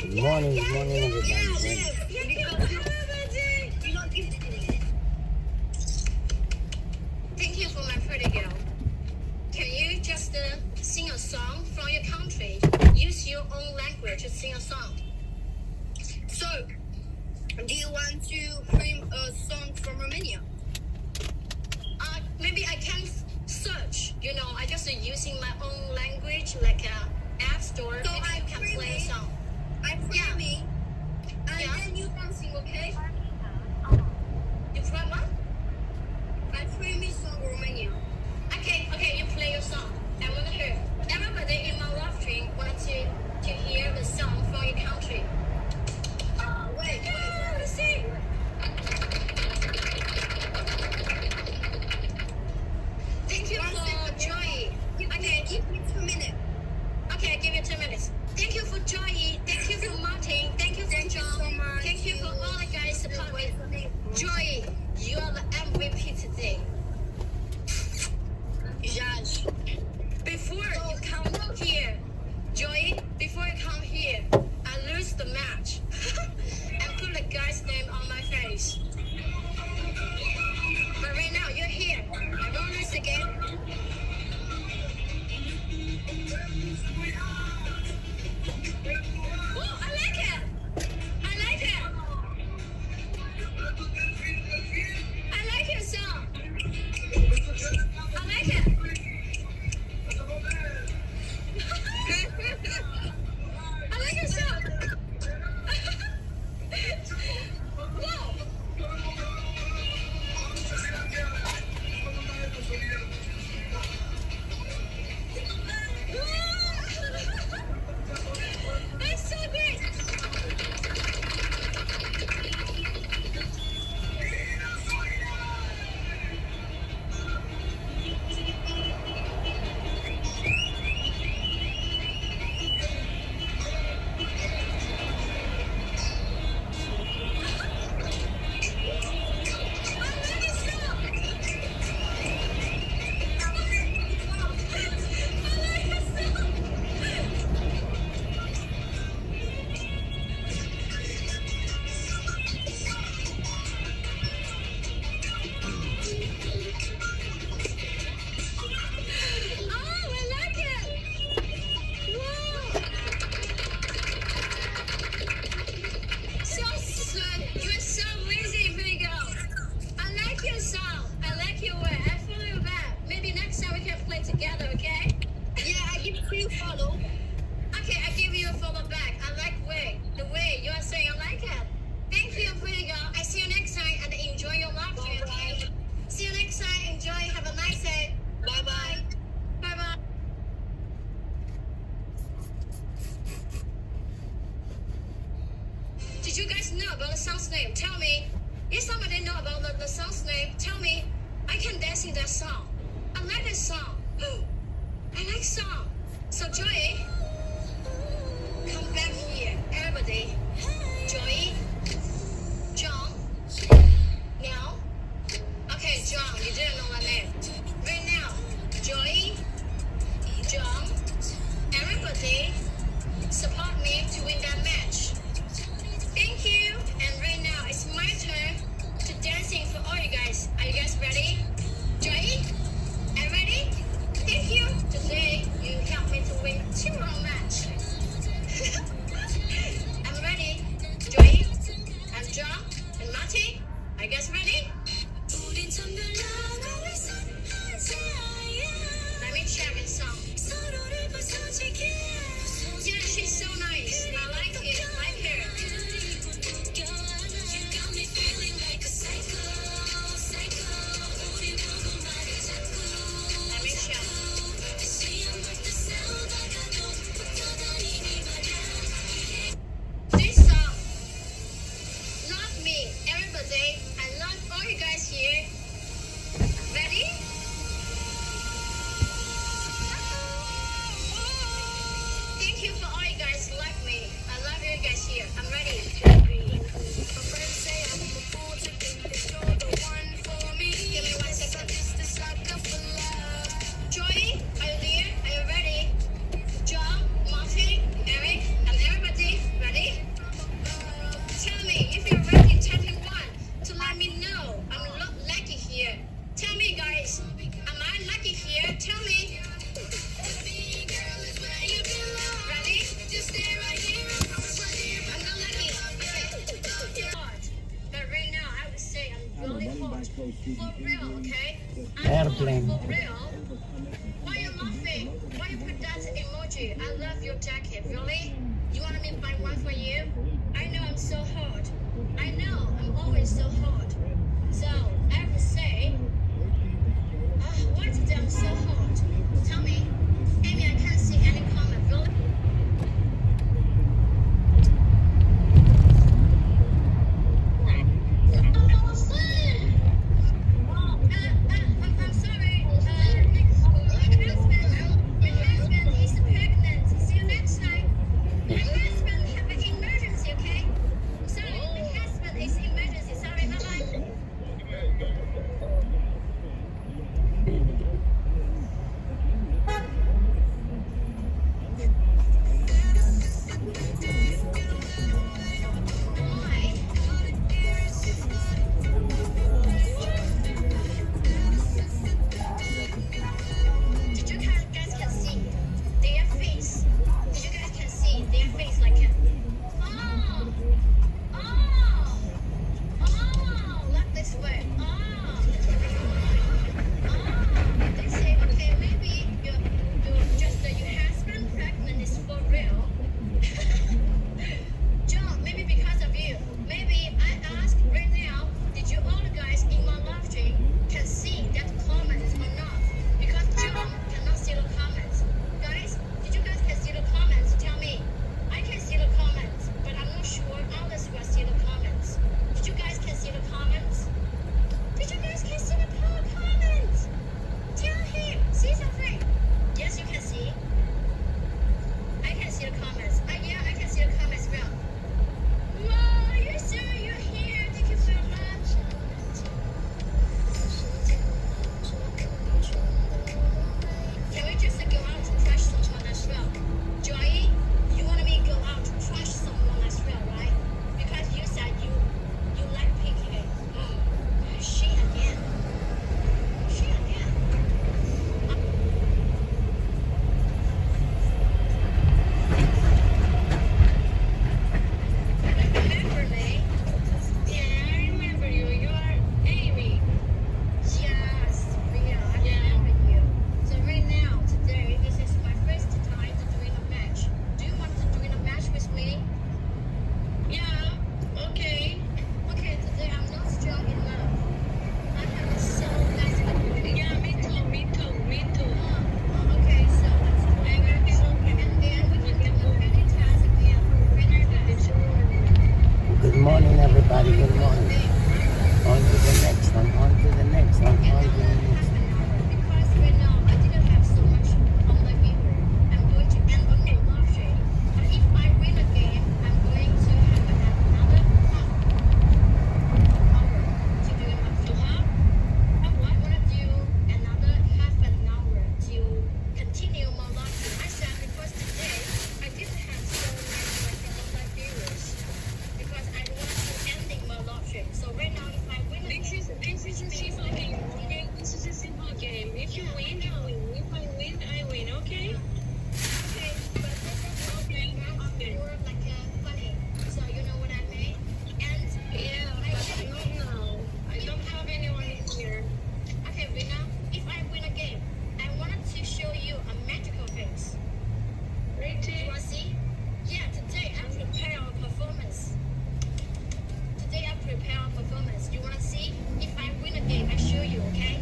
Good morning, everybody. Thank you for my pretty girl. Can you just sing a song from your country? Use your own language to sing a song. So, do you want to frame a song from Romania? Maybe I can search. I just using my own language like app store. So maybe I you can play a song. I'm framing, and then you can sing, okay? You play what? I'm framing song Romania. Okay, you play your song. I want to hear. Everybody in my live stream wants to hear the song from your country. Wait. Let's see. Thank you for Joy. Okay, give me 2 minutes. Okay, I give you 2 minutes. Thank you for Joy. Thank you for Martin. Thank you for John. So much. Thank you for all the guys know about the song's name? Tell me. If somebody know about the song's name, tell me. I can dance in that song. I like that song. I like song. So Joey, come back here, everybody. Joey, John, now. Okay, John, you didn't know my name. Right now, Joey, John, everybody, support me to win that match. Thank you. And right now, it's my turn to dancing for all you guys. Are you guys ready? Joey, are you ready? Thank you. Today, you helped me to win 2 round match. I'm ready. Joey, and John, and Marty, are you guys ready? Let me check the song. Yeah, she's so nice. I like it. I like her. Let me check. This song, love me, everybody. I love all you guys here. Ready? Thank you for all you guys like me. I love you guys here. I'm ready. Give me 1 second. Joey, are you there? Are you ready? John, Marty, Eric, and everybody, ready? Tell me if you're ready. Type in 1 to let me know. I'm not lucky here. Tell me, guys. Am I lucky here? Tell me. Ready? I'm not lucky. Okay. But right now, I would say I'm really hot. For real, okay? I'm Airplane. hot, for real. Why you laughing? Why you put that emoji? I love your jacket. Really? You want me to buy one for you? I know I'm so hot. I know I'm always so hot. So I would say, why today I'm so hot? Tell me. Amy, I can't see any comment. Really? I'm sorry. My husband is pregnant. See you next time. My husband have an emergency, okay? Sorry, my husband is emergency. Sorry, bye-bye. show you, okay?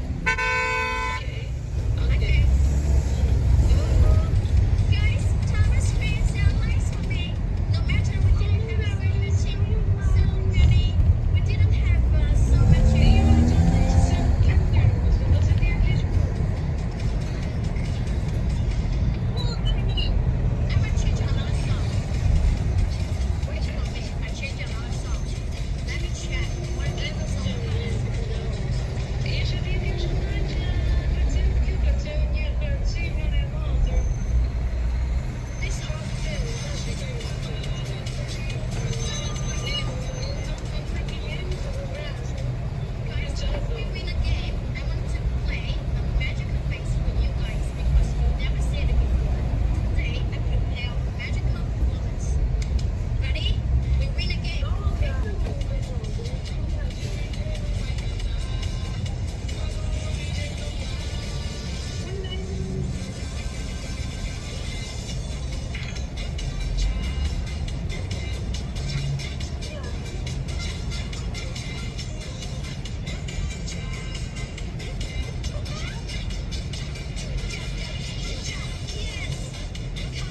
Guys, Thomas spends their lives for me. No matter we didn't have so much, we didn't have so much. I might change another song. Wait for me. I change another song. Let me check. What is the song? This song. Guys, if we win a game, I want to play a magical face for you guys because you've never seen it before. Today, I prepare a magical performance. Ready? We win a game. Come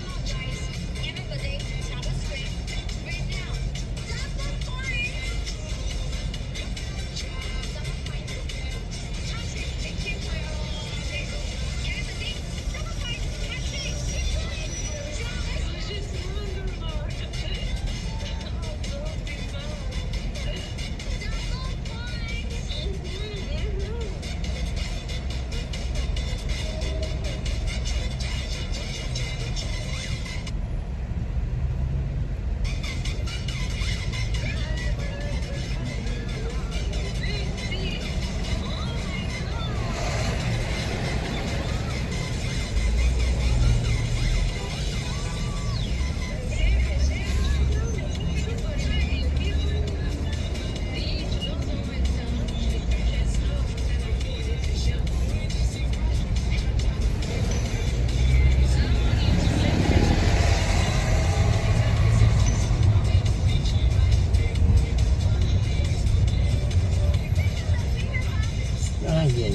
on, guys. Everybody, tap the screen. Right now. Double point. Double point. Touch it. Keep going. Everybody, double point. Touch it. Keep going. Double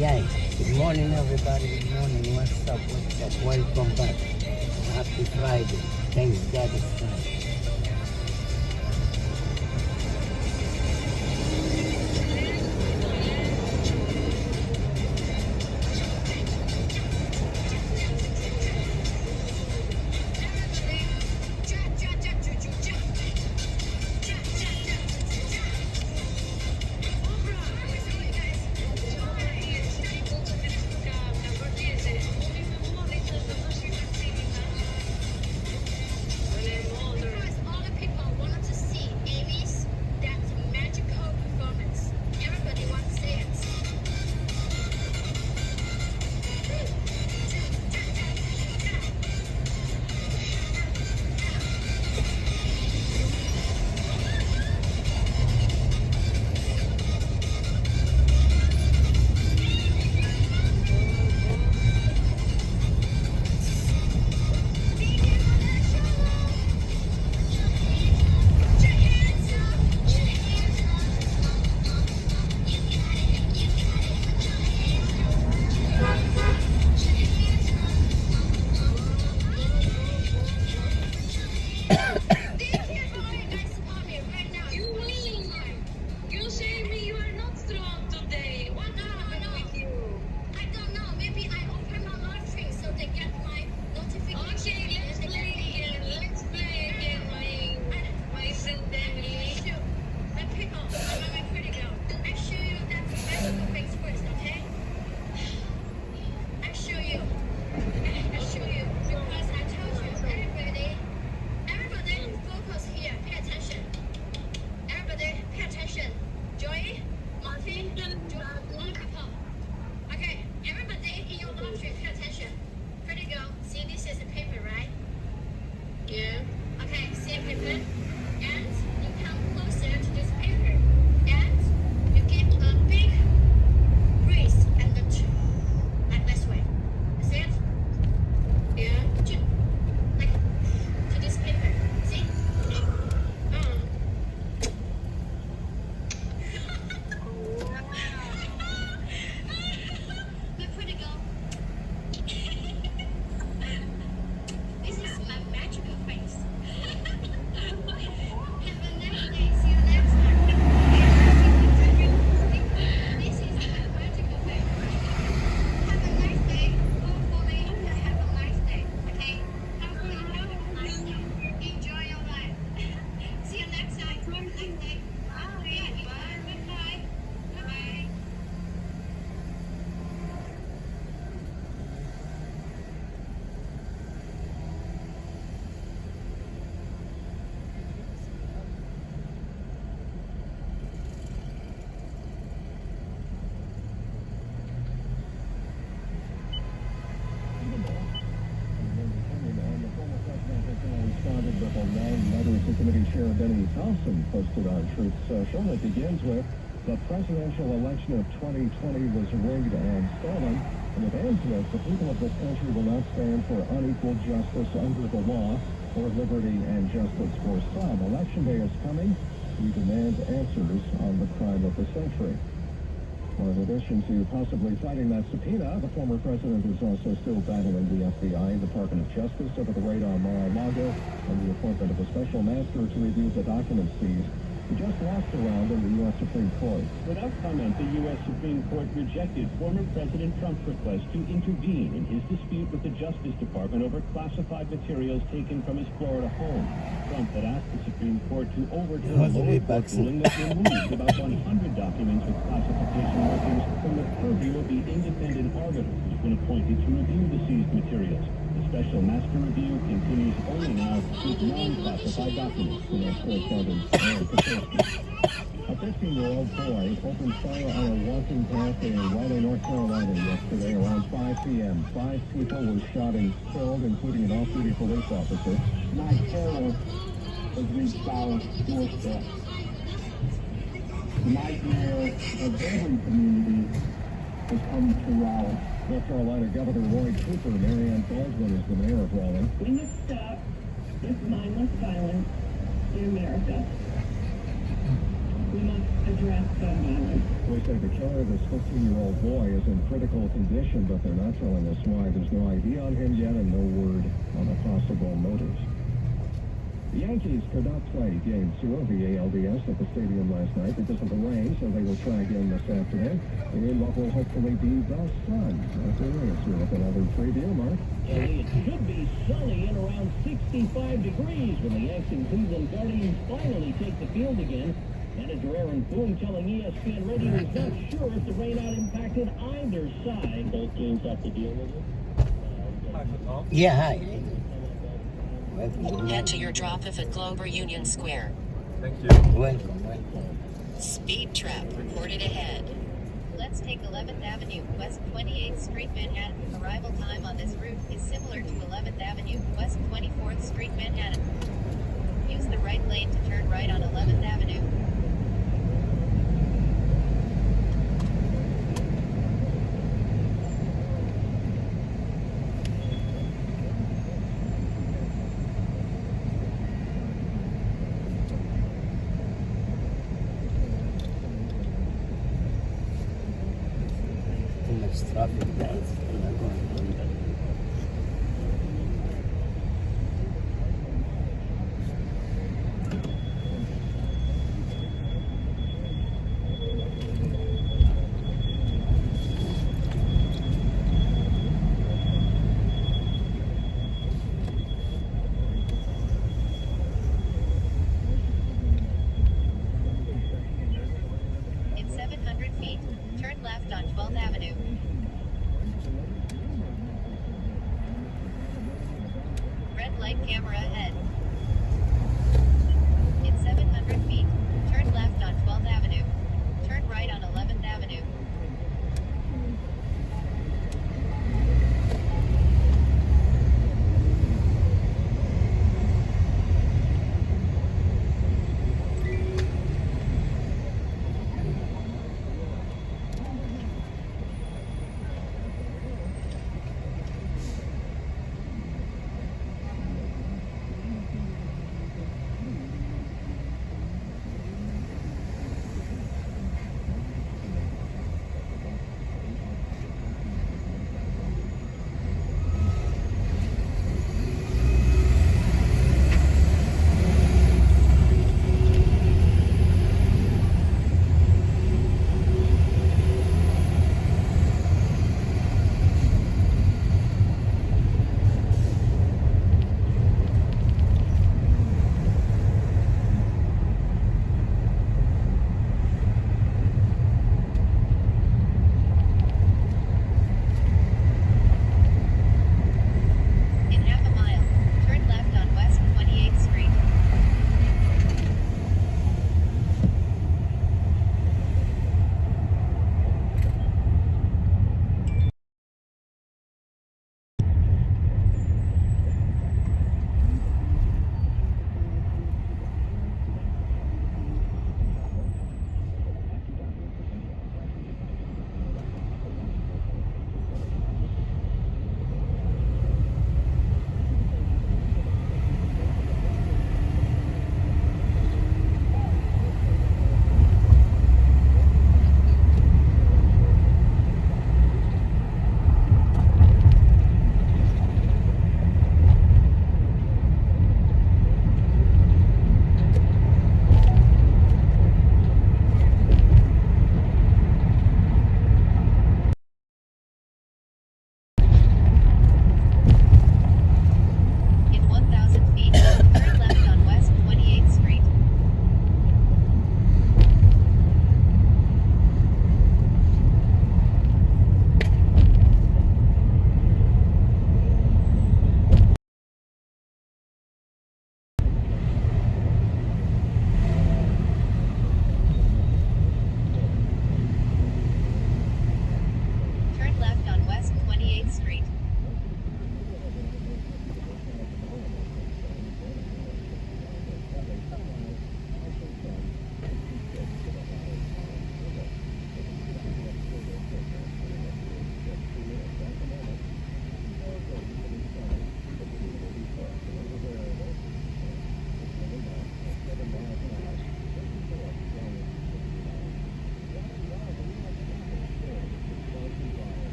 Ay. Good morning, everybody. Good morning. What's up? Welcome back. Happy Friday. Thank God it's Friday. Committee Chair Benny Thompson posted on Truth Social. It begins with, the presidential election of 2020 was rigged and stolen. And it ends with, the people of this country will not stand for unequal justice under the law or liberty and justice for some. Election day is coming. We demand answers on the crime of the century. Well, in addition to possibly fighting that subpoena, the former president is also still battling the FBI and Department of Justice over the raid on Monologue and the appointment of a special master to review the documents seized. He just lost a round in the U.S. Supreme Court. Without comment, the U.S. Supreme Court rejected former President Trump's request to intervene in his dispute with the Justice Department over classified materials taken from his Florida home. Trump had asked the Supreme Court to overturn a lower court ruling that removed about 100 documents with classification markings from the purview of the independent arbiter who's been appointed to review the seized materials. The special master review continues only now with non-classified documents. In our correspondent, a 15-year-old boy opened fire on a walking path in Raleigh, North Carolina yesterday around 5 p.m. 5 people were shot and killed, including an off-duty police officer. My terror has reached our doorstep. The nightmare of every community has come to Raleigh. North Carolina Governor Roy Cooper, Marianne Baldwin is the mayor of Raleigh. We must stop this mindless violence in America. We must address gun violence. Police say the killer, this 15-year-old boy, is in critical condition, but they're not telling us why. There's no ID on him yet and no word on the possible motives. The Yankees could not play Game 2 of the ALDS at the stadium last night because of the rain, so they will try again this afternoon. In what will hopefully be the sun. That's a race here with another preview, Mark. It should be sunny and around 65 degrees when the Yanks and Cleveland Guardians finally take the field again. Manager Aaron Boone telling ESPN Radio he's not sure if the rainout impacted either side. Both teams have to deal with it. Yeah, hi. Head to your drop-off at Globe or Union Square. Thank you. Welcome. Speed trap reported ahead. Let's take 11th Avenue, West 28th Street, Manhattan. Arrival time on this route is similar to 11th Avenue, West 24th Street, Manhattan. Use the right lane to turn right on 11th Avenue. Too much traffic, guys. We're not going to do that. In 700 feet, turn left on 12th Avenue. Red light camera ahead. In 700 feet, turn left on 12th Avenue. Turn right on 11th Avenue.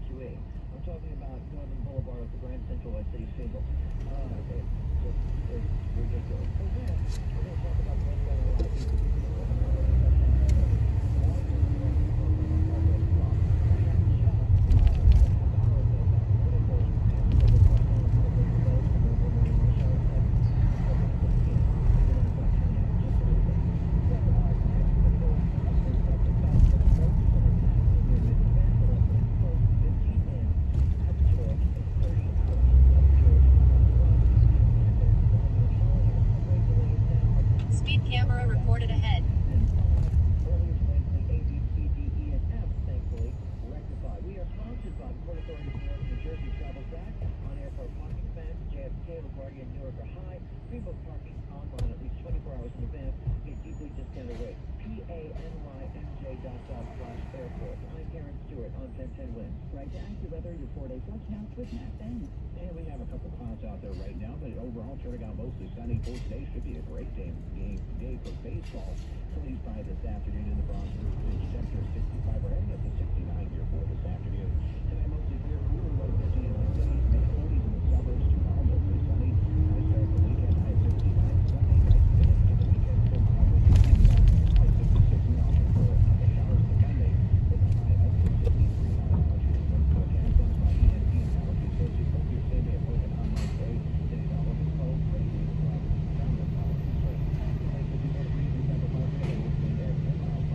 SUV. I'm talking about Northern Boulevard at the Grand Central West City Single. It's ridiculous. And then, we're going to talk about what's going on in Speed camera reported ahead. We are sponsored by the Port Authority of New Jersey Travel Track, on-airport parking fans, JFK, LaGuardia, and Newark are high. Pre-book parking online at least 24 hours in advance. Get deeply discounted rates. PANYMJ.gov/airport. I'm Karen Stewart on 1010 Wins. Right to active weather, your 4-day forecast with Matt Ben. And we have a couple clouds out there right now, but overall turning out mostly sunny. For today should be a great day for baseball. Sunny by this afternoon in the Bronx Ridge. Temperature 65. We're heading up to 69 here for this afternoon. Tonight mostly clear, cooler, low 50 in the city, mid-40s in the suburbs. Tomorrow mostly sunny. Nice start the weekend, high 69. Sunday, nice finish to the weekend. Still moderate, high 56 now for the showers to Monday. With a high of 53 miles. Forecast done by EMP and Allergy Associates. Hope your same day appointment on Monday. Today's outlook is cold, crazy, from down the power constraint. Tonight, 54 degrees in Central Park. Today, we'll be there 10 miles per hour.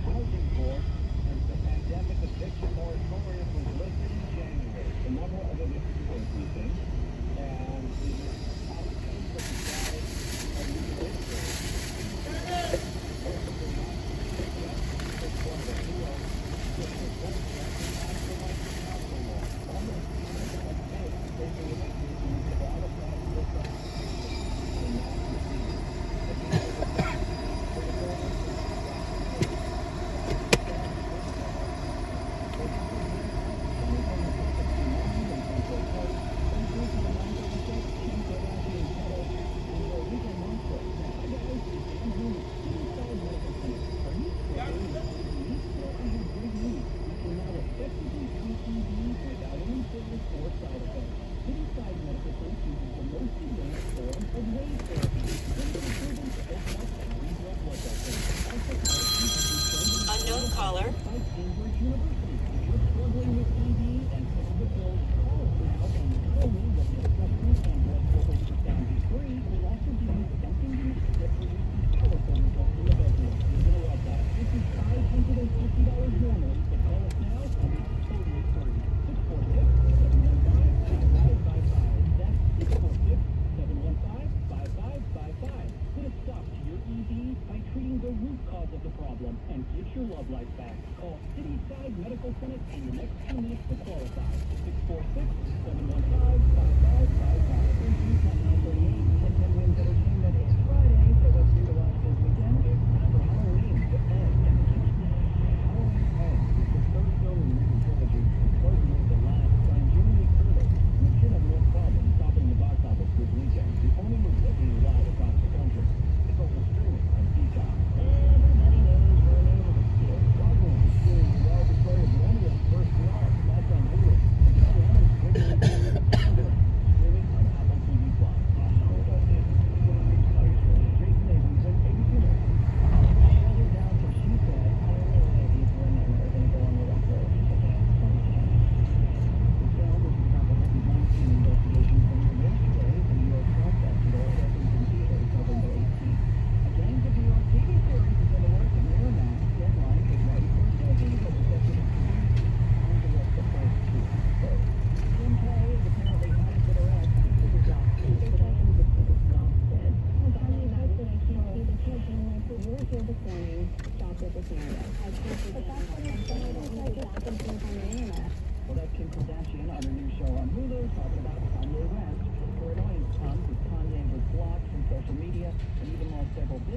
Freezing for temperatures 54, going up to 59. This afternoon, we'll be down. We're on the flat back up to the solution. Second base.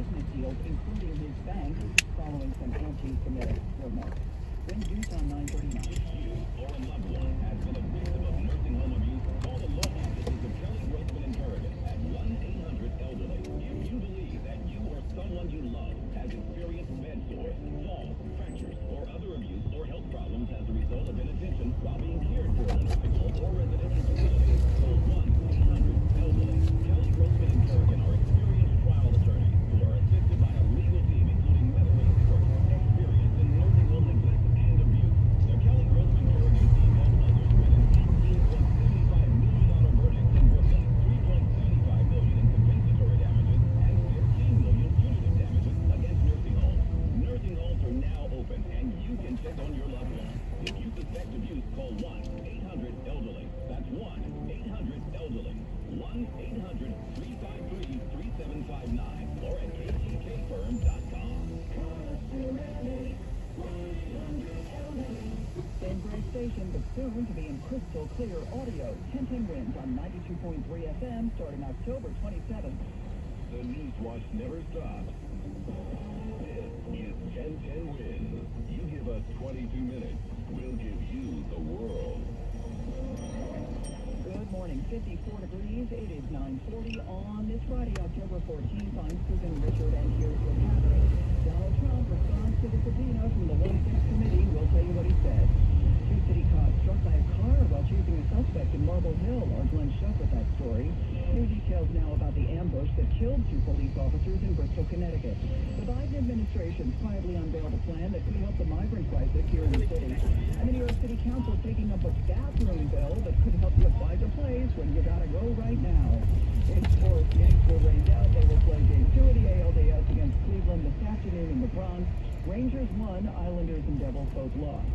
business deals, including his bank, following some anti-Semitic remarks. When Juice on 9:39. Or a loved one has been a victim of nursing home abuse, call the law offices of Kelly Grossman and Kerrigan at 1-800-ELDERLY. If you believe that you or someone you love has experienced bed sores, falls, fractures, or other abuse or health problems as a result of inattention while being cared for in a nursing home or residential facility, call 1-800-ELDERLY. Kelly Grossman and Kerrigan are experienced trial attorneys who are assisted by a legal team including medical experts, experience in nursing home neglect and abuse. The Kelly Grossman Kerrigan team helped others win an $18.75 million verdict in Brooklyn, $3.75 million in compensatory damages, and $15 million punitive damages against nursing homes. Nursing homes are now open, and you can check on your loved one. If you suspect abuse, call 1-800-ELDERLY. That's 1-800-ELDERLY. 1-800-353-3759 or at ktkfirm.com. In Gray Station, but soon to be in crystal clear audio. 1010 Winds on 92.3 FM starting October 27th. The news watch never stops. This is 1010 Winds. You give us 22 minutes, we'll give you the world. Good morning, 54 degrees. It is 9:40 on this Friday, October 14th. I'm Susan Richard, and here's what's happening. Donald Trump responds to the subpoena from the 1-6 committee. We'll tell you what he said. Two city cops struck by a car while chasing a suspect in Marble Hill. Our Glenn Shuck with that story. New details now about the ambush that killed two police officers in Bristol, Connecticut. The Biden administration quietly unveiled a plan that could help the migrant crisis here in the city. And the New York City Council taking up a bathroom bill that could help you find a place when you gotta go right now. In sports, Yanks will rain out. They will play Game 2 of the ALDS against Cleveland this afternoon in the Bronx. Rangers won, Islanders and Devils both lost.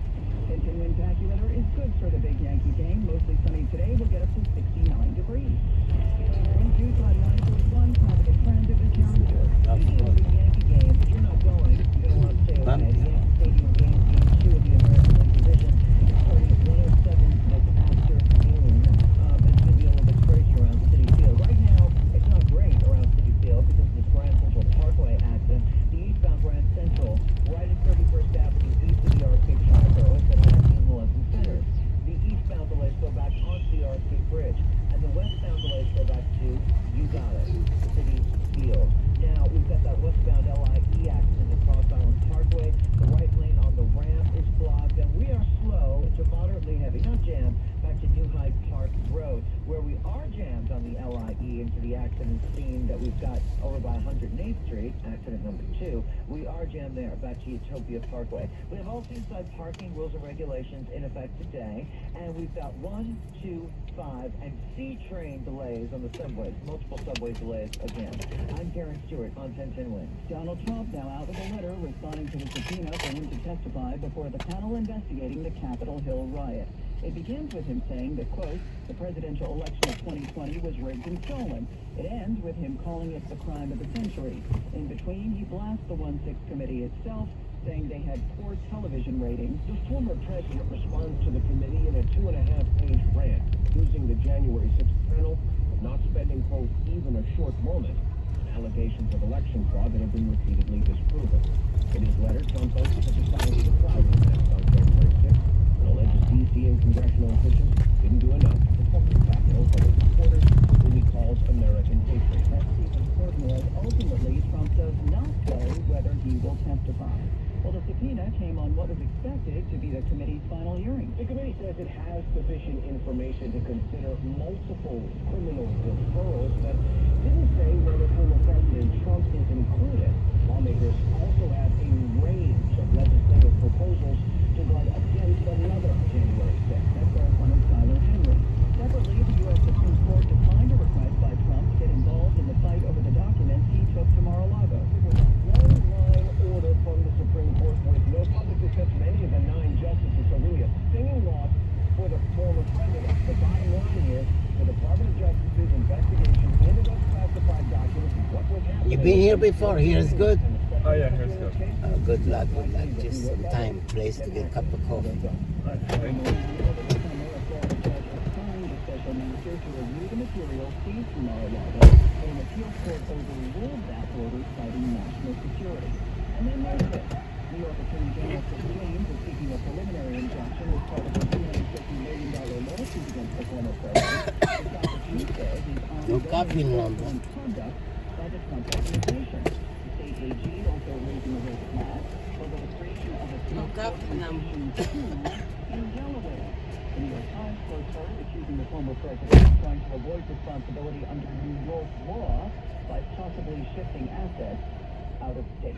1010 Wind patchy weather is good for the big Yankee game. Mostly sunny today. We'll get up to 69 degrees. Wind Juice on 941, traffic at transit and Challenger. Speaking of the Yankee game, if you're not going, you're going to want to stay away. The Yankee Stadium game 2 of the American League Division is starting at 107 after noon. It's going to be a little bit crazy around City Field. Right now, it's not great around City Field because of this Grand Central Parkway accident. The eastbound Grand Central, right at 31st Avenue, east of the Arcade Chicago, has been acting Molson Center. The eastbound delays go back onto the Arcade Bridge, and the westbound delays go back to, you got it, City Field. Now, we've got that westbound LIE accident at Cross Island Parkway. The right lane on the ramp is blocked, and we are slow to moderately heavy, not jammed, back to New Hyde Park Road, where we are jammed on the LIE into the accident scene that we've got over by 108th Street, accident number 2. We are jammed there, back to Utopia Parkway. We have all inside parking rules and regulations in effect today, and we've got 1, 2, 5, and C train delays on the subways, multiple subway delays again. I'm Karen Stewart on 1010 Wind. Donald Trump now out with a letter responding to the subpoena for him to testify before the panel investigating the Capitol Hill riot. It begins with him saying that, quote, the presidential election of 2020 was rigged and stolen. It ends with him calling it the crime of the century. In between, he blasts the 1-6 committee itself, saying they had poor television ratings. The former president responds to the committee in a 2.5-page rant, accusing the January 6th panel of not spending, quote, even a short moment on allegations of election fraud that have been repeatedly disproven. In his letter, Trump boasted of the size of the crowd that passed on January 6th and alleges D.C. and congressional officials didn't do enough to protect the Capitol from its supporters, whom he calls American patriots. That's Stephen Portnoy. Ultimately, Trump does not say whether he will testify. Well, the subpoena came on what was expected to be the committee's final hearing. The committee says it has sufficient information to consider multiple criminal referrals, but didn't say whether former President Trump is included. Lawmakers also have a range of legislative proposals to guard against another January 6th. That's our correspondent Skylar Henry. Separately, the U.S. Supreme Court declined a request by Trump to get involved in the fight over the documents he took to Mar-a-Lago. One-line order from the Supreme Court with no public dissent, many of the 9 justices, so really a stinging loss for the former president. The bottom line is the Department of Justice's investigation into those classified documents, what was happening. You've been here before. Here is good. Oh yeah, here's good. Good luck. Good luck. Just some time, place to get a cup of coffee. Thank you. director to review the material seized from Monologue. An appeals court overruled that order, citing national security. And then there's this. New York Attorney General Chris James is seeking a preliminary injunction as part of a $250 million lawsuit against the former president. The statute he says is ongoing fraudulent conduct by the Trump organization. The state AG also raising a red flag over the creation of a Trump organization in Delaware. The New York Times quotes her accusing the former president of trying to avoid responsibility under New York law by possibly shifting assets out of state.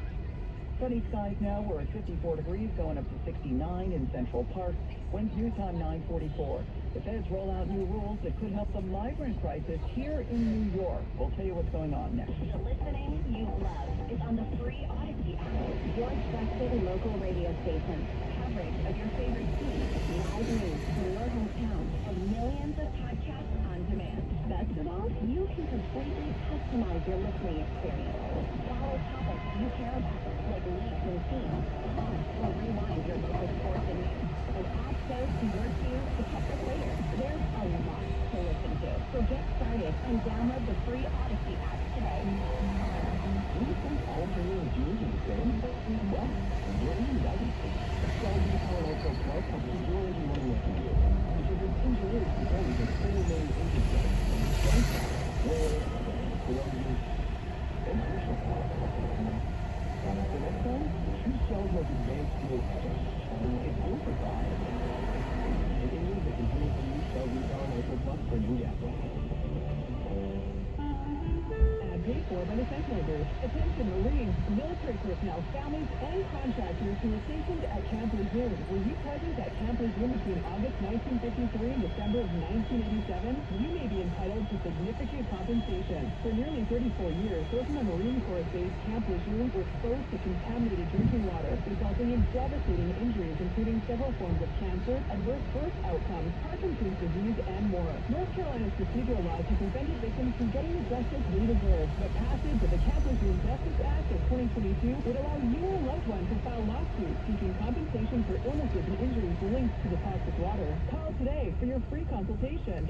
Sunny skies now. We're at 54 degrees, going up to 69 in Central Park. When's new time 9:44. The feds roll out new rules that could help the migrant crisis here in New York. We'll tell you what's going on next. The listening you love is on the free Odyssey app. Your trusted local radio station. Coverage of your favorite teams, live news from your hometown, and millions of podcasts on demand. Best of all, you can completely customize your listening experience. Follow topics you care about, like leagues and teams, or rewind your local sports and news. And add shows to your queue to catch up later. There's a lot to listen to. So get started and download the free Odyssey app today. Do you think all Korean Jews are the same? Well, really doesn't. So you call also part of the majority of what we do. Because it's engineers who tell you the full main interest. Where the next time, choose cells like advanced fuel patterns. It amplifies. In England, they continue to use cell recall Micro Plus for new gasoline. Paid for by the Sentinel Group. Attention Marines, military personnel, families, and contractors who were stationed at Camp Lejeune. Were you present at Camp Lejeune between August 1953 and December of 1987? You may be entitled to significant compensation. For nearly 34 years, those in the Marine Corps base Camp Lejeune were exposed to contaminated drinking water, resulting in devastating injuries, including several forms of cancer, adverse birth outcomes, Parkinson's disease, and more. North Carolina's procedural laws have prevented victims from getting the justice they deserve. The passage of the Camp Lejeune Justice Act of 2022 would allow you or a loved one to file lawsuits seeking compensation for illnesses and injuries linked to the toxic water. Call today for your free consultation.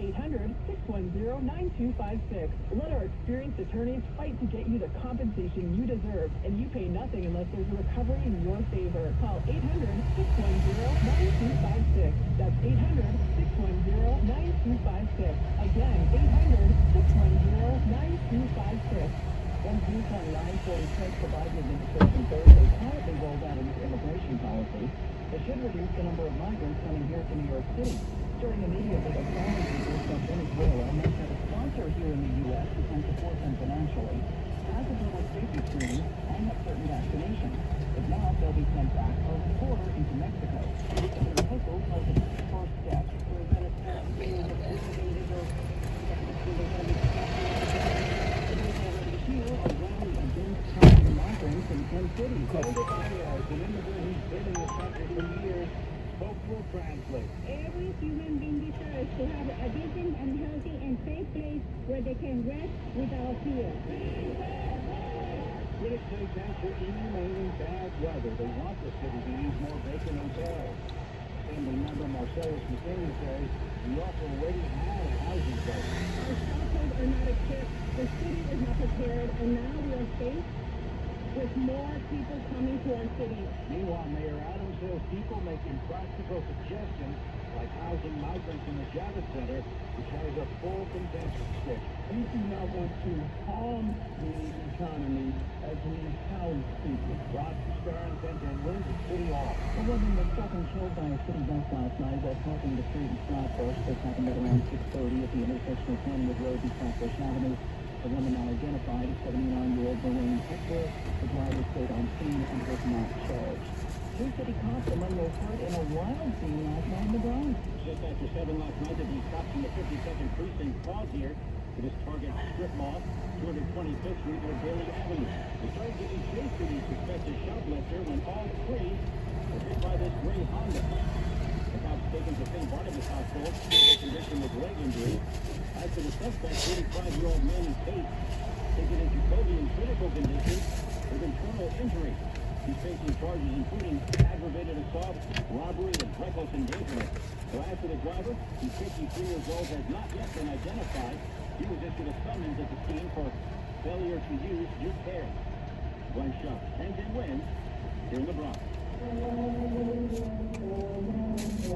800-610-9256. Let our experienced attorneys fight to get you the compensation you deserve, and you pay nothing unless there's a recovery in your favor. Call 800-610-9256. That's 800-610-9256. Again, 800-610-9256. When June 2946 provided administration Thursday quietly rolled out a new immigration policy that should reduce the number of migrants coming here to New York City. Starting immediately, asylum seekers from Venezuela must have a sponsor here in the U.S. who can support them financially, pass a public safety screening, and have certain vaccinations. If not, they'll be sent back over the border into Mexico. Governor Hochul calls it the first step to prevent individuals migrants in 10 cities. Over areas and individuals been in this country for years. Folks will translate. Every human being deserves to have a decent and healthy and safe place where they can rest without fear. Critics say thanks for inhumane and bad weather, they want the city to use more vacant hotels. Family member Marcellus McKinney says we also already had a housing crisis. Our shelters are not equipped, the city is not prepared, and now we are faced with more people coming to our city. Meanwhile, Mayor Adams says people making practical suggestions like housing migrants in the Javits Center, which has a full convention schedule. We do not want to harm the economy as we house people. Rod Stern sent in Lindsay City Hall. A woman was struck and killed by a city bus last night while crossing the street in Flatbush. This happened at around 6:30 at the intersection of Glenwood Road and Flatbush Avenue. The woman now identified as 79-year-old Lorraine Hector. The driver stayed on scene and was not charged. Two city cops among those hurt in a wild scene last night in the Bronx. Just after 7 last night, the cops from the 52nd Precinct called here to this Target strip mall, 225th Street near Bailey Avenue. They started giving chase to the suspected shoplifter when all three were hit by this gray Honda. The cops taken to St. Barnabas Hospital, stable condition with leg injury. As for the suspect, 35-year-old Manny Tate, taken into Jacoby in critical condition with internal injury. He's facing charges including aggravated assault, robbery, and reckless endangerment. So as for the driver, he's 53 years old, has not yet been identified. He was issued a summons at the scene for failure to use due care. Glenn Shuck, 10-10 wins here in the Bronx.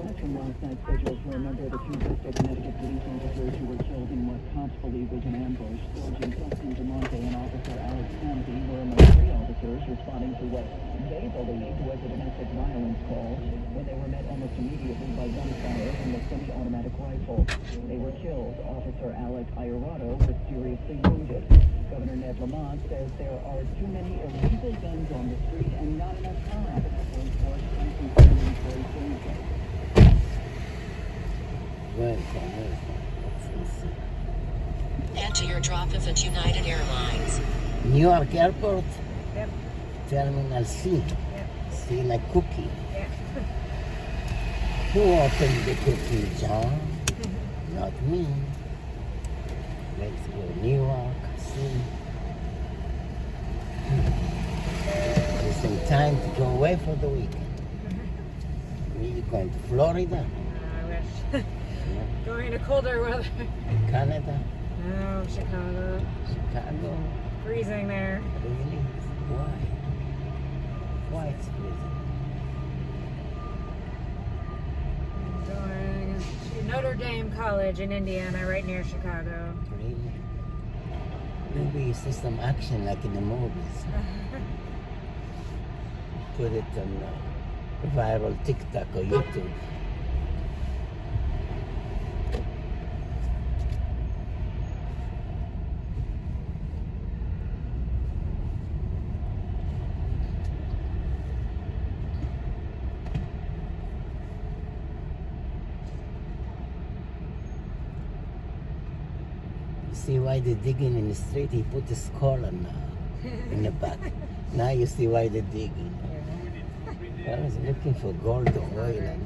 That's from last night's vigil to remember the two Bristol, Connecticut police officers who were killed in what cops believe was an ambush. Sergeant Dustin DeMonte and Officer Alex Kennedy were among three officers responding to what they believed was a domestic violence call when they were met almost immediately by gunfire from a semi-automatic rifle. They were killed. Officer Alec Iorado was seriously wounded. Governor Ned Lamont says there are too many illegal guns on the street and not enough time to enforce anti-inventory changes. Welcome. Enter your drop off at United Airlines. New York Airport, Yep. Terminal C. Yep. See like cookie. Yeah. Who opened the cookie, John? Not me. Let's go New York, see. Just in time to go away for the weekend. We're going to Florida, I wish. Going to colder weather. Canada, No, Chicago. Chicago. Freezing there. Really? Why? Why it's freezing? Going to Notre Dame College in Indiana, right near Chicago. Really? Maybe you see some action like in the movies. Put it on viral TikTok or YouTube. See why they're digging in the street? He put the skull on in the back. Now you see why they're digging. I was looking for gold or oil.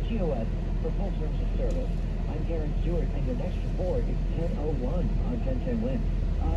TOS for full terms of service. I'm Garen Stewart, and your next report is 10:01 on 1010 Win.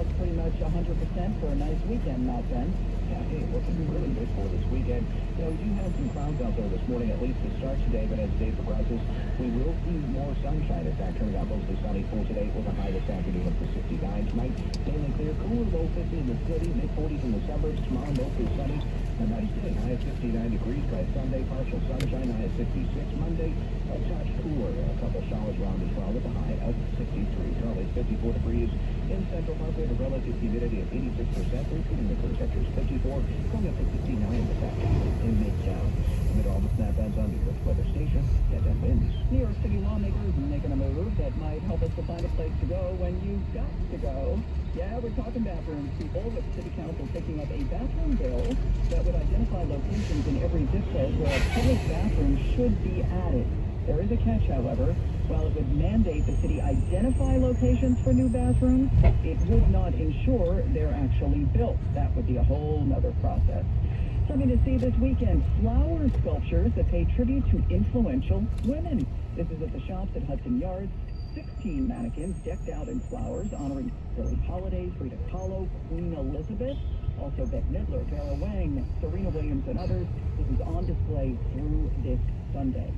It's pretty much 100% for a nice weekend, not Ben. Yeah, hey, looking really good for this weekend. You know, we do have some clouds out there this morning, at least to start today, but as the day progresses, we will see more sunshine. In fact, turning out mostly sunny for today with a high this afternoon up to 69. Tonight, mainly clear, cooler, low 50 in the city, mid-40s in the suburbs. Tomorrow, mostly sunny. A nice day, high of 59 degrees by Sunday, partial sunshine, high of 66. Monday, a touch cooler, a couple showers around as well with a high of 63. Currently 54 degrees in Central Park with a relative humidity of 86%, repeating the clear temperatures 54, going up to 59 this afternoon in Midtown. Amid all the snap-ends on New York's weather station, and winds. New York City lawmakers making a move that might help us to find a place to go when you've got to go. Yeah, we're talking bathrooms, people, with City Council picking up a bathroom bill that would identify locations in every zip code where a public bathroom should be added. There is a catch, however. While it would mandate the city identify locations for new bathrooms, it would not ensure they're actually built. That would be a whole nother process. Something to see this weekend, flower sculptures that pay tribute to influential women. This is at the shops at Hudson Yards. 16 mannequins decked out in flowers honoring Billie Holiday, Frida Kahlo, Queen Elizabeth, also Bette Midler, Vera Wang, Serena Williams, and others. This is on display through this Sunday.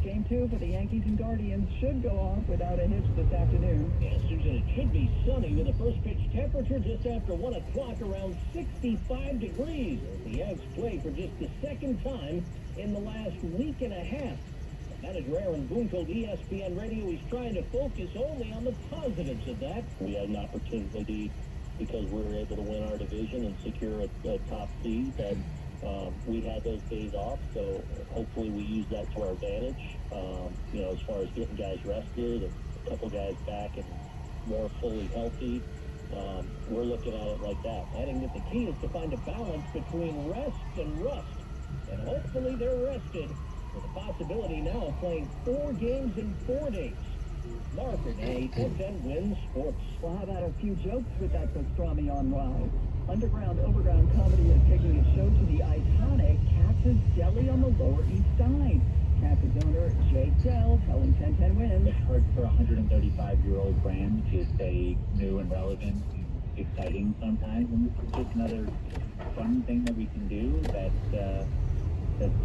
Game 2 for the Yankees and Guardians should go off without a hitch this afternoon. Yes, Susan, it should be sunny with a first pitch temperature just after 1 o'clock around 65 degrees. The Yanks play for just the second time in the last week and a half. Manager Aaron Boone told ESPN Radio he's trying to focus only on the positives of that. We had an opportunity because we were able to win our division and secure a top seed that we had those days off, so hopefully we use that to our advantage. As far as getting guys rested and a couple guys back and more fully healthy, we're looking at it like that. Adding that the key is to find a balance between rest and rust, and hopefully they're rested with the possibility now of playing 4 games in 4 days. Mark Renee, 10 Wins Sports. Well, how about a few jokes with that pastrami on rye? Underground Overground Comedy is taking its show to the iconic Katz's Deli on the Lower East Side. Katz's owner, Jake Dell, telling 10 Wins. It's hard for a 135-year-old brand to stay new and relevant and exciting sometimes, and this is just another fun thing that we can do that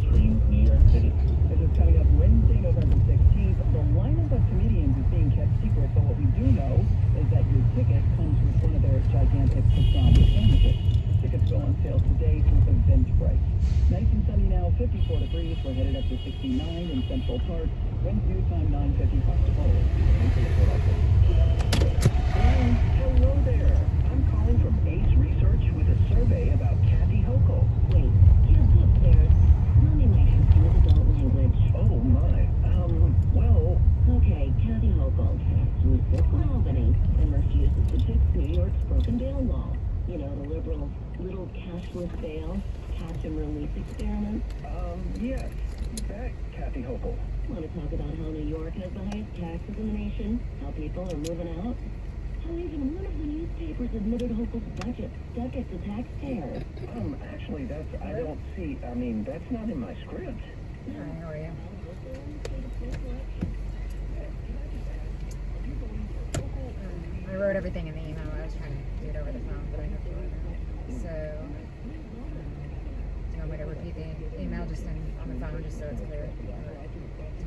screams New York City. This is coming up Wednesday, November 16th. The lineup of comedians is being kept secret, but what we do know is that your ticket comes with one of their gigantic pastrami sandwiches. Tickets go on sale today through Eventbrite. Nice and sunny now, 54 degrees. We're headed up to 69 in Central Park. When's due time 9:55. Hello there. I'm calling from Ace Research with a survey about Kathy Hochul. Wait, kids upstairs. Mommy might have to use adult language. Oh my. Well. Okay, Kathy Hochul. She was born in Albany and refuses to fix New York's broken bail law. You know, the liberal little cashless bail, catch and release experiment. Yes. That Kathy Hochul. Want to talk about how New York has the highest taxes in the nation? How people are moving out? How even one of the newspapers admitted Hochul's budget stuck at the taxpayer. Actually, that's not in my script. Hi, how are you? I wrote everything in the email. I was trying to do it over the phone, but I have to do it now. So, do you want me to repeat the email just on the phone, just so it's clear?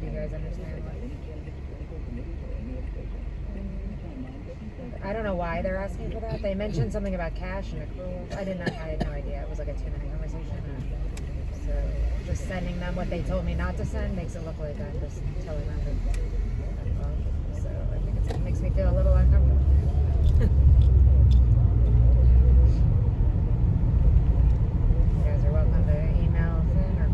Do you guys understand what? I don't know why they're asking for that. They mentioned something about cash and accruals. I had no idea. It was like a 2-minute conversation. So just sending them what they told me not to send makes it look like I'm just telling them to. So I think it makes me feel a little uncomfortable. You guys are welcome to email Finn or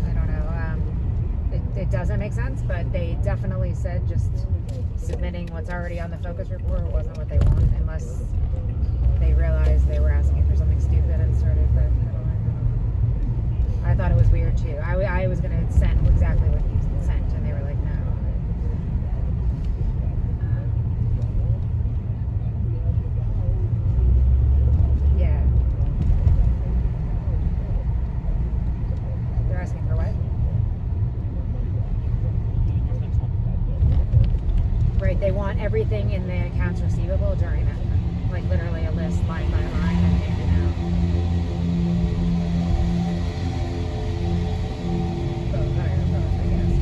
I don't know. It doesn't make sense, but they definitely said just submitting what's already on the focus report wasn't what they want, unless they realized they were asking for something stupid and started. But I thought it was weird too. I was gonna send exactly what you sent, and they were like, no. Yeah. They're asking for what? Right, they want everything in the accounts receivable during that time. Like literally a list line by line and hand it out. Both, I guess,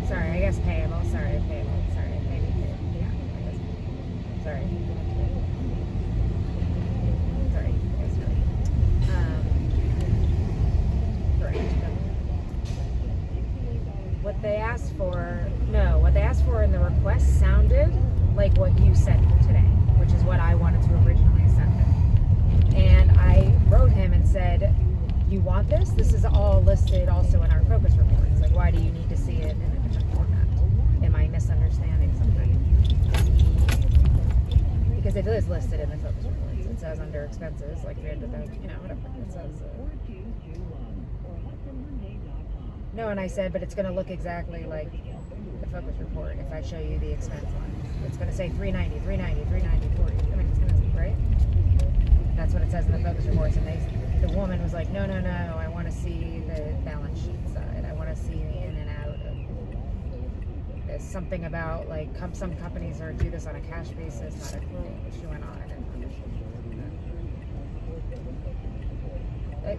but... Sorry, I guess payable. Sorry, payable. Sorry, maybe payable. Yeah, I guess. Sorry. Sorry, I guess sorry. Correct. What they asked for in the request sounded like what you sent today, which is what I wanted to originally send them. And I wrote him and said, you want this? This is all listed also in our focus reports. Like, why do you need to see it in a different format? Am I misunderstanding something? Because it is listed in the focus reports. It says under expenses, like 300,000, whatever. It says... No, and I said, but it's going to look exactly like the focus report if I show you the expense line. It's going to say 390, 390, 390, 40. I mean, it's going to, right? That's what it says in the focus reports. And the woman was like, no, I want to see the balance sheet side. I want to see the in and out of. There's something about, like, some companies do this on a cash basis, not accrual. She went on and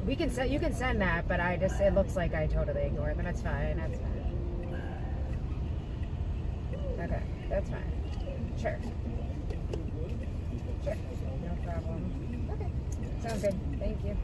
We can send. You can send that, but I just. It looks like I totally ignored them. That's fine. That's fine. Okay, that's fine. Sure. Sure. No problem. Okay. Sounds good. Thank you.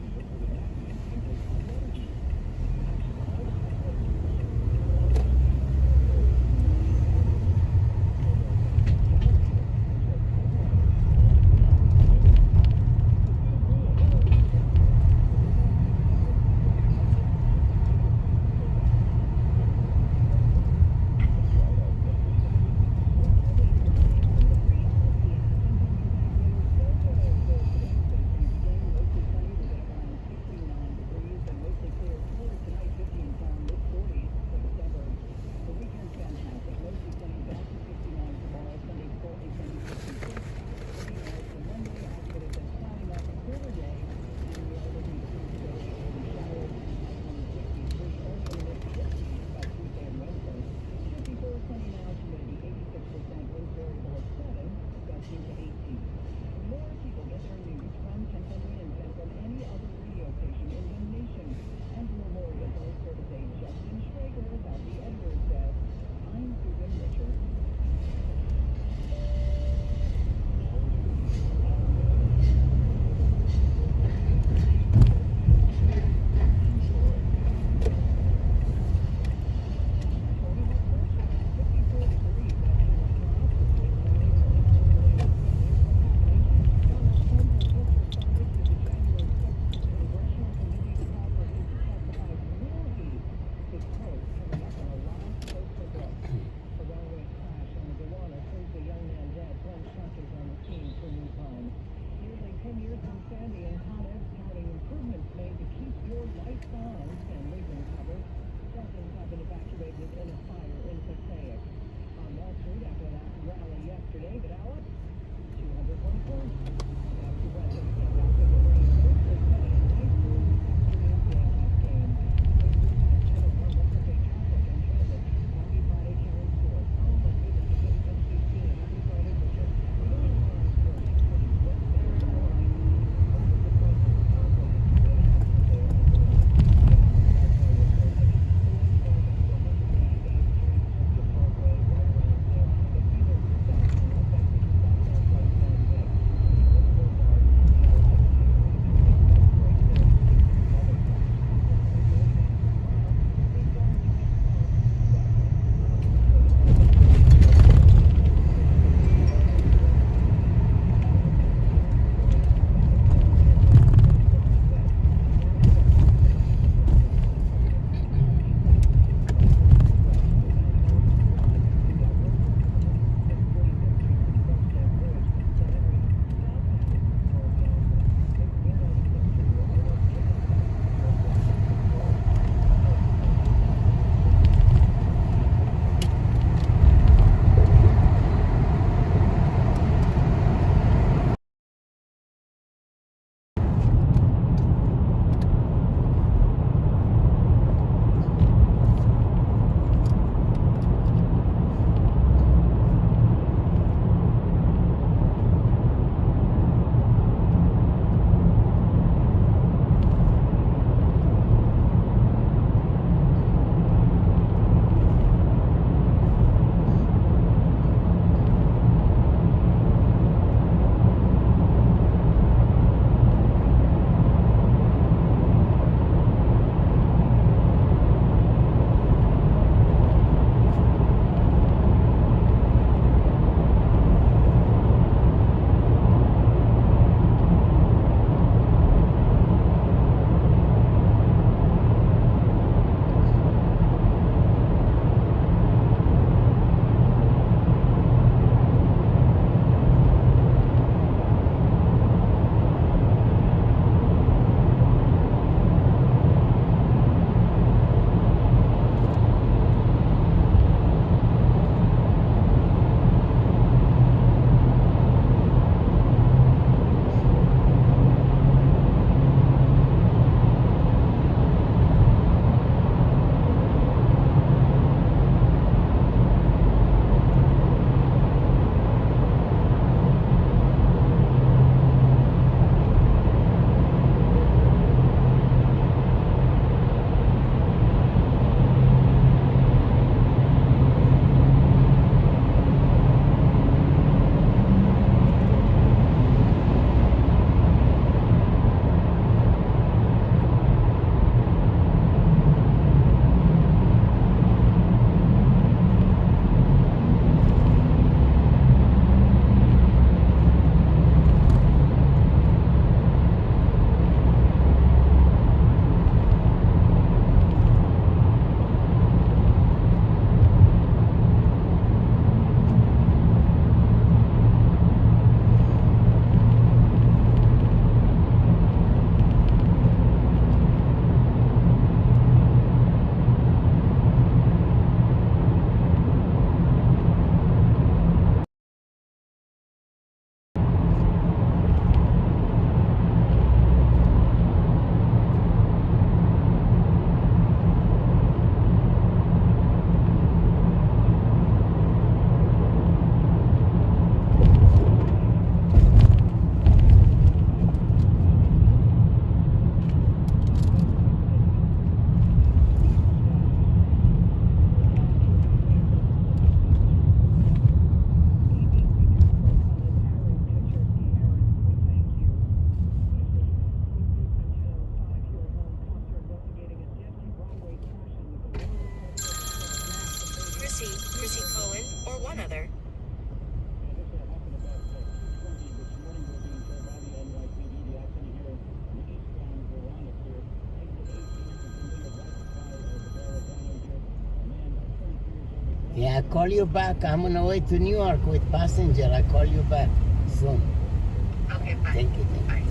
Yeah, I'll call you back. I'm on the way to New York with passenger. I'll call you back soon. Okay, bye. Thank you. Bye.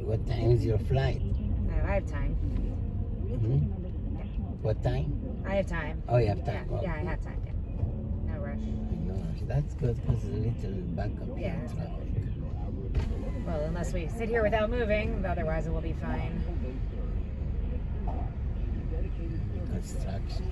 What time is your flight? No, I have time. What time? I have time. Oh, you have time. Yeah, Okay. yeah, I have time. Yeah. No rush. No rush. That's good because a little backup Yeah, in that's traffic. Well, unless we sit here without moving, otherwise it will be fine. Construction.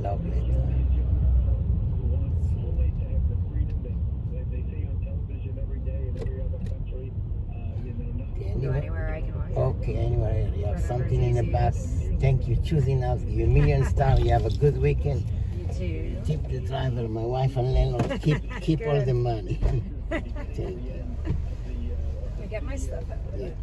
love letter. Go anywhere I can watch. Okay, anyway, you have Whatever's something in the back. easiest. Thank you, choosing us. Give you a million stars. You have a good weekend. You too. Tip the driver, my wife and landlord. Keep all the money. Thank you. I get my stuff out of Yeah. it.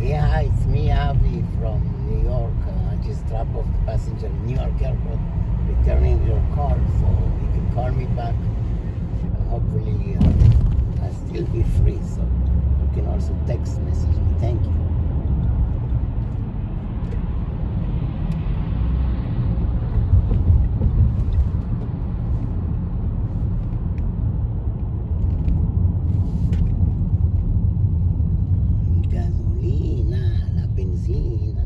Yeah, hi, it's me, Avi from New York. I just dropped off the passenger in New York airport, returning your car, so you can call me back. Hopefully, I'll still be free, so you can also text message me. Thank you. Gasolina, la benzina.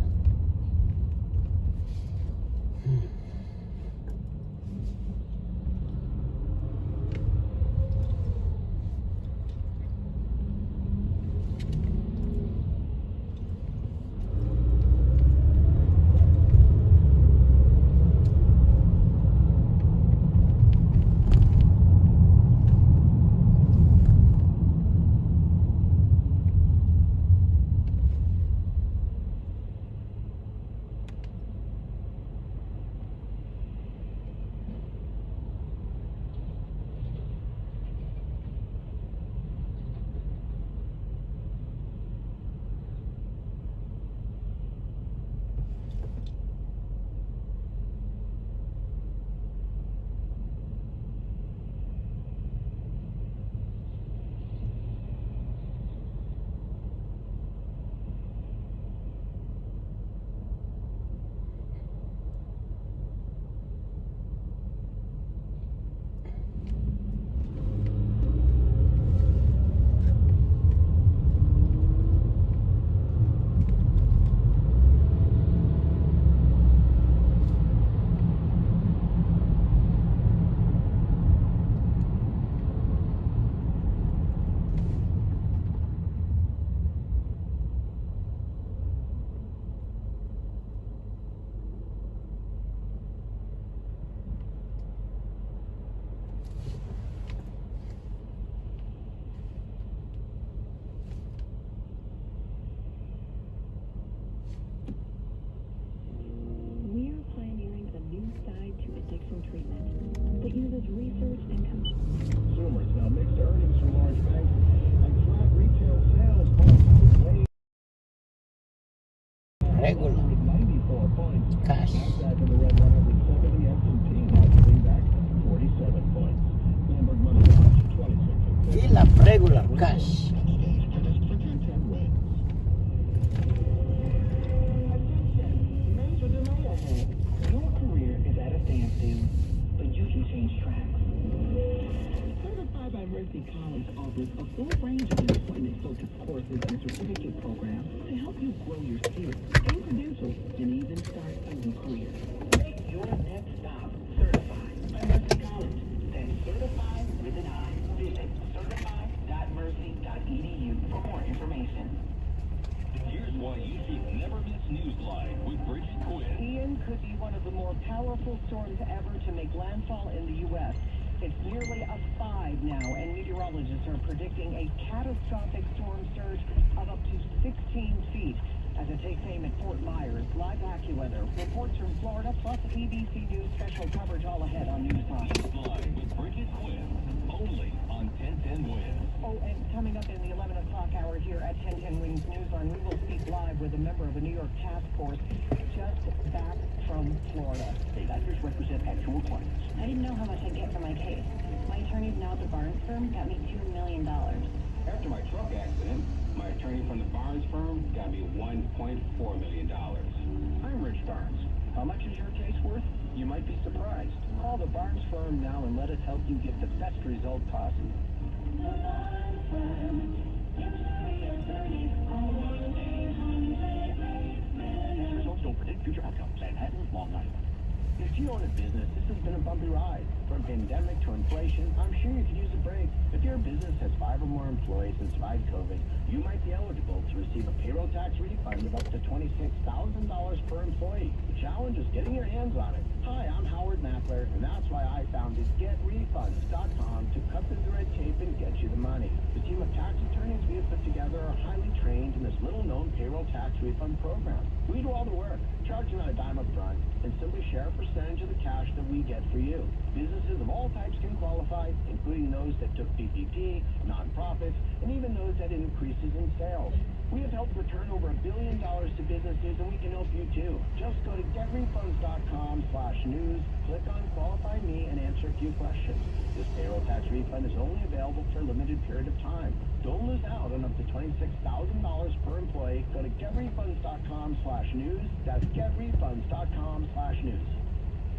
We're pioneering a new side to addiction treatment that uses research and Consumers now mixed earnings from large banks and flat retail sales both way Regular 94 points. cash. Nasdaq in the red 170, S&P now giving back 47 points. Bloomberg Money Watch 26. Fill up regular cash. Major delay ahead. Your career is at a standstill, but you can change tracks. Certified by Mercy College offers a full range of employment-focused courses and certificate programs to help you grow your skills and credentials and even start a new career. Make your next stop certified by Mercy College. That's certified with an I. Visit could be one of the more powerful storms ever to make landfall in the U.S. It's nearly a 5 now, and meteorologists are predicting a catastrophic storm surge of up to 16 feet as it takes aim at Fort Myers. Live AccuWeather reports from Florida, plus ABC News special coverage all ahead on News Talk. Live with Bridget Quinn, only on 1010 Wins. Oh, and coming up in the 11 o'clock hour here at 1010 Wins Newsline, we will speak live with a member of a New York task force just back from Florida. State actors represent actual clients. I didn't know how much I'd get for my case. My attorneys now at the Barnes firm got me $2 million. After my truck accident, my attorney from the Barnes firm got me $1.4 million. I'm Rich Barnes. How much is your case worth? You might be surprised. Call the Barnes firm now and let us help you get the best result possible. These results don't predict future outcomes. Manhattan, Long Island. If you own a business, this has been a bumpy ride. From pandemic to inflation, I'm sure you could use a break. If your business has 5 or more employees and survived COVID, you might be eligible to receive a payroll tax refund of up to $26,000 per employee. The challenge is getting your hands on it. Hi, I'm Howard Mackler, and that's why I founded GetRefunds.com to cut through the red tape and get you the money. The team of tax attorneys we have put together are highly trained in this little-known payroll tax refund program. We do all the work, charge you not a dime up front, and simply share a percentage of the cash that we get for you. Businesses of all types can qualify, including those that took PPP, nonprofits, and even those that had increases in sales. We have helped return over $1 billion to businesses, and we can help you too. Just go to getrefunds.com/news, click on Qualify Me, and answer a few questions. This payroll tax refund is only available for a limited period of time. Don't lose out on up to $26,000 per employee. Go to getrefunds.com/news. That's getrefunds.com/news.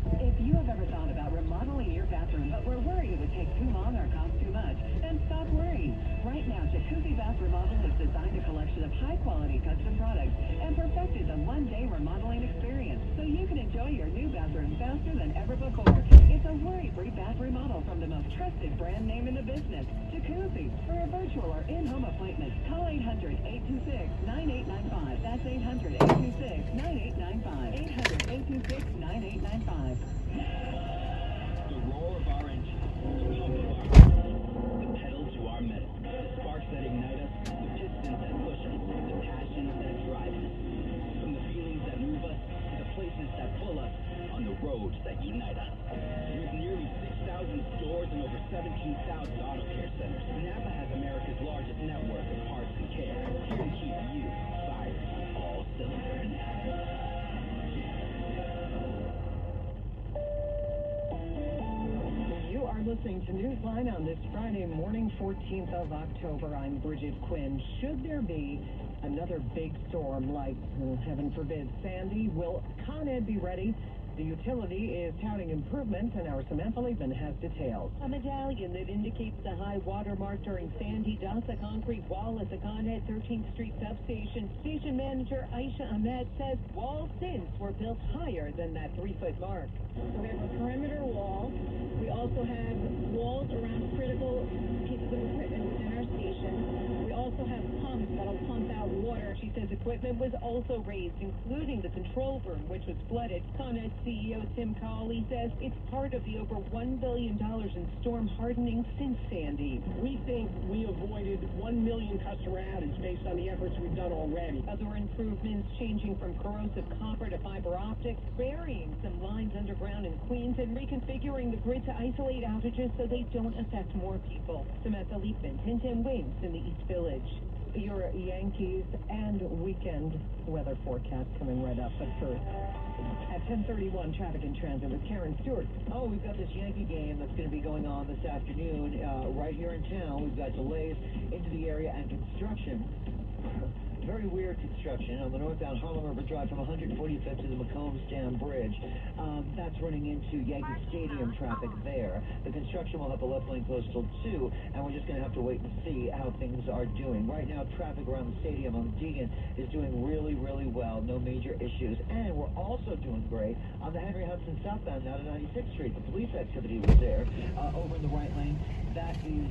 If you have ever thought about remodeling your bathroom but were worried it would take too long or cost too much, then stop worrying. Right now, Jacuzzi Bath Remodel has designed a collection of high-quality custom products and perfected the one-day remodeling experience so you can enjoy your new bathroom faster than ever before. It's a worry-free bath remodel from the most trusted brand name in the business, Jacuzzi. For a virtual or in-home appointment, call 800-826-9895. That's 800-826-9895. 800-826-9895. The roar of our engine, the pedal to our metal, the sparks that ignite us, the pistons that push us, the passions that drive us. From the feelings that move us to the places that pull us, on the roads that unite us. With nearly 6,000 stores and over 17,000 auto care centers, Napa has America's largest network of parts and care, here to keep you firing on all cylinders. You are listening to Newsline on this Friday morning, 14th of October. I'm Bridget Quinn. Should there be another big storm like, heaven forbid, Sandy, will Con Ed be ready? The utility is touting improvement, and our Samantha Liebman has details. A medallion that indicates the high water mark during Sandy dots a concrete wall at the Con Ed 13th Street substation. Station manager Aisha Ahmed says walls since were built higher than that 3-foot mark. So we have a perimeter wall. We also have walls around critical pieces of equipment within our station. We also have pumps that'll pump out water. She says equipment was also raised, including the control room, which was flooded. Con Ed CEO Tim Cawley says it's part of the over $1 billion in storm hardening since Sandy. We think we avoided 1 million customer outage based on the efforts we've done already. Other improvements changing from corrosive copper to fiber optics, burying some lines underground in Queens, and reconfiguring the grid to isolate outages so they don't affect more people. Samantha Liebman, 1010 Wins in the East Village. Your Yankees and weekend weather forecast coming right up. But first, at 10:31, traffic and transit with Karen Stewart. Oh, we've got this Yankee game that's going to be going on this afternoon right here in town. We've got delays into the area and construction. Very weird construction on the northbound Harlem River Drive from 145th to the Macomb Dam Bridge. That's running into Yankee Stadium traffic there. The construction will have the left lane closed till 2, and we're just going to have to wait and see how things are doing. Right now, traffic around the stadium on the Deegan is doing really, really well. No major issues. And we're also doing great on the Henry Hudson southbound now to 96th Street. The police activity was there over in the right lane. That is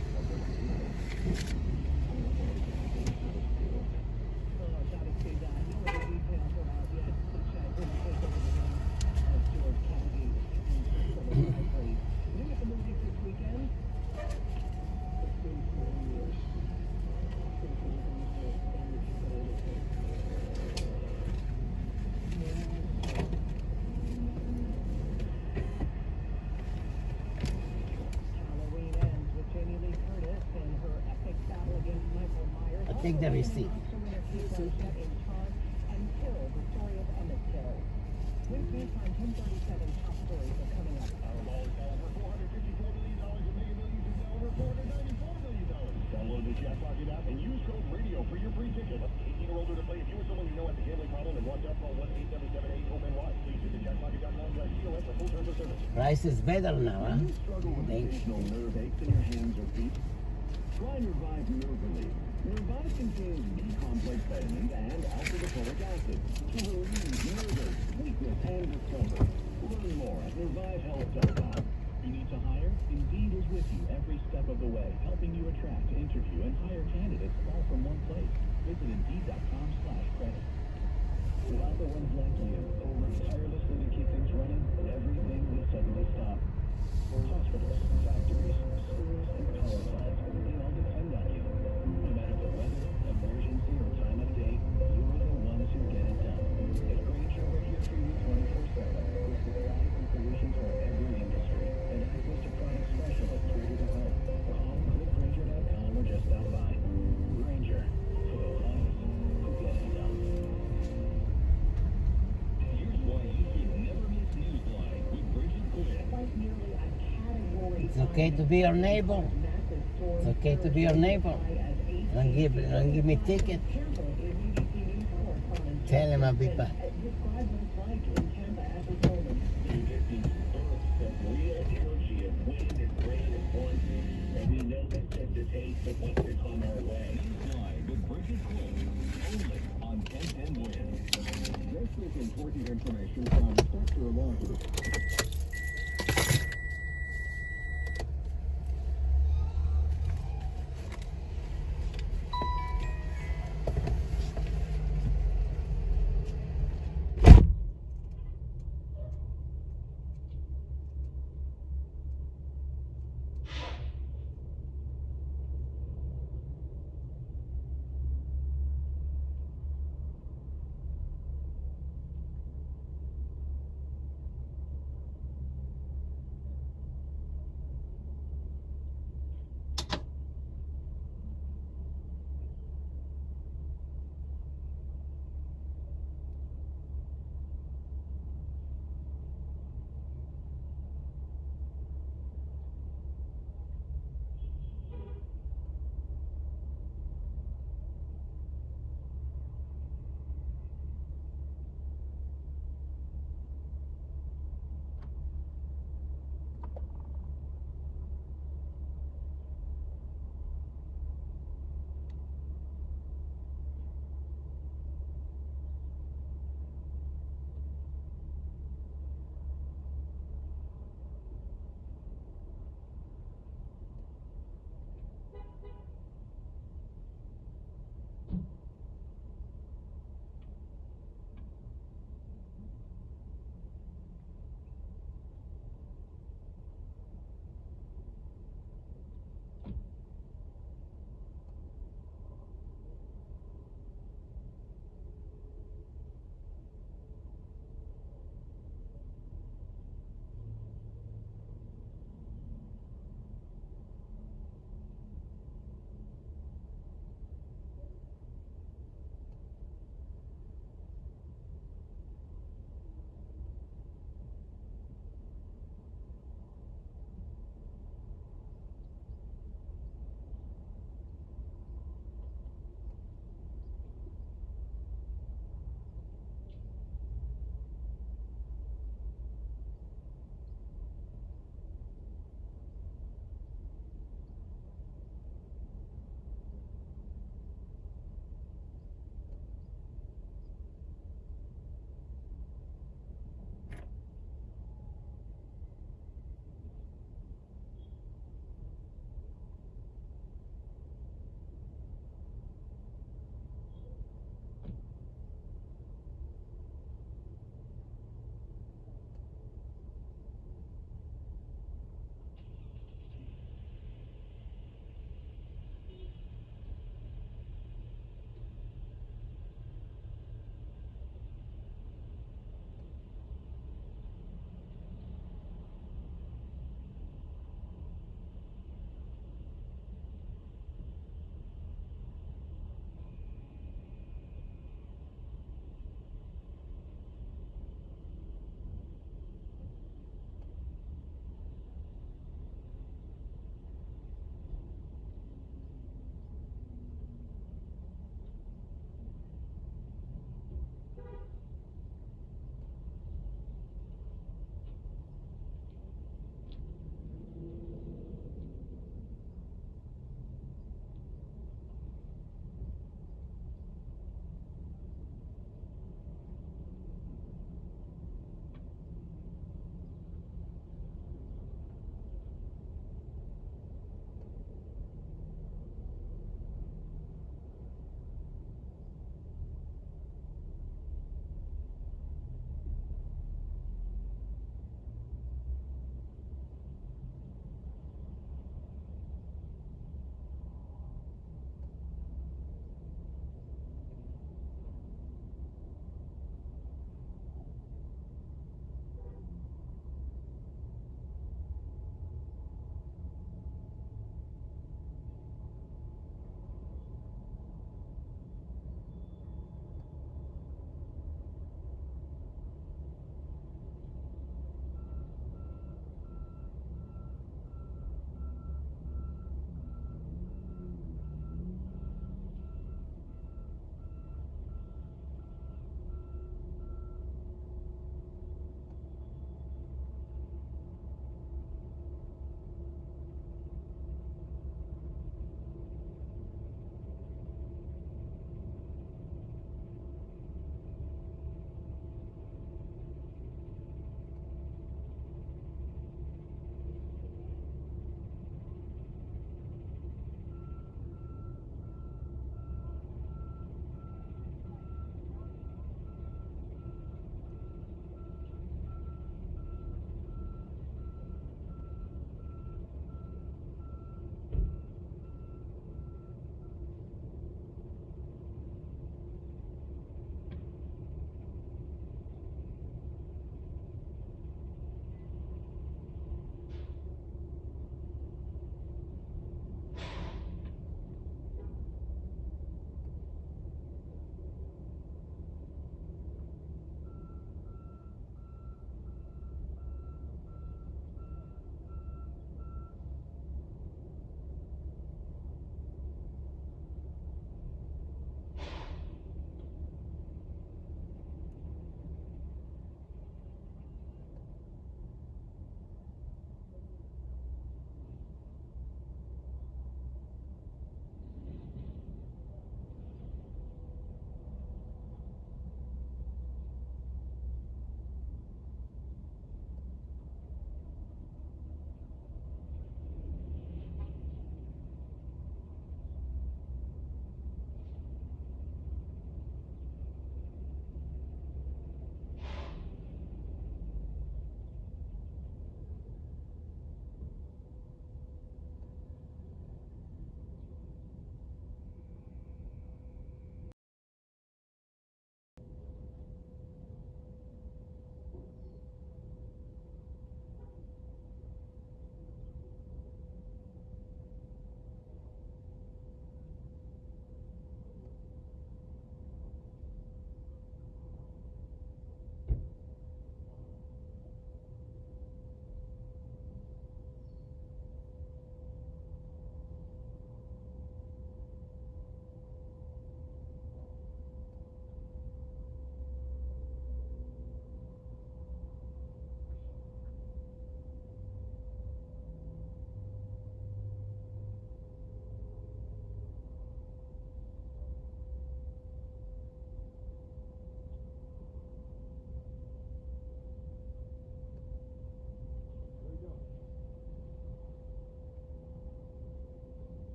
Take the receipt. Until the story of Emmetsville. With this on 1037 top stories are coming up. Powerball is now over $454 million and Mega Millions is now over $494 million. Download the Jackpocket app and use code RADIO for your free ticket. 18 or older to play. If you or someone you know has a gambling problem and wants help, call 1-877-8-OPEN-Y. Please visit jackpocket.com/COS for full terms of service. Price is better now, huh? Do you struggle with occasional nerve aches in your hands or feet? Try Revive Nerve Relief. Revive contains B-complex vitamins and alpha-lipoic acid to relieve nerves, weakness, and discomfort. Learn more at revivehealth.com. You need to hire? Indeed is with you every step of the way, helping you attract, interview, and hire candidates all from one place. Visit Indeed.com/credit. Without the ones like you, who work tirelessly to keep things running, everything would suddenly stop. Hospitals, factories, schools, and power plants, they all depend on you. No matter the weather, emergency, or time of day, you're the ones who get it done. At Granger, we're here for you 24/7, with supplies and solutions for every industry, and access to product specialists ready to help. Call clickgranger.com or just stop by. Granger, for the ones who get it done. Here's why you should never miss Newsline with Bridget Quinn. Quite nearly a category. It's okay to be your neighbor. It's okay to be your neighbor. Don't give me ticket. Tell him I'll be back. Describe what it's like in Tampa as a building. You get these bursts of real energy of wind and rain at once, and we know that's just a taste of what's to come our way. Newsline with Bridget Quinn, only on 1010 Win. This is important information from Spectre Law Group.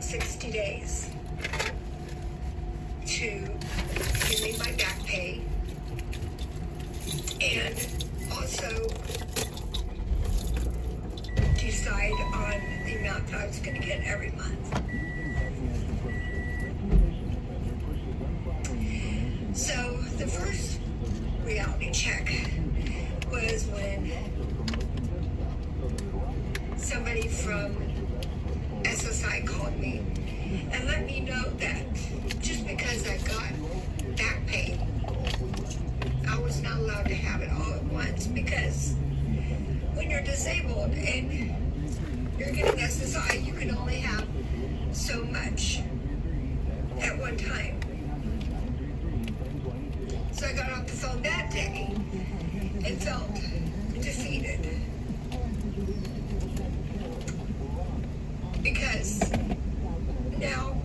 get 60 days to give me my back pay and also decide on the amount that I was going to get every month. So the first reality check was when somebody from SSI called me and let me know that just because I got back pay, I was not allowed to have it all at once, because when you're disabled and you're getting SSI, you can only have so much at one time. So I got off the phone that day and felt defeated, because now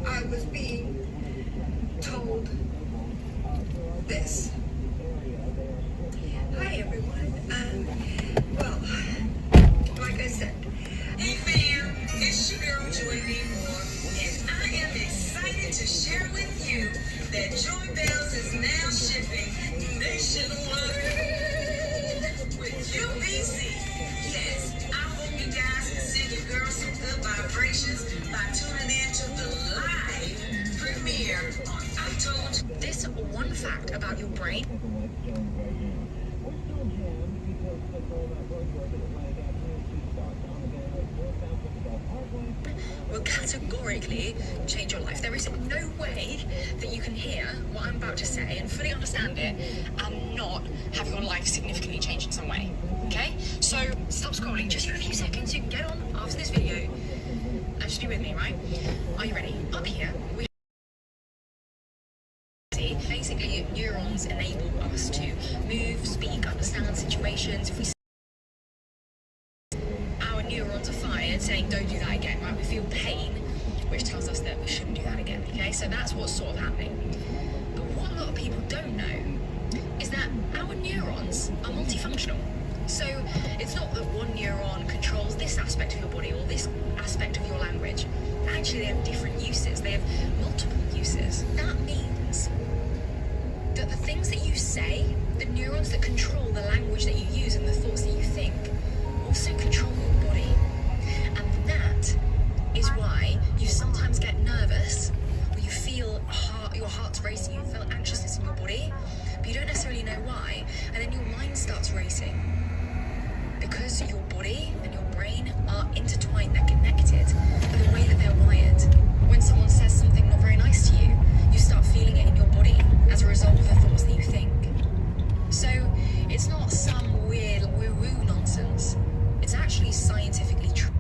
I was being told this. Hi everyone. Well, like I said, hey fam, it's your girl Joy Moore, and I am excited to share with you that Joy Bells is now shipping nationwide with UBC. Yes, I hope you guys can send your girl some good vibrations by tuning in to the live premiere on I Told You. This one fact about your brain will categorically change your life. There is no way that you can hear what I'm about to say and fully understand it and not have your life significantly change in some way. Okay? So stop scrolling just for a few seconds. You can get on after this video and just be with me, right? Are you ready? Up here, we basically neurons enable us to move, speak, understand situations. If we our neurons are fired saying don't do that again, right? We feel pain, which tells us that we shouldn't do that again. Okay, so that's what's sort of happening. But what a lot of people don't know is that our neurons are multifunctional. So it's not that one neuron controls this aspect of your body or this aspect of your language. Actually, they have different uses. They have multiple uses. That means that the things that you say, the neurons that control the language that you use and the thoughts that you think, also control your body. And that is why you sometimes get nervous, or you feel your heart's racing, you feel anxiousness in your body, but you don't necessarily know why, and then your mind starts racing. Because your body and your brain are intertwined, they're connected by the way that they're wired. When someone says something not very nice to you, you start feeling it in your body as a result of the thoughts that you think. So it's not some weird woo-woo nonsense. It's actually scientifically true.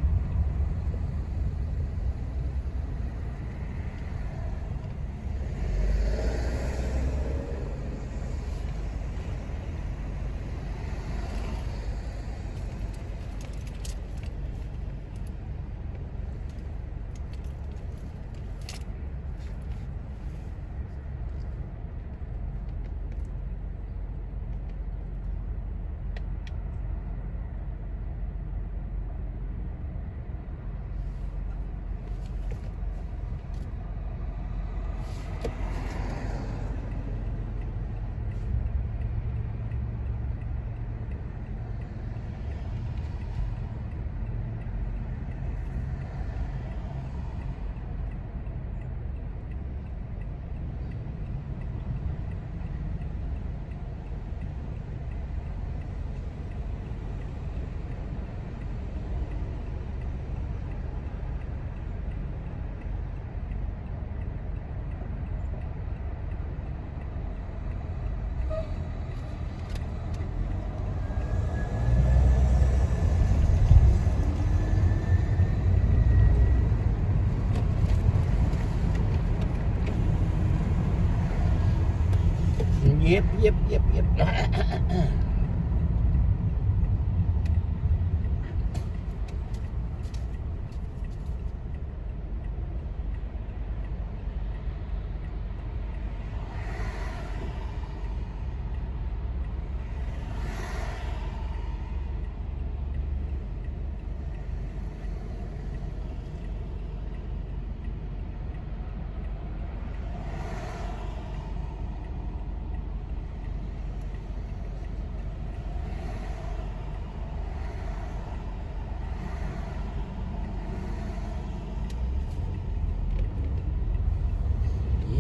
Yep.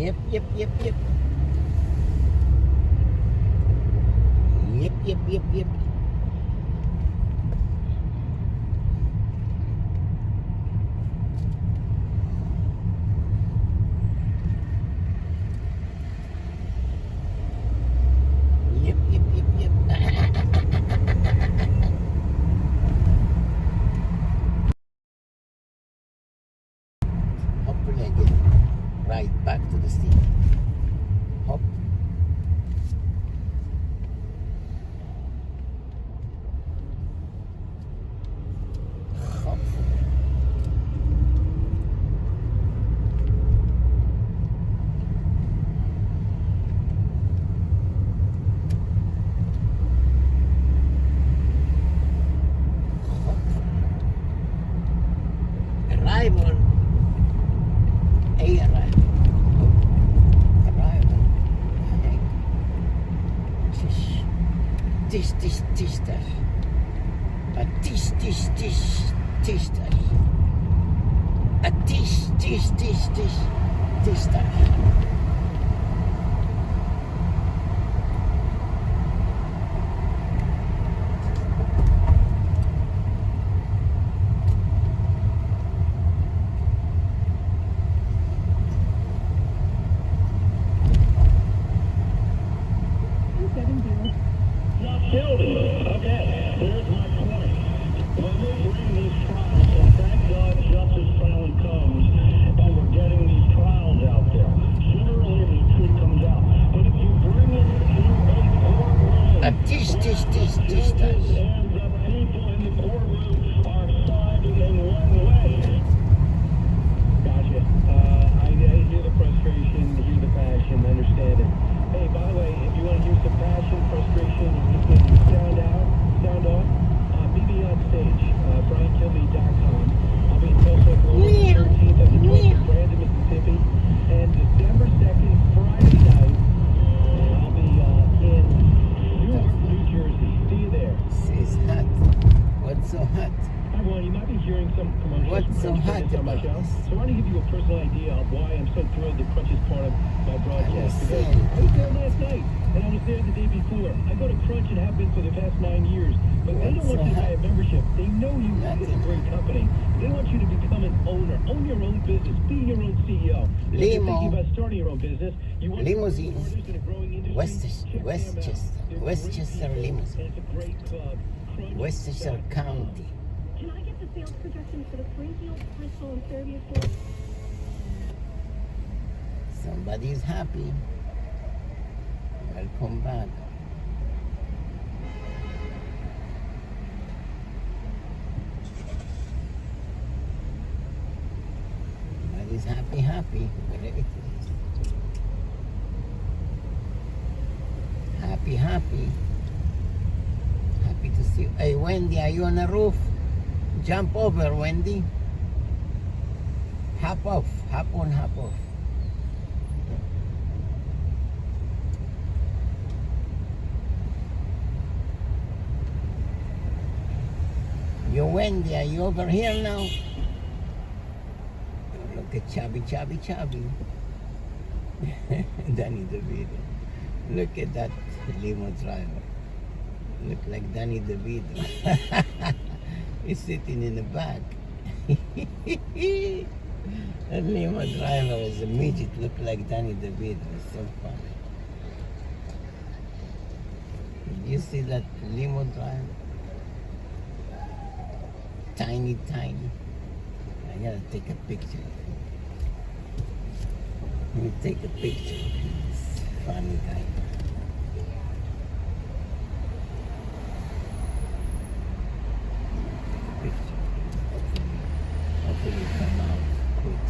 Yep. Yep. Hopefully I get right back to the city. Hope. Arrival. Arrival. Tish tash. A tish tash. A tish tash. Building. Okay, here's my point. When they bring these trials, and thank God justice finally comes, and we're getting these trials out there. Sooner or later, the truth comes out. But if you bring it to a courtroom, A tish tash. and the people in the courtroom are siding in one way. Gotcha. I hear the frustration, hear the passion, understand it. Hey, by the way, if you want to use some passion, frustration, you can sound off, meet me on stage, BrianKilby.com. I'll be in Tulsa, Oklahoma, 13th and the 12th in Brandon, Mississippi. And December 2nd, Friday night, I'll be in Newark, New Jersey. See you there. It's hot. What's so hot? Hi, everyone. You might be hearing some commercials What's so hot on my about show. this? So I want to give you a personal idea of why I'm so thrilled that Crunch is part of my broadcast. Because Understand. I was there last night, and I was there the day before. I go to Crunch and have been for the past 9 years. But they don't want you to buy a membership. They know you is a great company. They want you to become an owner. Own your own business. Be your own CEO. If you're thinking about starting your own business, you want Limousine. to be in a growing industry. Westchester Limousine. And it's a great club. Westchester County. Can I get the sales projections for the Springfield, Bristol, and Fairview stores? Somebody's happy. Welcome back. Somebody's happy. Whatever it is. Happy. Happy to see you. Hey, Wendy, are you on the roof? Jump over, Wendy. Hop on, hop off. Yo, Wendy, are you over here now? Look at chubby. Danny DeVito. Look at that limo driver. Look like Danny DeVito. He's sitting in the back. That limo driver is a midget. Look like Danny DeVito. It's so funny. Did you see that limo driver? Tiny. I gotta take a picture of him. Let me take a picture of him. This funny guy. Picture. Hopefully it come out quick.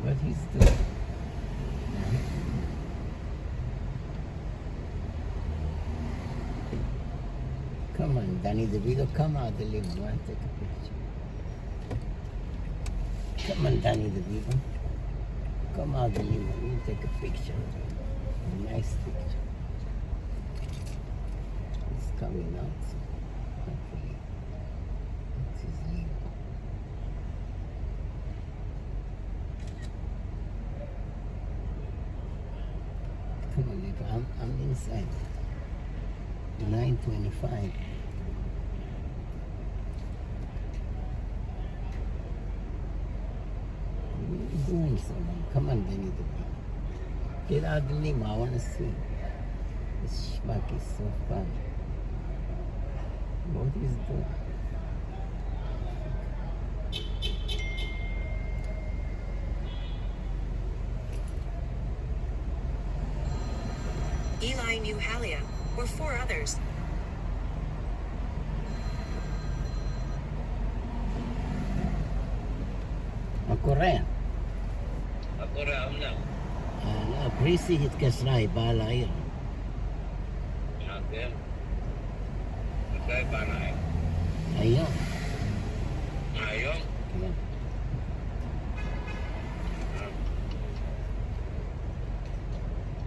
What he's doing. Come on, Danny DeVito, come out the limo. I want to take a picture. Come on, Danny DeVito. Come out the limo. You take a picture. A nice picture. coming out. So hopefully it is legal. Come on, Nick, I'm inside. 9:25. What are you doing so long? Come on, Danny. Get out the limo. I want to see. This schmuck is so fun. What is that? Eli knew Halia, or 4 others. מה קורה? מה קורה, אמנם? פריסי התקשרה, היא באה לעיר. כן? מתי היא באה לעיר? היום. היום? כן.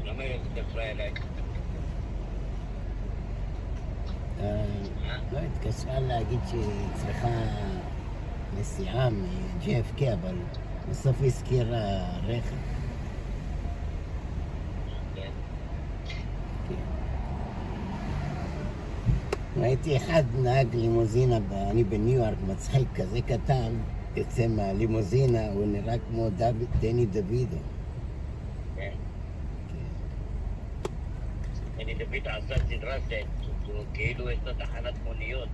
למה היא התקשרה אליי? לא, התקשרה להגיד שהיא צריכה נסיעה מ-JFK, אבל בסוף היא הזכירה רכב. ראיתי אחד נהג לימוזינה, אני בניו יורק, מצחיק כזה קטן, יוצא מהלימוזינה, הוא נראה כמו דני דוידו. כן. דני דוידו עשה סדרה כאילו יש לו תחנת מוניות.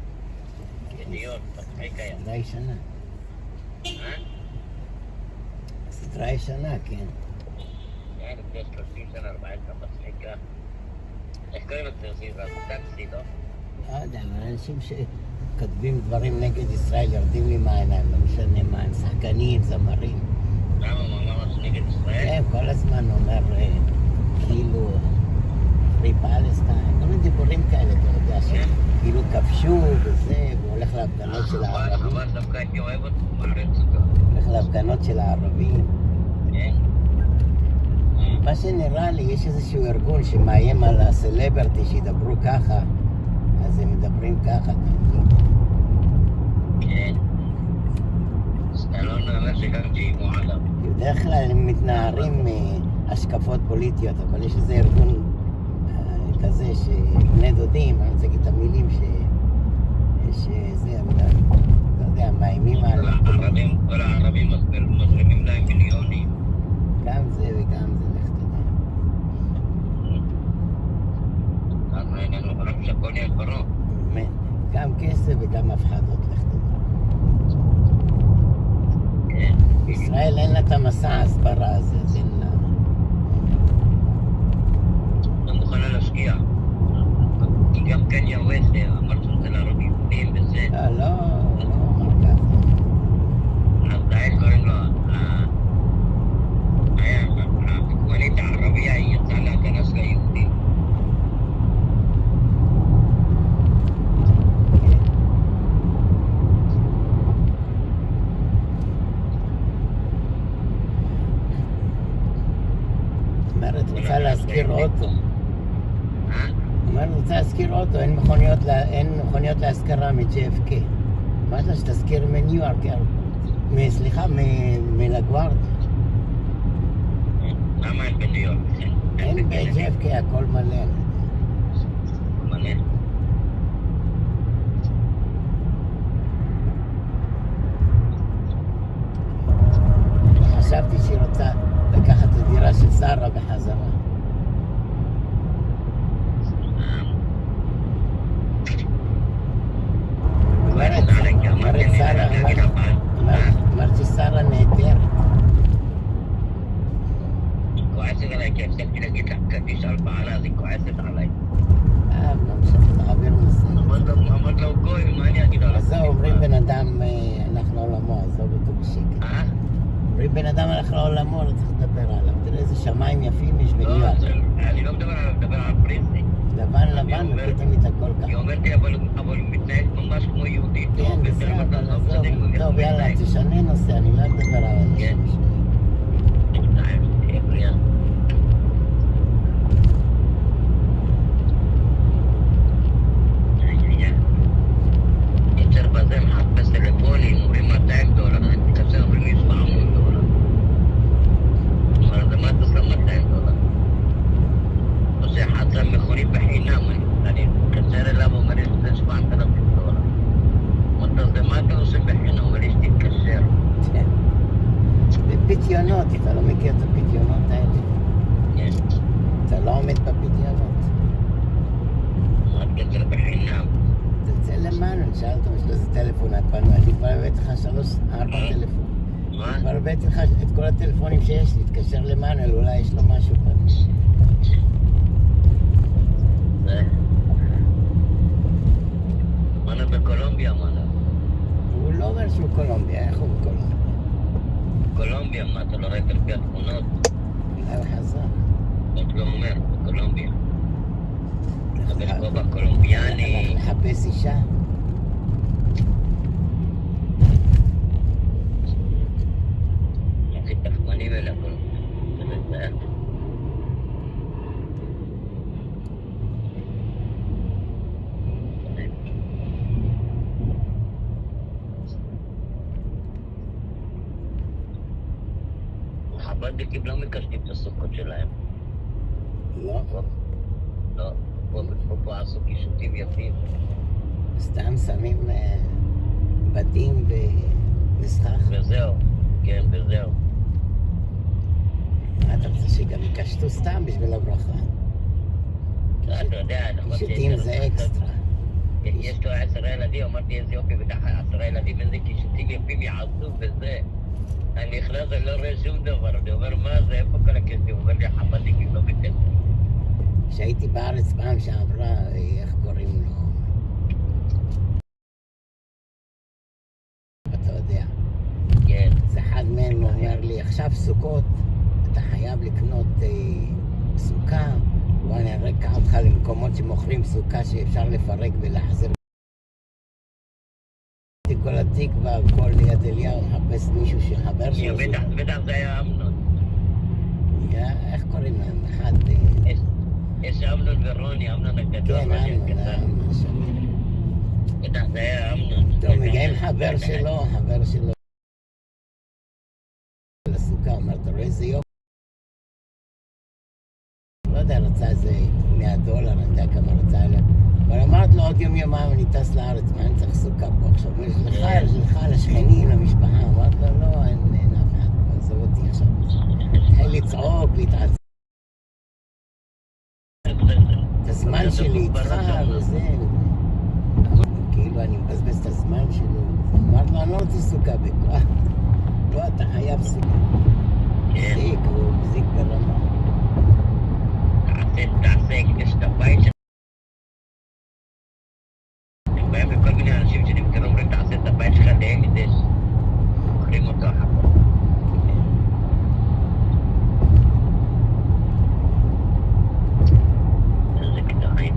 ידיעות, מצחיק היה. סדרה ישנה. סדרה ישנה, כן. כן, לפני 30 שנה, 14, מצחיקה. איך קוראים לו סדרה? טקסי, לא? לא יודע, אבל אנשים שכתבים דברים נגד ישראל יורדים לי מהעיניים, לא משנה מה, הם שחקנים, זמרים. למה הוא אמר משהו נגד ישראל? כן, כל הזמן אומר כאילו פרי פלסטיין, כל מיני דיבורים כאלה, אתה יודע, שכאילו כבשו וזה, והוא הולך להפגנות של הערבים. אבל דווקא הייתי אוהב אותו, מערץ אותו. הולך להפגנות של הערבים. כן. מה שנראה לי, יש איזשהו ארגון שמאיים על הסלברטי שידברו ככה, אז הם מדברים ככה, אתה מבין? כן. סטלון אומר שגם ג'ימו עליו. בדרך כלל הם מתנערים מהשקפות פוליטיות, אבל יש איזה ארגון כזה שבני דודים, אני רוצה להגיד את המילים שזה, אתה יודע, מאיימים על... כל הערבים מזרימים להם מיליונים. גם זה וגם זה, לך תדע. אנחנו איננו רק שהכל יהיה קרוב. באמת, גם כסף וגם הפחדות, לך תדע. כן. ישראל אין לה את המסע ההסברה הזה, אז אין לה... לא מוכנה להשקיע. כי גם קניה ווסט אמר שזה להרוג יהודים וזה. לא אמר ככה. אז די קוראים לו... המקוונית הערבייה היא יצאה להכנס ליהודים. אומרת, רוצה להזכיר אוטו. אומרת, רוצה להזכיר אוטו, אין מכוניות להזכרה מ-JFK. אמרת לה שתזכיר מניו יורק, סליחה, מלגוארדיה. למה אין בניו יורק? אין ב-JFK, הכל מלא. מלא. חשבתי שהיא רוצה לקחת את הדירה של שרה בחזרה. אמרת ששרה נהדרת. כועסת עליי כי הפסקתי להגיד לה קדיש על בעלה, אז היא כועסת עליי. לא משנה, תעביר נושא. אמרת לו גוי, מה אני אגיד עליו? אז זהו, אומרים בן אדם הלך לעולמו, עזוב אותו בשקט. אומרים בן אדם הלך לעולמו, לא צריך לדבר עליו. תראה איזה שמיים יפים יש בניו יורק. אני לא מדבר עליו, מדבר על פרינסי. לבן, ופתאום את הכל ככה. היא אומרת לי, אבל הוא מתנהג ממש כמו יהודי. כן, בסדר, טוב, יאללה, תשנה נושא, אני לא אדבר על אנשים. מכיר את הפדיונות האלה? כן. אתה לא עומד בפדיונות. רק תצא בחינם. תצא למען, שאל אותו, יש לו איזה טלפון הפנוי, אני כבר הבאתי לך 3-4 טלפון. מה? כבר הבאתי לך את כל הטלפונים שיש לי, תתקשר למאנל, אולי יש לו משהו פנוי. מנה בקולומביה, מנה. הוא לא אומר שהוא קולומביה, איך הוא בקולומביה? קולומביה, מה, אתה לא ראית לפי התמונות? אולי הוא חזר. עוד לא אומר, בקולומביה. לבש כובע קולומביאני. לחפש אישה. הכי תחמנים אלה, אבל זה מצטער. החב"דניקים לא מקשטים את הסוכות שלהם. לא. לא. פה עשו קישוטים יפים. סתם שמים בתים בסכך. וזהו. כן, וזהו. מה אתה רוצה שגם יקשטו סתם בשביל הברכה? אתה יודע, נכון. קישוטים זה אקסטרה. יש לו 10 ילדים, אמרתי איזה יופי, בטח 10 ילדים, איזה קישוטים יפים יעשו וזה. אני נכנס, אני לא רואה שום דבר, אני אומר, מה זה, איפה כל הכסף? הוא אומר לי, החב"דניקים לא בכסף. כשהייתי בארץ פעם שעברה, איך קוראים לו? אתה יודע. כן. אז אחד מהם אומר לי, עכשיו סוכות, אתה חייב לקנות סוכה, ואני ארקע אותך למקומות שמוכרים סוכה שאפשר לפרק ולהחזיר. כל התקווה, כל ליד אליהו, מחפש מישהו שחבר שלו. בטח זה היה אמנון. איך קוראים להם? אחד... יש אמנון ורוני, אמנון הגדול. כן, אמנון, שמיר. בטח זה היה אמנון. טוב, מגיעים חבר שלו לסוכה, אומר, אתה רואה איזה יופי? לא יודע, רצה איזה $100, אני יודע כמה רצה עליה. אבל אמרת לו עוד יום-יומיים אני טס לארץ, מה אני צריך סוכה פה עכשיו? יש לך, לשכנים, למשפחה. אמרת לו, לא, אין אף אחד, עזוב אותי עכשיו. התחיל לצעוק, להתעצב. את הזמן שלי איתך וזה. כאילו אני מבזבז את הזמן שלו. אמרת לו, אני לא רוצה סוכה בכוח. לא, אתה חייב סוכה. זיק, הוא זיק ברמה. תעשה, יש את הבית שלך. בהם וכל מיני אנשים שנמכרו אומרים, תעשה את הבית שלך להקדש. מוכרים אותו אחר. איזה קטעים.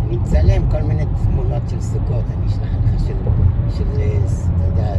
אני מצלם כל מיני תמונות של סוכות, אני אשלח לך של אתה יודע,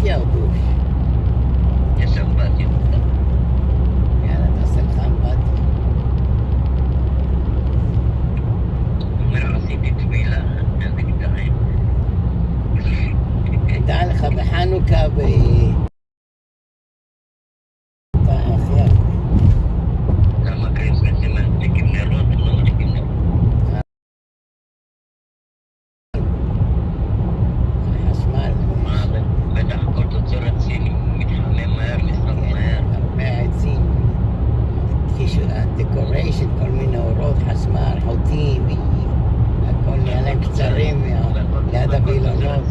דושי או דוש? יש אמבטיה. יאללה, תעשה לך אמבטיה. אומר, עשיתי תפילה, איזה גדרים. דע לך בחנוכה אתה הכי הרבה. למה קריסמסים מדליקים נרות? הם לא מדליקים נרות. החשמל. מה, בטח כל תוצרת סין מתחמם מהר, נשרף מהר. הרבה עצים. הדקוריישן, כל מיני אורות, חשמל, חוטים, הכל נהיה להם קצרים ליד הווילונות.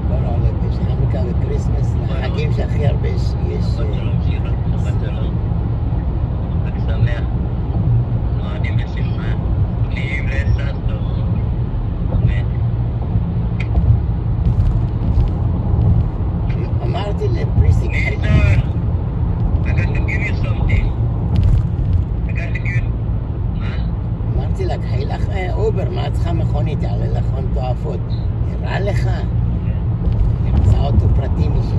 הכל עולה בחנוכה וקריסמס, החגים שהכי הרבה יש. שבת שלום. חג שמח. מועדים בשמחה. נהיים לססו. אמן. אמרתי לפריסיק, Mister, I got to give you something. I got to give you... מה? אמרתי לה, קחי לך אובר, מה צריכה מכונית? יעלה לך הון תועפות. נראה לך? נמצא אוטו פרטי משלי.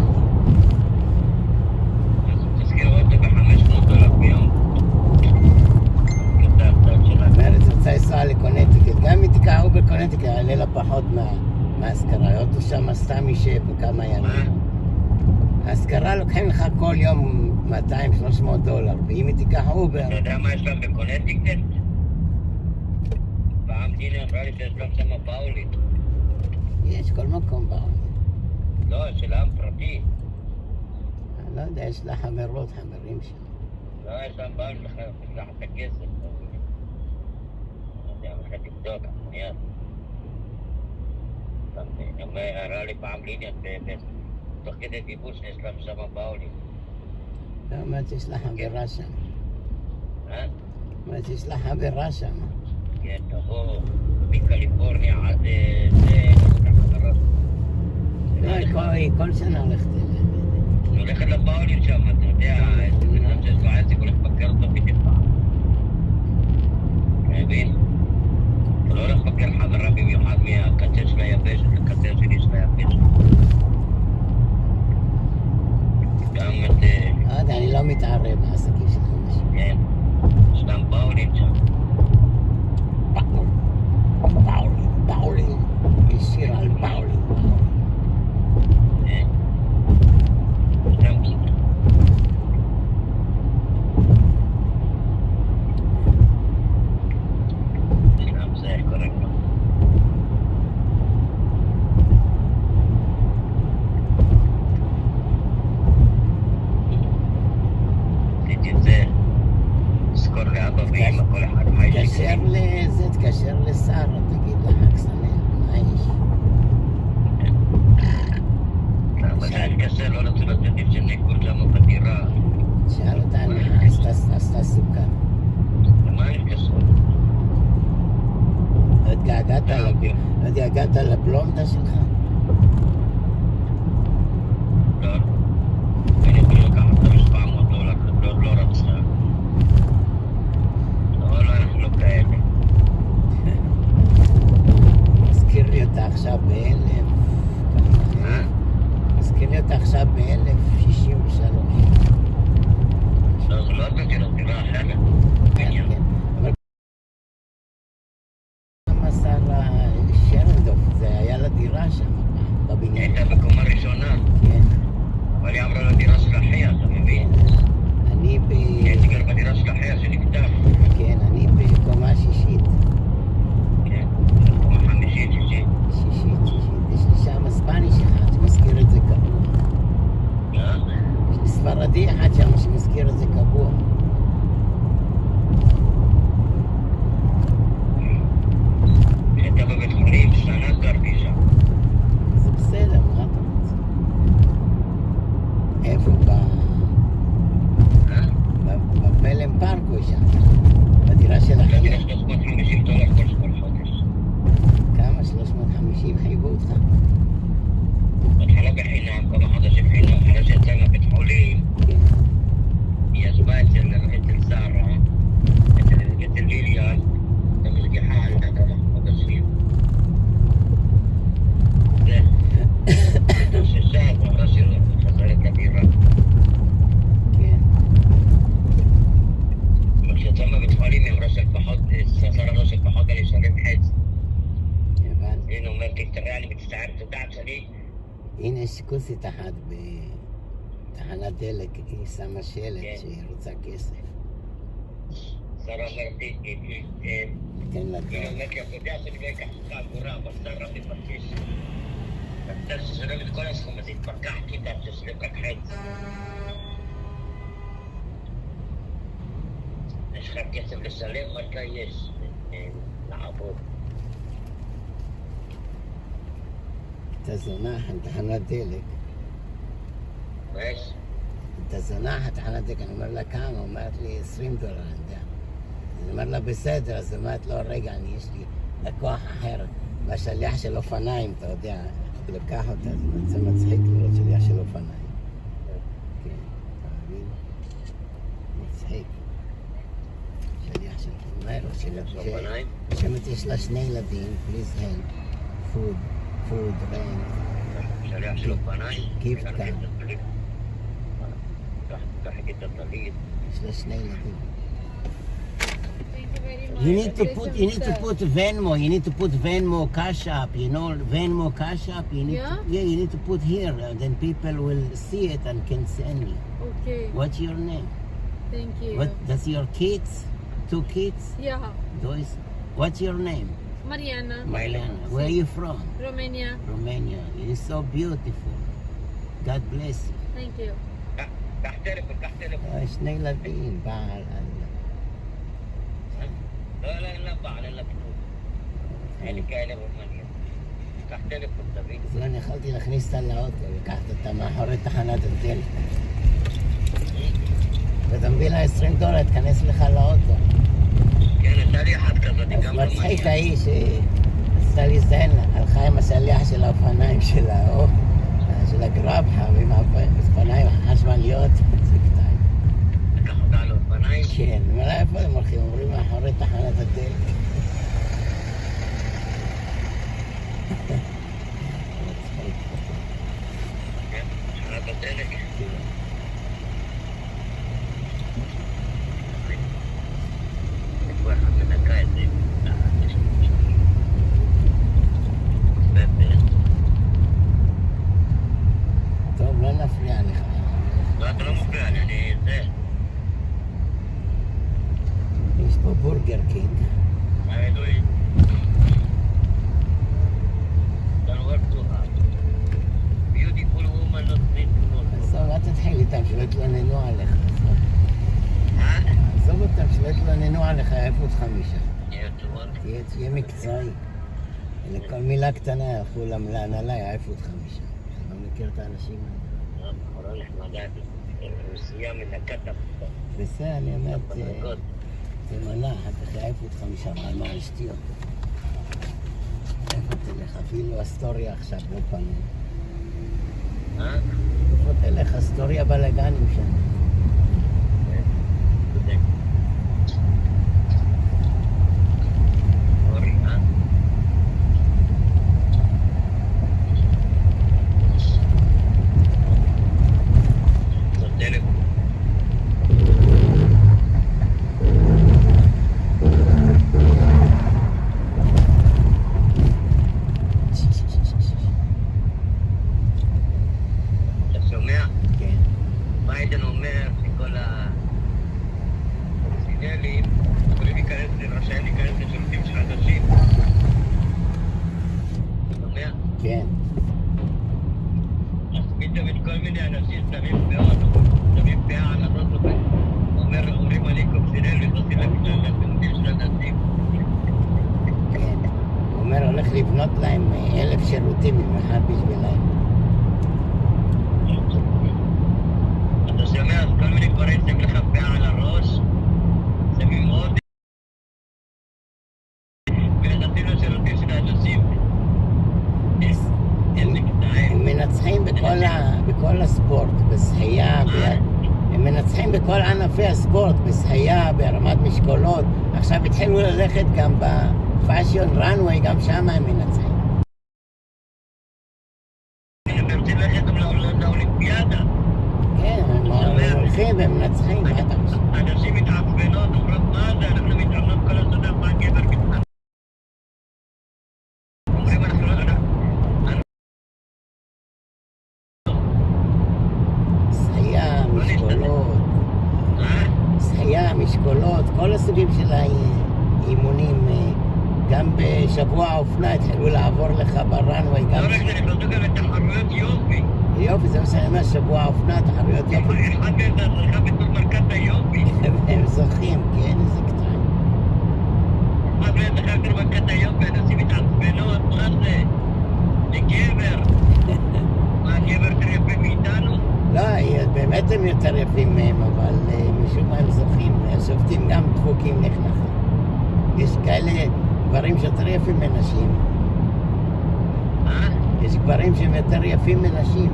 תזכיר אותו $500 ביום. אומרת, רוצה לנסוע לקונטיקט. גם אם היא תיקח אובר קונטיקט, יעלה לה פחות מההשכרה. אוטו שם סתם יישב בכמה ימים. ההשכרה לוקחים לך כל יום $200-300, ואם היא תיקח אובר... אתה יודע מה יש להם בקונטיקט? פעם דינה אמרה לי שיש להם שם באולית. יש כל מקום באולית. לא, שלהם פרטי. אני לא יודע, יש לה חברות, חברים שם. לא, יש להם באולית, תשלח את הכסף. לא יודע, אני חייב לבדוק, מיד. הראה לי פעם ליניאן תוך כדי דיבור שיש להם שם באולית. לא, אומרת שיש לה חברה שם. אומרת שיש לה חברה שם. כן, תבוא מקליפורניה עד זה, חברה. לא, היא כל שנה הולכת אליהם. היא הולכת לבאולית שם, אתה יודע, איזה בן אדם שיש לו עסק, הולך לבקר אותו מדי פעם. אתה מבין? אתה לא הולך לבקר חברה במיוחד מהקצה של היבשת לקצה השני של היבשת. גם את... אני לא מתערב בעסקים של אנשים. כן, יש להם באולית שם. באולין. יש שיר על באולין. כן. יש להם כיתה. יש להם זה, איך קוראים לו? תזכור לאבא ואמא, כל אחד חי תתקשר לזה, תתקשר לשרה, תגיד לה חג שמח, מה יש? למה זה התקשר, לא רצו לתת של ניקוד שם בדירה. שאל אותה מה עשתה סוכר. למה התקשר? לא התגעגעת לבלונדה שלך? לא. אני יכול לקחת לה $700, לא רצה. לא, אנחנו לא כאלה. מזכיר לי אותה עכשיו מזכיר לי אותה עכשיו ב-1063. לא, זה לא אותה דירה אחרת. כן. אבל כמה שרה שרנדוף, זה היה לה דירה שם בבניין. הייתה בקומה ראשונה. כן. אבל היא עברה לדירה של אחיה, אתה מבין? אני הייתי גר בדירה של אחיה שנפטר. כן, אני בקומה שישית. כן, קומה חמישית, שישית. יש לי שם ספניש אחד שמזכיר את זה קבוע. יש לי ספרדי אחד שם שמזכיר את זה קבוע. הייתה בבית חולים, שנה גרתי שם. זה בסדר, מה יודעת שאני... הנה יש כוסית אחת בתחנת דלק, היא שמה שלט שהיא רוצה כסף. שרה אומרתי, תן לה היא דוח. אומרת לי, אתה יודע שאני לא אקח לך אגורה, אבל שרה מבקש. אתה תשלם את כל הסכום הזה, התפקחתי, אתה תשלם רק חצי. יש לך כסף לשלם, מתי יש? לעבוד. אתה זונח עם תחנת דלק. מה יש? אתה זונח תחנת דלק, אני אומר לה כמה, אומרת לי $20, אני יודע. אני אומר לה בסדר, אז אמרת לו, רגע, יש לי לקוח אחר, בשליח של אופניים, אתה יודע, לקח אותה, זה מצחיק לראות שליח של אופניים. כן, אתה מבין? מצחיק. שליח של אופניים? שמת יש לה 2 ילדים, please help, food, rent. שליח של אופניים? גיפט כאן. קח את הטלית. יש לה 2 ילדים. You need to put Venmo. You need to put Venmo, Cash App. You know Venmo, Cash App. You need you need to put here. Then people will see it and can send me. Okay. What's your name? Thank you. What? That's your kids? 2 kids? Yeah. Those. What's your name? Mariana. Mariana. Where are you from? Romania. Romania. You're so beautiful. God bless you. Thank you. קח טלפון. 2 ילדים, בעל. לא, אין לה בעל, אין לה כלום. אין לי כאלה רומניה. קח טלפון, תביא. אז אני יכולתי להכניס אותה לאוטו, לקחת אותה מאחורי תחנת הדלק. ואתה מביא לה $20, תכנס לך לאוטו. כן, הייתה לי אחת כזאת, היא גם אז מצחיק ההיא שרצתה להזדהן לה, הלכה עם השליח של האופניים שלה, או של הגרבחה, ועם האופניים החשמליות. זה קטן. לקח אותה על האופניים? כן, מראה איפה הם הולכים, אומרים מאחורי תחנת הדלק. כן, תחנת הדלק. איפה אחד מנקה את זה? טוב, לא נפריע לך. לא, אתה לא מפריע לי, אני... זה... יש פה בורגר קינג. אלוהי. Don't work too hard. Beautiful woman not need to work. עזוב, אל תתחיל איתם שלא יתלוננו עליך. עזוב אותם שלא יתלוננו עליך, יעיפו אותך משם. תהיה מקצועי. לכל מילה קטנה ילכו להנהלה, יעיפו אותך משם. אתה לא מכיר את האנשים האלה. בחורה נחמדה, רוסיה מנקת הפתח. בסדר, אני אומר, תמנע, אחר כך יעיפו אותך משם, על מה השטויות. איפה תלך? אפילו אסטוריה עכשיו לא פנו. איפה תלך? אסטוריה בלגנים שם. לבנות להם 1,000 שירותים במיוחד בשבילהם. אתה שומע, כל מיני דברים שמים לך פאה על הראש, שמים עוד ונתנו לשירותים של האנשים. הם מנצחים בכל הספורט, בשחייה, הם מנצחים בכל ענפי הספורט, בשחייה, ברמת משקולות. עכשיו התחילו ללכת גם בפאשיון רנווי, גם שם הם מנצחים. הם רוצים ללכת גם לאולימפיאדה. כן, הם הולכים והם מנצחים. אנשים מתעצבנות, אומרות מה זה, אנחנו מתעצבנות כל הזמן, מה גבר מתעצבנות. הצ'יינג'ים של האימונים, גם בשבוע האופנה התחילו לעבור לך ברנווי. לא רק זה, נכנסו גם לתחרויות יופי. יופי, זה מה שאני אומר, שבוע האופנה, תחרויות יופי. אחד מהם זה הזרחה בתור מרכז היופי. הם זוכים, כן, איזה קטעים. אחד מהם זכה בתור מרכז היופי, אנשים מתעצבנות, מה זה? זה גבר. מה, גבר יותר יפה מאיתנו? לא, באמת הם יותר יפים מהם, אבל משום מה הם זוכים. השופטים גם דפוקים נחנכים. יש כאלה גברים שיותר יפים מנשים. יש גברים שהם יותר יפים מנשים.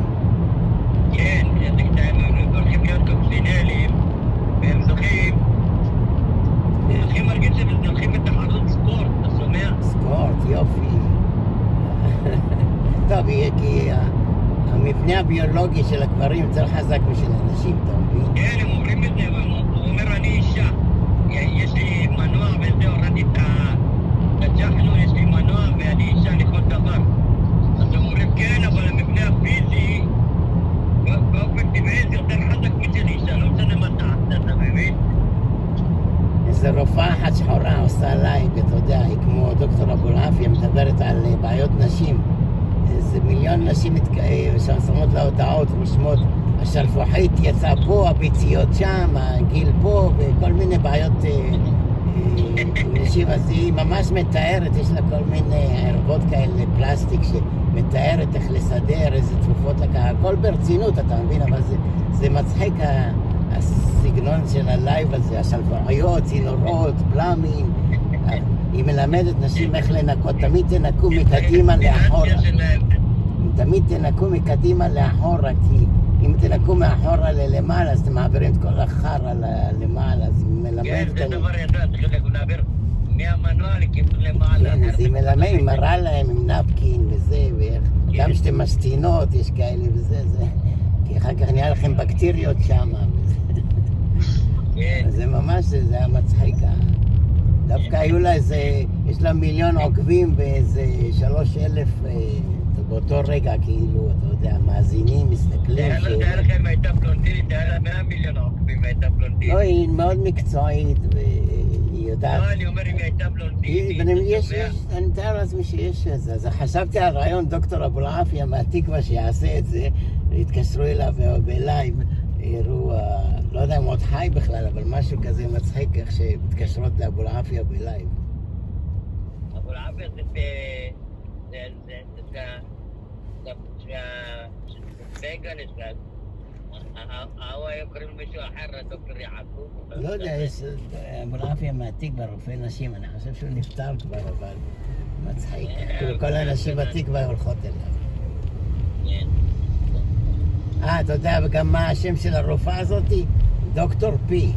כן, איזה קטעים, הם הולכים להיות קוקסינלים, והם זוכים. הם הולכים להרגיש שהם זוכים בתחרות ספורט, אתה שומע? ספורט, יופי. טוב, כי המבנה הביולוגי של הגברים יותר חזק משל הנשים, אתה מבין? כן, הם אומרים את זה, הוא אומר אני אישה. יש לי מנוע וזה, הורדתי את הג'חנו, יש לי מנוע ואני אישה לכל דבר. אז הם אומרים כן, אבל המבנה הפיזי באופן טבעי זה יותר חזק משל אישה, לא משנה מה אתה מבין? איזה רופאה אחת שחורה עושה לייב, אתה יודע, היא כמו דוקטור אבולעפיה, מדברת על בעיות נשים. איזה מיליון נשים שמות לה הודעות רושמות, השלפוחית יצאה פה, הביציות שם, הגיל פה, וכל מיני בעיות נשים. אז היא ממש מתארת, יש לה כל מיני ערבות כאלה פלסטיק שמתארת איך לסדר, איזה תרופות לקחה, הכל ברצינות, אתה מבין, אבל זה מצחיק הסגנון של הלייב הזה, השלפוחיות, צינורות, פלאמים. היא מלמדת נשים איך לנקות, תמיד תנקו מקדימה לאחורה. תמיד תנקו מקדימה לאחורה, כי אם תנקו מאחורה ללמעלה, אז אתם מעבירים את כל החרא למעלה, אז היא מלמדת... כן, זה דבר ידוע, צריכים להעביר מהמנוע לכיוון למעלה. כן, אז היא מלמדת, היא מראה להם עם נפקין וזה, וגם שאתם משתינות, יש כאלה וזה, כי אחר כך נהיה לכם בקטריות שם. כן. זה ממש, זה היה מצחיק. דווקא היו לה איזה, יש לה מיליון עוקבים ואיזה 3,000 באותו רגע, כאילו, אתה יודע, מאזינים, מסתכלים. תהיה לכם אם הייתה פלונטינית, תהיה לה 100 מיליון עוקבים והייתה פלונטינית. לא, היא מאוד מקצועית והיא יודעת... לא, אני אומר אם היא הייתה פלונטינית. אני מתאר לעצמי שיש איזה, אז חשבתי על רעיון דוקטור אבולעפיה מהתקווה שיעשה את זה, והתקשרו אליו בלייב, הראו, לא יודע אם עוד חי בכלל, אבל משהו כזה מצחיק איך שמתקשרות לאבולעפיה בלייב. אבולעפיה זה סגן, ההוא היה קוראים מישהו אחר, דוקטור יעקוב. לא יודע, אבולעפיה מהתקווה, רופא נשים, אני חושב שהוא נפטר כבר, אבל מצחיק. כל הנשים בתקווה הולכות אליו. אתה יודע גם מה השם של הרופאה הזאתי? דוקטור פי.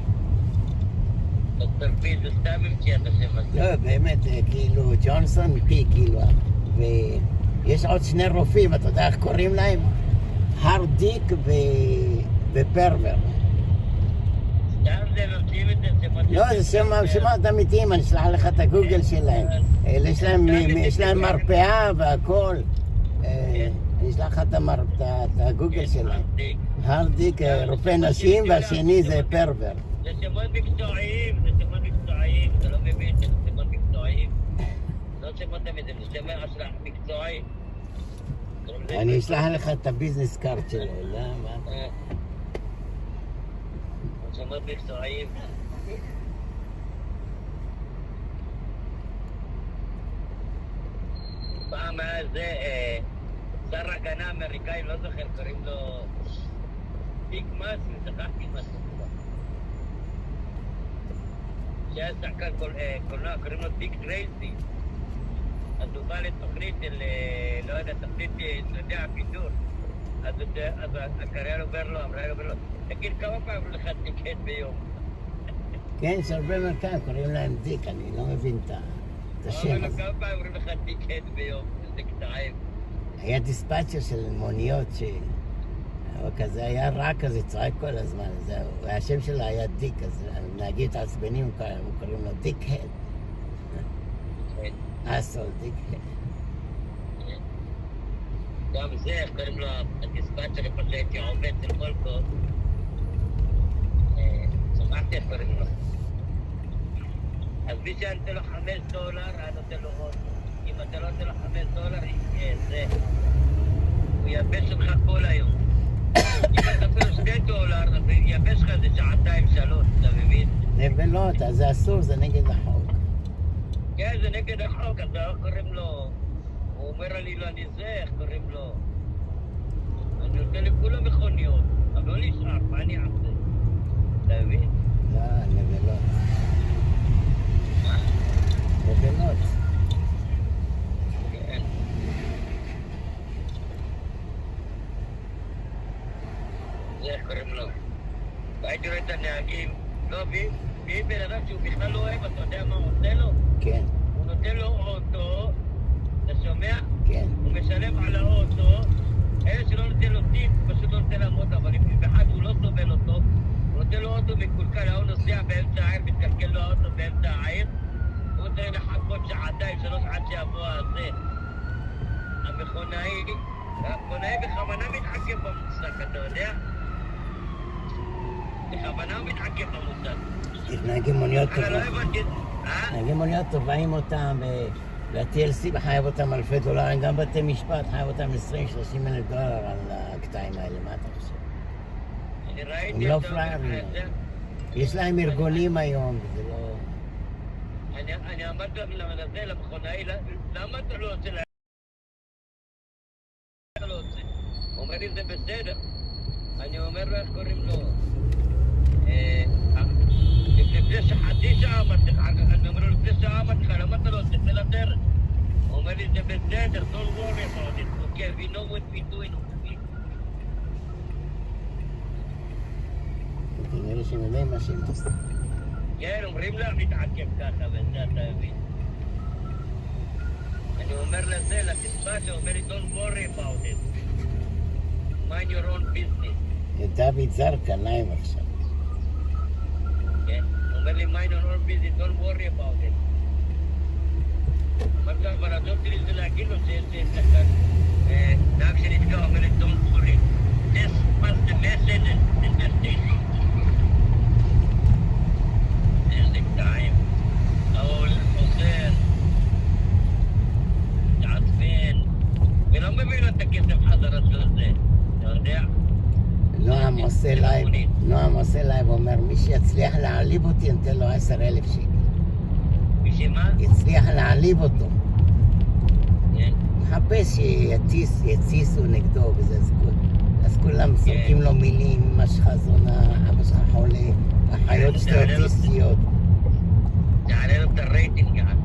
דוקטור פי זה סתם המציא את השם הזה. לא, באמת, כאילו, ג'ונסון פי, כאילו. ויש עוד שני רופאים, אתה יודע איך קוראים להם? הרדיק ופרבר. סתם זה ממציאים את זה. לא, זה שמות אמיתיים, אני אשלח לך את הגוגל שלהם. יש להם מרפאה והכל. אני אשלח לך את הגוגל שלהם. הרדיק, רופא נשים, והשני זה פרבר. זה שמות מקצועיים, אתה לא מבין, זה שמות מקצועיים. לא שמות אמיתיים, זה שמות מקצועיים. אני אשלח לך את הביזנס קארט שלו, למה? שמות מקצועיים. פעם היה זה... שר הגנה אמריקאי, לא זוכר, קוראים לו דיק מאסי, שכחתי משהו כבר. שהיה שחקן קולנוע, קוראים לו דיק טרייסי. אז הוא בא לתוכנית של, לא יודע, תוכנית סרטי הפיתור. אז הקריין עובר לו, המראיין עובר לו, תגיד כמה פעם לך טיקט ביום? כן, יש הרבה מרכז, קוראים להם דיק, אני לא מבין את השם הזה. כמה פעם אומרים לך טיקט ביום? זה קטעים. היה דיספאצ'ר של מוניות כזה היה רע כזה, צועק כל הזמן, זהו. והשם שלו היה דיק, אז נהגים את העצבנים, קוראים לו דיק הד. אסול, דיק הד. גם זה, קוראים לו הדיספאצ'ר, איפה שהייתי עובד של מולקו. שמחתי איך קוראים לו. אז מי שאני נותן לו $5, אני נותן לו עוד. אם אתה לא נותן לו $5, זה... הוא יבש אותך כל היום. אם אתה נותן לו $2, אז הוא יבש לך איזה שעתיים, 3, אתה מבין? נבלות, אז זה אסור, זה נגד החוק. כן, זה נגד החוק, אז איך קוראים לו? הוא אומר לי, לא, אני זה, איך קוראים לו? אני נותן לכולם מכוניות, אבל לא נשאר, מה אני אעשה? אתה מבין? לא, נבלות. מה? נבלות. כן. זה איך קוראים לו? והייתי רואה את הנהגים, לא, ואם בן אדם שהוא בכלל לא אוהב, אתה יודע מה הוא עושה לו? כן. הוא נותן לו אוטו, אתה שומע? כן. הוא משלם על האוטו, אלה שלא נותן לו טיפ, פשוט לא נותן לעמוד, אבל אם אחד הוא לא סובל אותו, הוא נותן לו אוטו מקולקל, הוא נוסע באמצע העיר, מתקלקל לו האוטו באמצע העיר, הוא צריך לחכות שעתיים, 3 עד שיבוא הזה. המכונאי בכוונה מתחכם במושג, אתה יודע? בכוונה הוא מתחכם במושג. נהגי מוניות אבל לא טובות. הבנתי, נהגי מוניות תובעים אותם, וה-TLC חייב אותם אלפי דולרים, גם בתי משפט חייב אותם $20-30 אלף על הקטעים האלה, מה אתה חושב? אני ראיתי הם לא את זה, פריירים. יש להם ארגונים היום, וזה לא... אני אמרתי למנזה, למכונאי, למה אתה לא עושה להם? הוא אומר לי, זה בסדר. אני אומר לו, איך קוראים לו? לפני חצי שעה אמרתי לך, אני אומר לו, לפני שעה אמרתי לך, למה אתה לא עושה? תצא לדרך. הוא אומר לי, זה בסדר, don't worry about it, okay, we know what we're doing. כנראה שהם יודעים מה שהם עושים. כן, אומרים לך להתעכב ככה, וזה אתה מבין. אני אומר לזה, לתצפה שאומר לי, don't worry about it. mind your own business. דוד זרקה, נעים עכשיו. כן, הוא אומר לי, mind your own business, don't worry about it. אמרתי לו, אבל הדוב שלי זה להגיד לו שיש לכאן נהג שנתקע, אומר לי, don't worry. This was the message in the station. איזה טעים. אבל חוזר. תעצבן. ולא מביא לו את הכסף חזרה של זה. אתה יודע? נועם עושה לייב, אומר, מי שיצליח להעליב אותי, נתן לו 10,000 שקל. מי שמה? יצליח להעליב אותו. מחפש שיתסיסו נגדו, וזה אז כולם סורקים לו מילים, אמא שלך זונה, אבא שלך חולה, החיות שתי אוטיסטיות. תעלה לו את הרייטינג, יעד.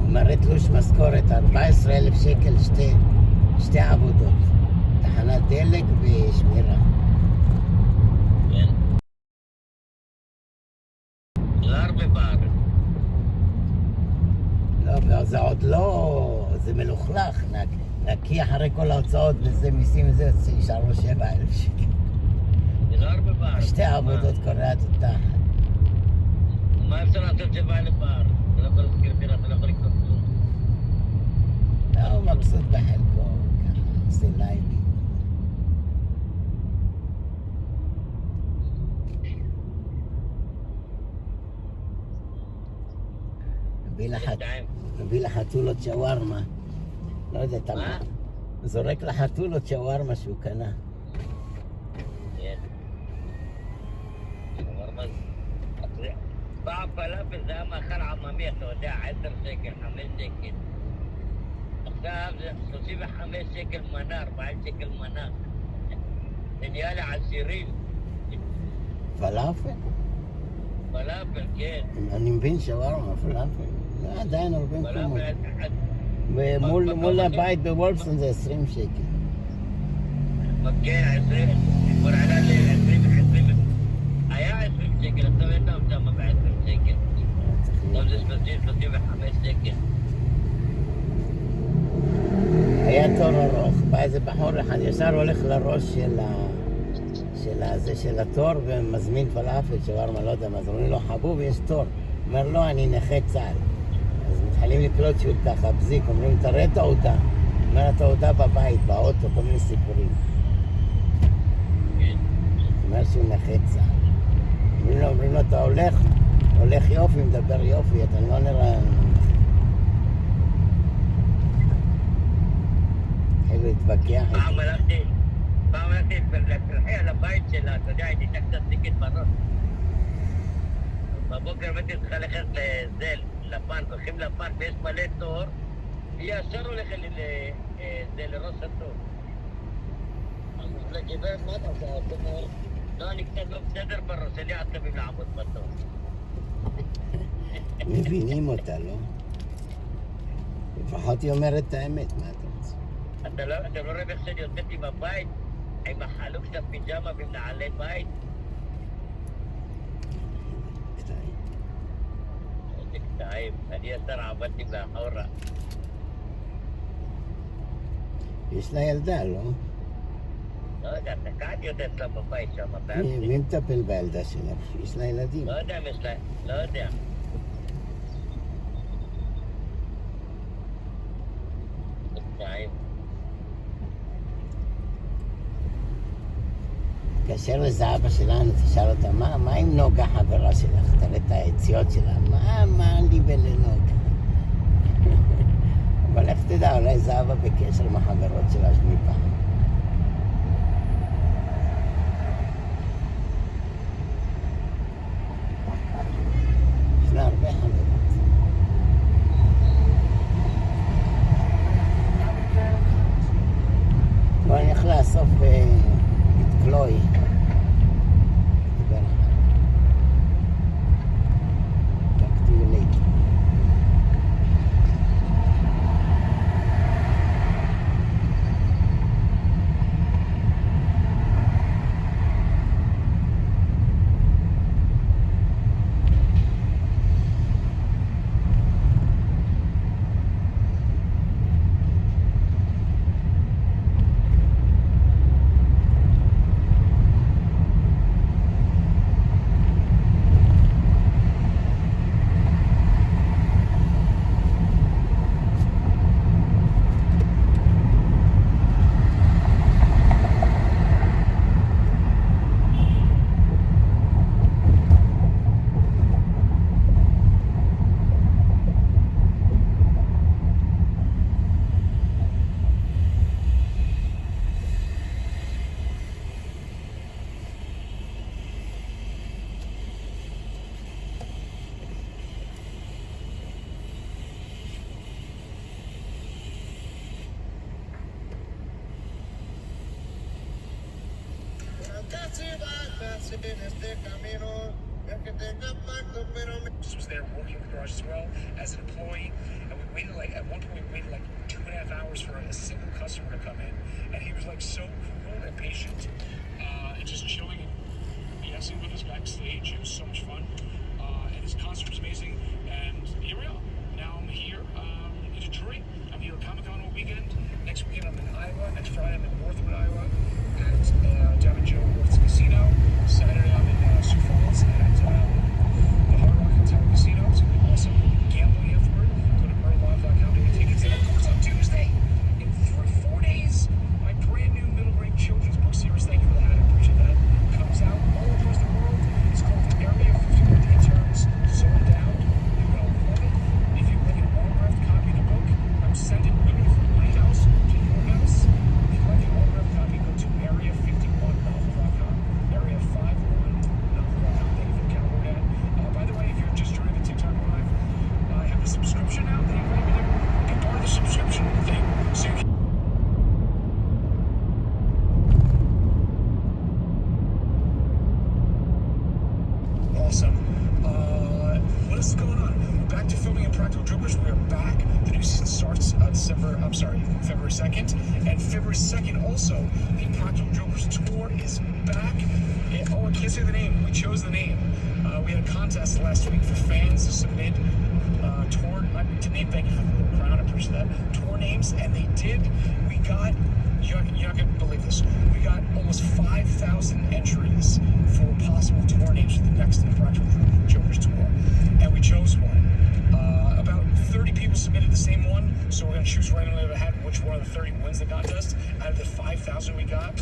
מראה תלוש משכורת, 14,000 שקל, שתי עבודות. תחנת דלק ושמירה. כן. זה הרבה בארץ. לא, זה עוד לא, זה מלוכלך. נקי אחרי כל ההוצאות וזה מיסים וזה, נשארו 7,000 שקל. זה לא הרבה בארץ. שתי עבודות קוראת תחת. מה אפשר לעשות 7,000 בארץ? אתה לא יכול להזכיר דירה, אתה לא יכול לקנות כלום. לא, הוא מבסוט בחלקו, ככה, עושה לייבים. מביא לחתולות שווארמה. לא יודע, אתה זורק לחתולות שווארמה שהוא קנה. כן. שווארמה זה... פעם פלאפל זה היה מאכל עממי, אתה יודע, 10 שקל, 5 שקל. עכשיו זה 35 שקל מנה, 40 שקל מנה. זה נהיה לעשירים. פלאפל? פלאפל, כן. אני מבין שווארמה, פלאפל. עדיין הרבה מקומות. ומול הבית בוולפסון זה 20 שקל. כן, 20. כבר עלה ל-20. היה 20 שקל, אתה מת אותם ב-20 שקל. עכשיו זה 35 שקל. היה תור ארוך, בא איזה בחור אחד, ישר הולך לראש של התור ומזמין פלאפל, שווארמה, לא יודע מה, אז אומרים לו, חבוב, יש תור. אומר לו, אני נכה צה"ל. אז מתחילים לקלוט שהוא ככה, בזיק, אומרים, תראה תעודה. אומר, התעודה בבית, באוטו, כל מיני סיפורים. אומר שהוא נכה צה"ל. אומרים לו, אתה הולך יופי, מדבר יופי, אתה לא נראה... התחילו להתווכח. פעם הלכתי לפרחי על הבית שלה, אתה יודע, הייתי קצת דיקת בראש. בבוקר הייתי צריך ללכת לזה, לפן, הולכים לפן ויש מלא תור, היא ישר הולכת לראש התור. אז לגברת, מה אתה עושה? אתה אומר, לא, אני קצת לא בסדר בראש, אין לי עצבים לעמוד בתור. מבינים אותה, לא? לפחות היא אומרת את האמת, מה אתה רוצה? אתה לא רואה איך שאני יוצאתי בבית עם החלוק של הפיג'מה ועם נעלי בית? קטעים. אני ישר עבדתי מאחורה. יש לה ילדה, לא? לא יודע, תקעתי אותה אצלה בבית שם. מי מטפל בילדה שלך? יש לה ילדים? לא יודע אם יש לה... לא יודע. קטעים. כאשר לזה אבא שלנו, תשאל אותה, מה עם נוגה חברה שלך? תראה את היציאות שלה, מה לי ולנוגה? אבל איך תדע, אולי זהבה בקשר עם החברות שלה מפעם. יש לה הרבה חברות. בואו אני הולך לאסוף את קלוי. Was there working in the garage as well as an employee, and we waited at one point we waited 2.5 hours for a single customer to come in, and he was so cool and patient, and just chilling and BSing with us backstage. It was so much fun, and his concert was amazing. And here we are. Now I'm here in Detroit. I'm here at Comic-Con all weekend. Next weekend I'm in Iowa. Next Friday I'm in Northwood, Iowa, at Jam and Joe North's Casino. Saturday I'm in Sioux Falls at the Hard Rock Hotel Casino. It's going to be awesome. Gambling afterward. Go to MurderLive.com to get tickets. And of course on Tuesday, in 4 days, my brand new middle grade children's book series. Thank you for that. I appreciate that. Comes out all across the world. It's called Area 51 Interns Zoned Out. You're going to love it. If you like an autographed copy of the book, I'm sending literally from my house to your house. If you like an autographed copy, go to Area51Novel.com. Area51Novel.com. Thank you for the cowboy hat. By the way, if you're just joining the TikTok live, I have a subscription now. They invite me to be part of the subscription thing. So you can awesome. What is going on? We're back to filming Impractical Jokers. We are back. The new season starts February 2nd. And February 2nd also, the Impractical Jokers tour is back. I can't say the name. We chose the name. We had a contest last week for fans to submit tour name. Thank you for the little crown. I appreciate that. Tour names, and they did. We got, you're not going to believe this, we got almost 5,000 entries for possible tour names for the next Impractical Jokers tour. And we chose one. About 30 people 5,000 we got,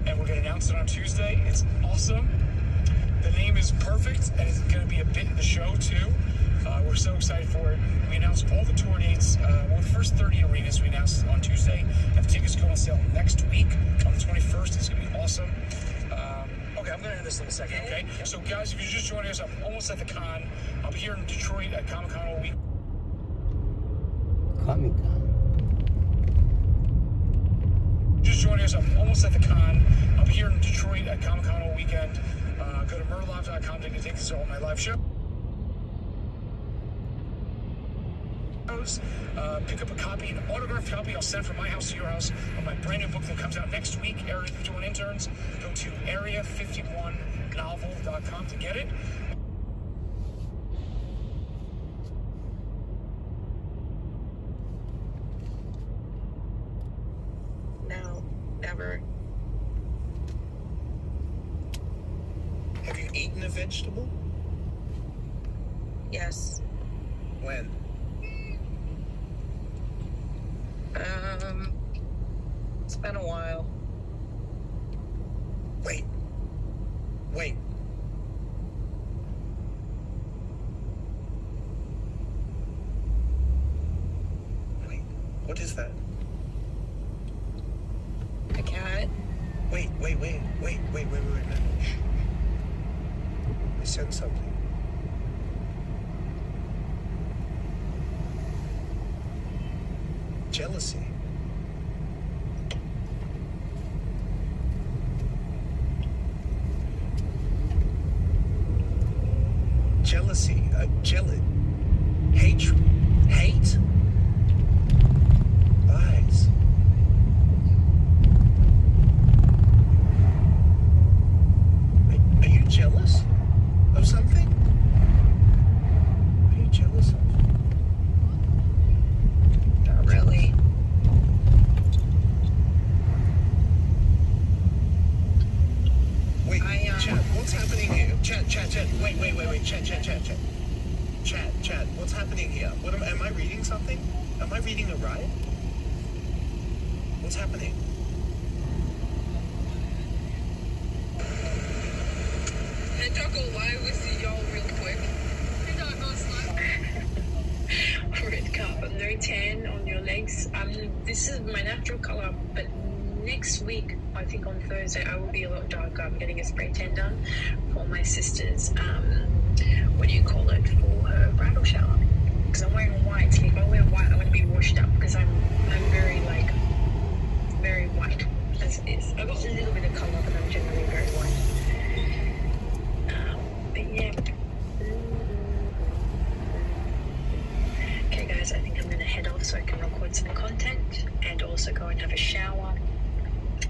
and we're going to announce it on Tuesday. It's awesome. The name is perfect, and it's going to be a bit in the show, too. We're so excited for it. We announced all the tour dates. The first 30 arenas we announced on Tuesday, and the tickets go on sale next week on the 21st. It's going to be awesome. Okay, I'm going to end this in a second, okay? So, guys, if you're just joining us, I'm almost at the con. I'll be here in Detroit at Comic-Con all week. Comic-Con. Just joining us, I'm almost at the con. I'll be here in Detroit at Comic-Con all weekend. Go to murderlive.com to get tickets to all my live shows. Pick up a copy, an autographed copy I'll send from my house to your house of my brand new book that comes out next week, Area 51 Interns. Go to area51novel.com to get it. No, never. Have you eaten a vegetable? Yes. When? It's been a while. Wait. Wait. Wait. What is that? A cat? Wait. I said something. Jealousy. Jealousy. Hatred. Hate. Lies. Wait, are you jealous of something? What are you jealous of? Not really. Wait, Chad, what's happening here? Chad, wait, Chad, what's happening here? Am I reading something? Am I reading it right? What's happening? Hey, Jocko, why we see y'all real quick? You don't know red carpet, no tan on your legs. This is my natural color, but next week, I think on Thursday, I will be a lot darker. I'm getting a spray tan done for my sister's, what do you call it, for her bridal shower. Because I'm wearing white. If I wear white, I'm going to be washed up because I'm very, very white as it is. I've got a little bit of color, but I'm generally very white. But yeah. Okay, guys, I think I'm going to head off so I can record some content and also go and have a shower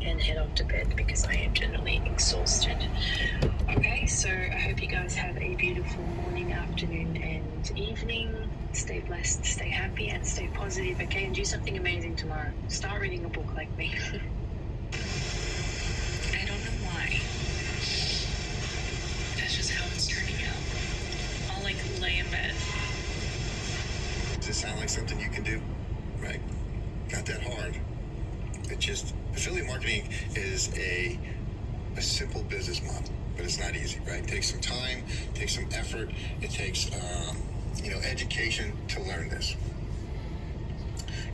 and head off to bed because I am generally exhausted. Okay, so I hope you guys have a beautiful morning, afternoon, and evening. Stay blessed, stay happy, and stay positive, okay? And do something amazing tomorrow. Start reading a book like me. I don't know why. That's just how it's turning out. I'll lay in bed. Does it sound like something you can do? Right? Not that hard. It just, affiliate marketing is a simple business model, but it's not easy, right? It takes some time, it takes some effort, it takes, education to learn this.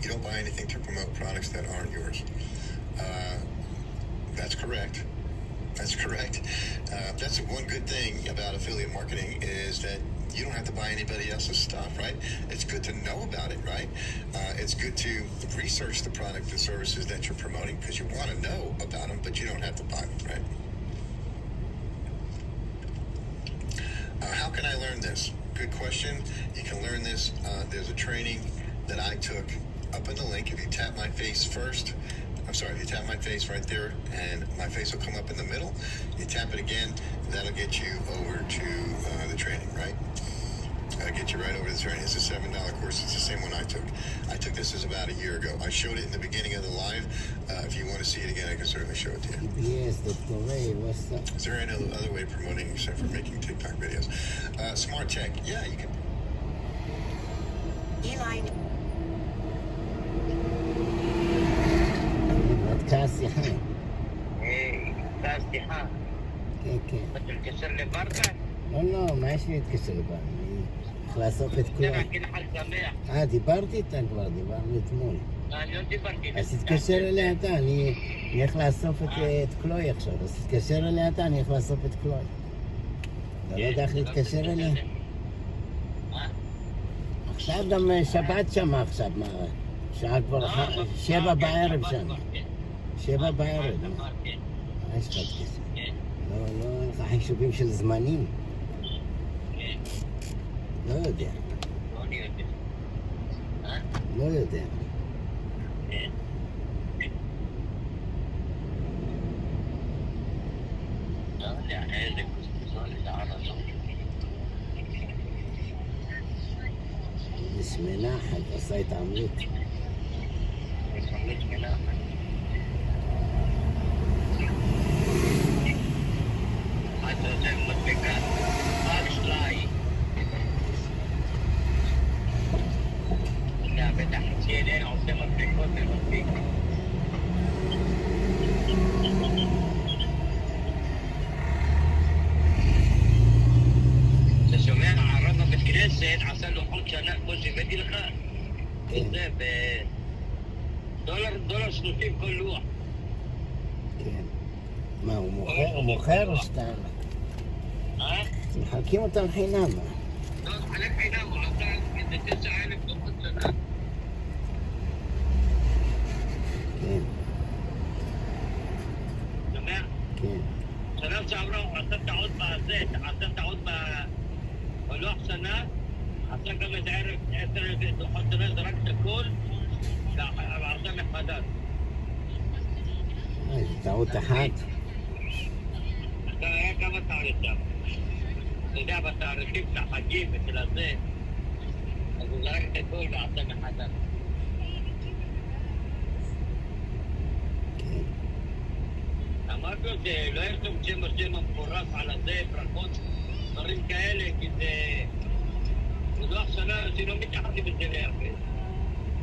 You don't buy anything to promote products that aren't yours. That's correct. That's one good thing about affiliate marketing is that you don't have to buy anybody else's stuff, right? It's good to know about it, right? It's good to research the product and services that you're promoting because you want to know about them, but you don't have to buy them, right? How can I learn this? Good question. You can learn this. There's a training that I took up in the link. If you tap my face first, if you tap my face right there and my face will come up in the middle, you tap it again, that'll get you over to the training, right? Get you right over to the training. It's a $7 course. It's the same one I took. I took this about a year ago. I showed it in the beginning of the live. If you want to see it again, I can certainly show it to you. Yes, Dr. Ray, what's up? Is there any other way of promoting except for making TikTok videos? Smart tech, yeah, you can. What kind השיחה. אתה שיחה. כן, כן. אתה תתקשר לברטה? לא, מה יש לי להתקשר לברטה? אני הולך לאסוף את כלוי. רק חג שמח. דיברתי איתה כבר, דיברנו אתמול. אני לא דיברתי. אז תתקשר אליה אתה, אני הולך לאסוף את כלוי עכשיו. אז תתקשר אליה אתה, אני הולך לאסוף את כלוי. אתה לא יודע איך להתקשר אליה? עכשיו גם שבת שם עכשיו, מה? שעה כבר 7 בערב שם. 7 בערב. מה יש לך להתקשר? לא, אין לך חישובים של זמנים? לא יודע. לא יודע. יש מנחת, עושה התעמלות. אתה שומע? הרב בבית כנסת עשה לו חוד שנה כמו שהבאתי לך. זה $1.30 כל לוח. כן. מה, הוא מוכר או שאתה... מחלקים אותם חינם. לא, חלק חינם, הוא עשה איזה 9,000 דוחות שנה. כן. שומע? כן. שנה שעברה הוא עשה טעות בזה, עשה טעות בלוח שנה, עשה גם איזה 10,000 דוחות שנה, זרק את הכל, ועשה מחדש. איזה טעות אחת. אתה היה כמה טעויות שם. אתה יודע, בתאריכים של החגים ושל הזה, אז הוא זרק את הכל ועשה מחדש. אמרתי לו שלא ירשום שם המפורש על הזה, ברכות, דברים כאלה, כי זה לוח שנה שלא מתייחסים בזה להרבה.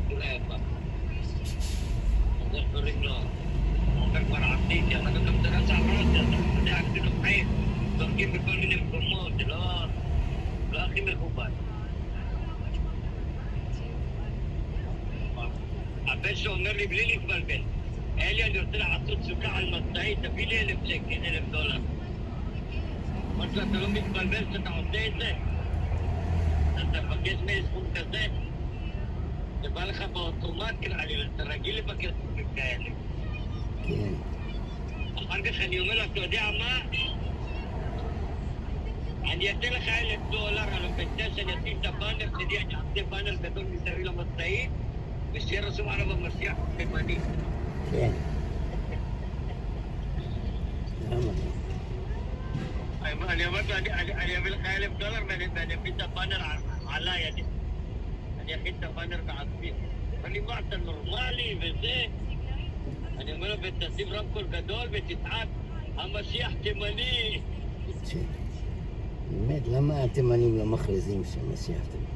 זה לא יפה. אז איך קוראים לו? הוא אומר כבר עשיתי, אבל גם שנה שעברה אותי, אז אתה יודע, עשינו חיים, זורקים בכל מיני מקומות, זה לא הכי מכובד. הבן שאומר לי בלי להתבלבל, אלי, אני רוצה לעשות סוכה על מצעי, תביא לי $1,000. אמרתי לו, אתה לא מתבלבל שאתה עושה את זה? אתה מבקש מסכום כזה? זה בא לך באוטומט, אתה רגיל לבקש סכומים כאלה. כן. אחר כך אני אומר לו, אתה יודע מה? אני אתן לך $1,000 על הבטה שאני אשים את הבאנר שלי, אני אעשה באנר גדול מסביב למצעי, ושיהיה רשום עליו המשיח תימני. כן. למה? אני אמרתי לו, אני אביא לך $1,000 ואני אביא את הבאנר עליי, אני אכין את הבאנר בעצמי. אני מה, אתה נורמלי וזה? אני אומר לו, ותשים רמקול גדול ותצעק, המשיח תימני. באמת, למה התימנים לא מכריזים שהמשיח תימני?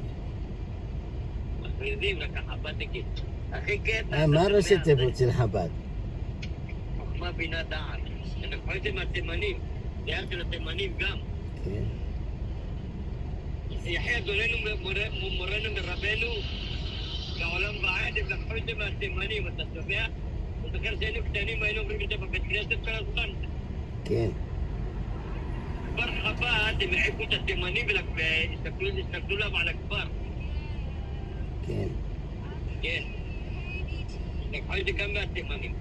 מכריזים, רק החב"דניקים. הכי קטע... מה ראשי תיבות של חב"ד? חוכמה בינה דעת. הם חושבים מהתימנים, דעה של התימנים גם. כן. יחי אדוננו מורנו מרבנו, לעולם ועד, הם לקחו את זה מהתימנים, אתה שומע? אני זוכר שהיינו קטנים, היינו אומרים את זה בבית כנסת כל הזמן. כן. כבר חב"ד, הם העיפו את התימנים והסתכלו להם על הכפר. כן. כן. לקחו את זה גם מהתימנים.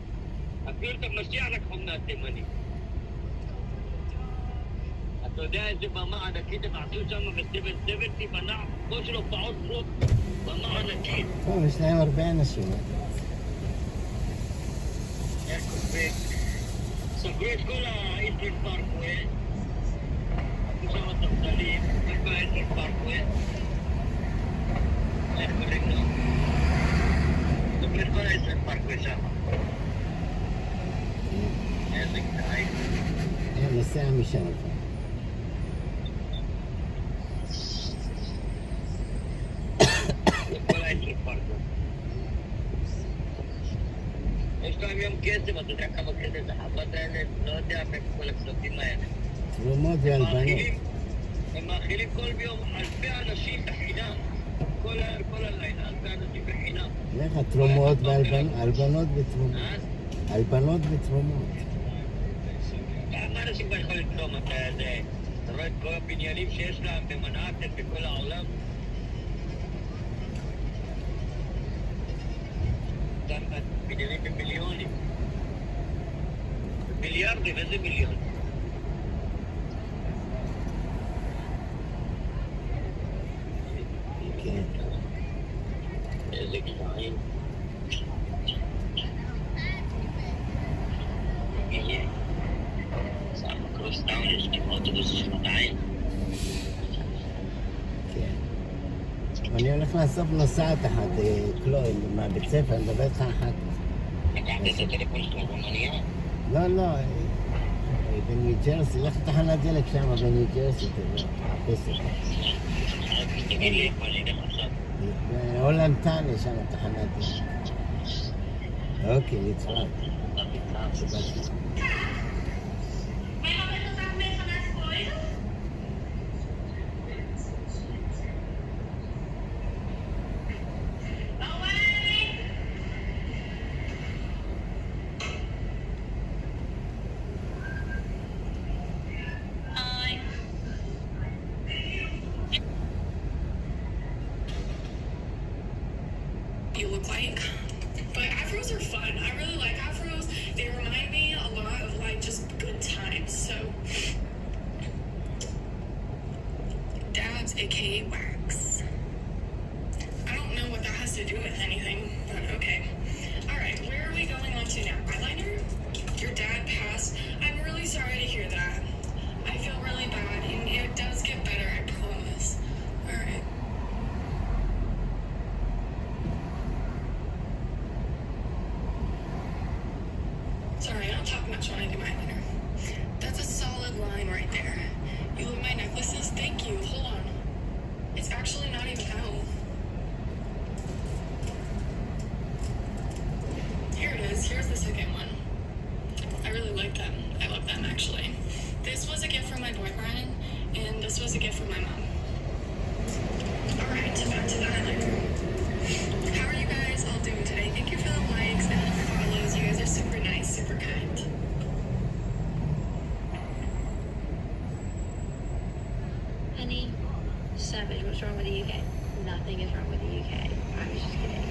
אפילו את המשיח לקחו מהתימנים. אתה יודע איזה במה ענקית הם עשו שם ב-770 בנה, כמו שלו פעוט פרוט, במה ענקית. טוב, יש להם הרבה אנשים. סגרו את כל האינטרנט פארקווי, עשו שם ספסלים, את כל האינטרנט פארקווי. איך קוראים לו? סגרו את כל האינטרנט פארקווי שם. איזה קטעי. נוסע משם. יש להם יום כסף, אתה יודע כמה כסף זה חוות האלה? לא יודע מאיפה כל הכספים האלה. תרומות והלבנות. הם מאכילים כל יום אלפי אנשים בחינם. כל הלילה, אלפי אנשים בחינם. לך תרומות והלבנות ותרומות. הלבנות ותרומות. כמה אנשים כבר יכולים לתרום? אתה רואה את כל הבניינים שיש להם במנהטן בכל העולם? גם בניינים במיליונים. מיליארדים, איזה מיליון? כן. איזה גבוהים. יש לי אוטובוס שנתיים. כן. אני הולך לאסוף נוסעת אחת, קלוי, מהבית ספר, אני מדבר איתך אחת. לקחת את הטלפון שלך במוניה? לא, בניו ג'רסי, לך לתחנת דלק שם בניו ג'רסי, תחפש אותה. תגיד לי איפה אני אלך עכשיו. בהולנד טאנה שם תחנת דלק. אוקיי, נצחק. You look like. But afros are fun. I really like afros. They remind me a lot of like just good times. So dabs, aka wax. I don't know what that has to do with anything, but okay. Alright, where are we going on to now? Eyeliner? Your dad passed. I'm really sorry to hear that. I feel really bad and it does get better, I promise. Alright. Sorry, I don't talk much when I do my eyeliner. That's a solid line right there. You love my necklaces? Thank you. Hold on. It's actually not even out. Here it is. Here's the second one. I really like them. I love them, actually. This was a gift from my boyfriend, and this was a gift from my mom. Alright, back to the eyeliner. How are you guys all doing today? Thank you for the likes and the follows. You guys are super nice, super kind. Honey, savage, what's wrong with the UK? Nothing is wrong with the UK. I was just kidding.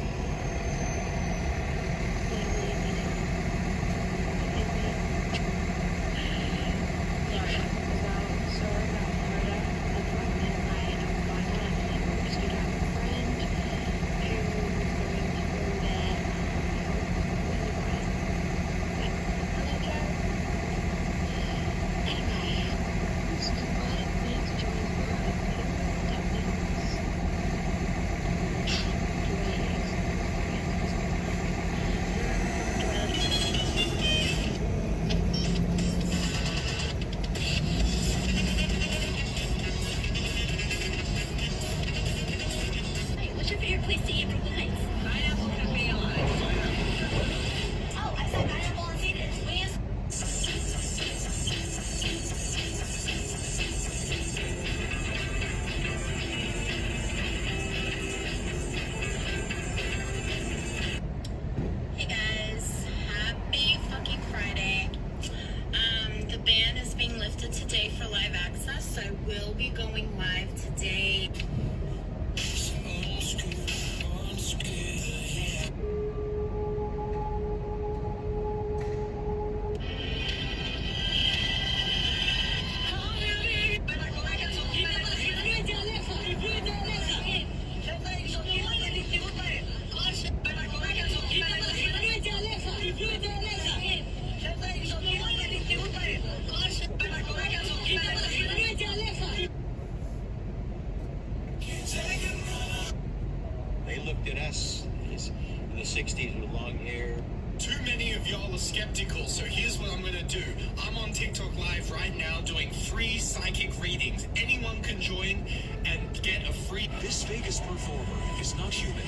They looked at us in the 60s with long hair. Too many of y'all are skeptical, so here's what I'm gonna do. I'm on TikTok Live right now doing free psychic readings. Anyone can join and get a free... This Vegas performer is not human.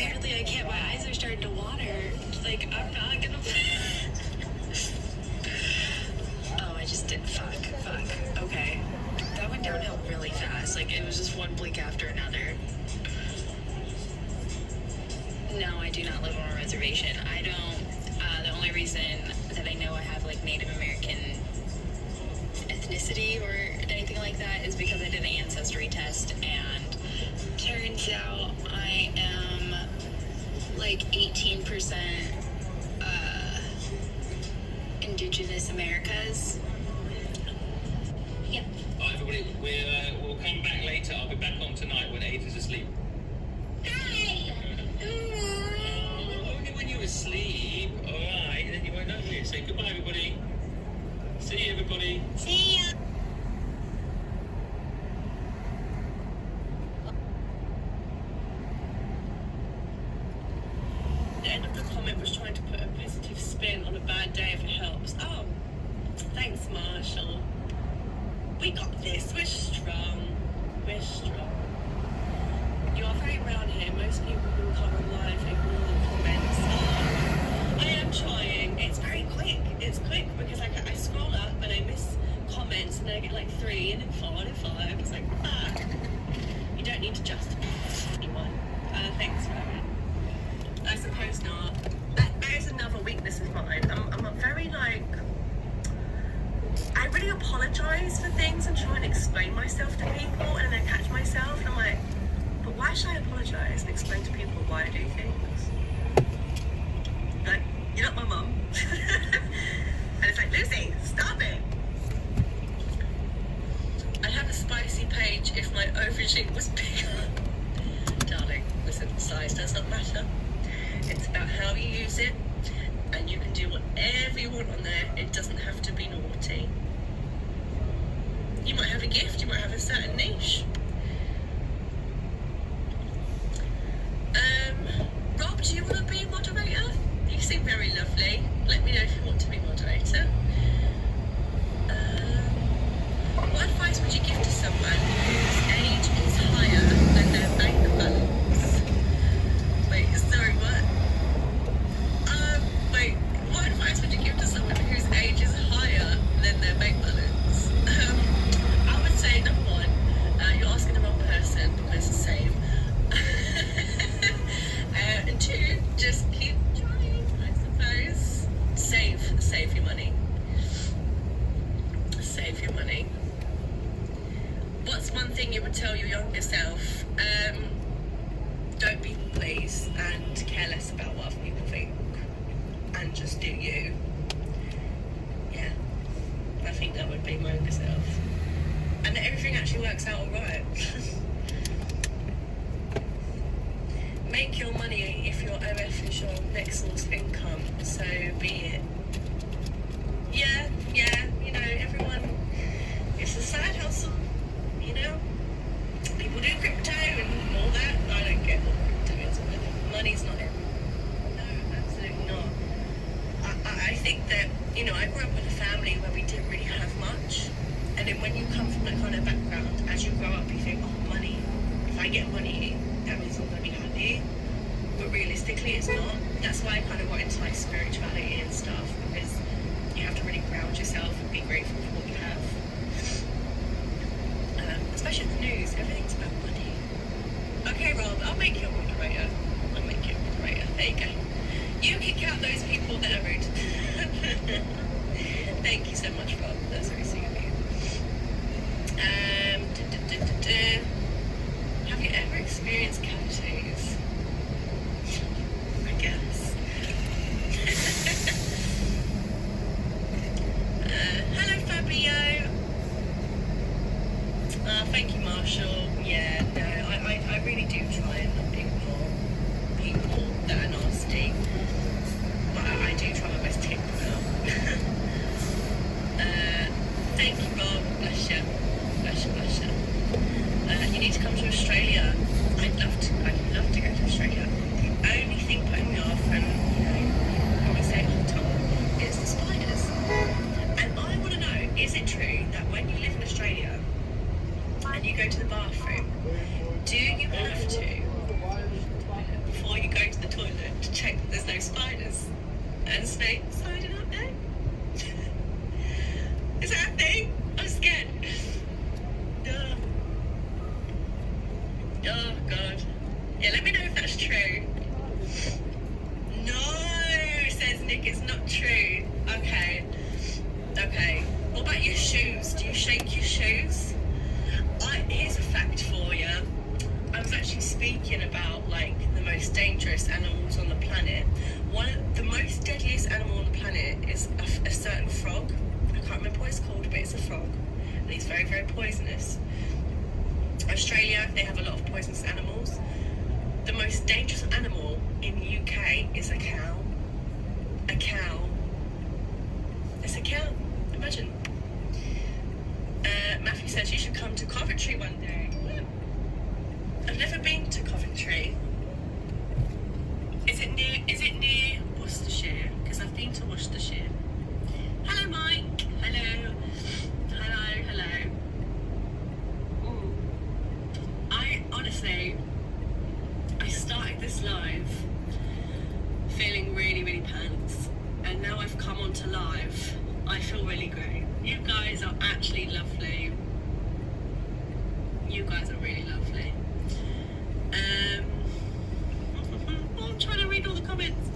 apparently I can't. My eyes are starting to water. Like, I'm not gonna. Oh, I just did. Fuck. Okay. That went downhill really fast. Like, it was just one blink after another. No, I do not live on a reservation. I don't. The only reason that I know I have, like, Native American ethnicity or anything like that is because I did an ancestry test, and turns out I am, like, 18% Indigenous Americas. Yep. Alright, everybody, we'll come back later. I'll be back on tonight when Ava's asleep. Hi! Only when you're asleep. Alright, then you won't know me. Say goodbye, everybody. See you, everybody. See ya! The end of the comment was trying to put a positive spin on a bad day if it helps. Oh, thanks, Marshall. We got this. We're strong. We're strong. You are very round here. Most people who come online ignore the comments. I am trying. It's very quick. It's quick because I scroll up and I miss comments and then I get like 3 and then 4 and then 5. It's like, you don't need to justify anyone. Thanks, Rowan. I suppose not. That is another weakness of mine. I'm a very, like, I really apologise for things and try and explain myself to people, and then I catch myself and I'm like, but why should I apologise and explain to people why I do things? Like, you're not my mum. And it's like, Lucy, stop it. I'd have a spicy page if my aubergine was bigger. Darling, listen, size does not matter. It's about how you use it, and you can do whatever you want on there. It doesn't have to be naughty. You might have a gift, you might have a certain niche. Rob, do you want to be a moderator? You seem very lovely. Let me know if you want to be moderator. What advice would you give to someone whose age is higher than their bank balance? Wait, sorry, what? Wait, what advice would you give to someone whose age is higher than their bank balance? I would say, number 1, you're asking the wrong person because same. And 2, just keep trying, I suppose. Save your money. Save your money. What's one thing you would tell your younger self? Don't be pleased and care less about what other people think, and just do you. Yeah, I think that would be my younger self, and that everything actually works out alright. Make your money if your OF is your next source of income, so be it. Yeah, you know, everyone, it's a side hustle, you know? People do crypto and all that. I don't get what crypto is. Money's not everything. No, absolutely not. I think that, you know, I grew up with a family where we didn't really have much. And then when you come from that kind of background, as you grow up, you think, oh, money. If I get money, that means I'm going to be happy. But realistically, it's not. That's why I kind of got into like spirituality and stuff, because you have to really ground yourself and be grateful for what you have. Especially in the news, everything's about money. Okay, Rob, I'll make you a moderator. There you go. You kick out those people that are rude. Thank you so much, Rob. That's very sweet of you. Have you ever experienced cavities? I guess. Hello, Fabio. Thank you, Marshall. Yeah, no, I really do try and not ignore people that are nasty. But I do try my best to kick them out. Thank you, Rob. Bless you. You need to come to Australia. I'd love to go to Australia. The only thing putting me off, and you know, probably say it all the time, is the spiders. And I want to know, is it true that when you live in Australia and you go to the bathroom, do you have to, before before you go to the toilet to check that there's no spiders and snakes hiding up there? Is that a thing? I'm scared. Oh God. Yeah, let me know if that's true. No, says Nick, it's not true. Okay. What about your shoes? Do you shake your shoes? Here's a fact for you. I was actually speaking about like the most dangerous animals on the planet. The most deadliest animal on the planet is a certain frog. I can't remember what it's called, but it's a frog, and it's very, very poisonous. Australia, they have a lot of poisonous animals. The most dangerous animal in the UK is a cow. A cow. It's a cow. Imagine. Matthew says you should come to Coventry one day. I've never been to Coventry. Is it near Worcestershire? Because I've been to Worcestershire. Hello, Mike. Hello. I started this live feeling really, really pants, and now I've come onto live. I feel really great. You guys are actually lovely. You guys are really lovely. I'm trying to read all the comments.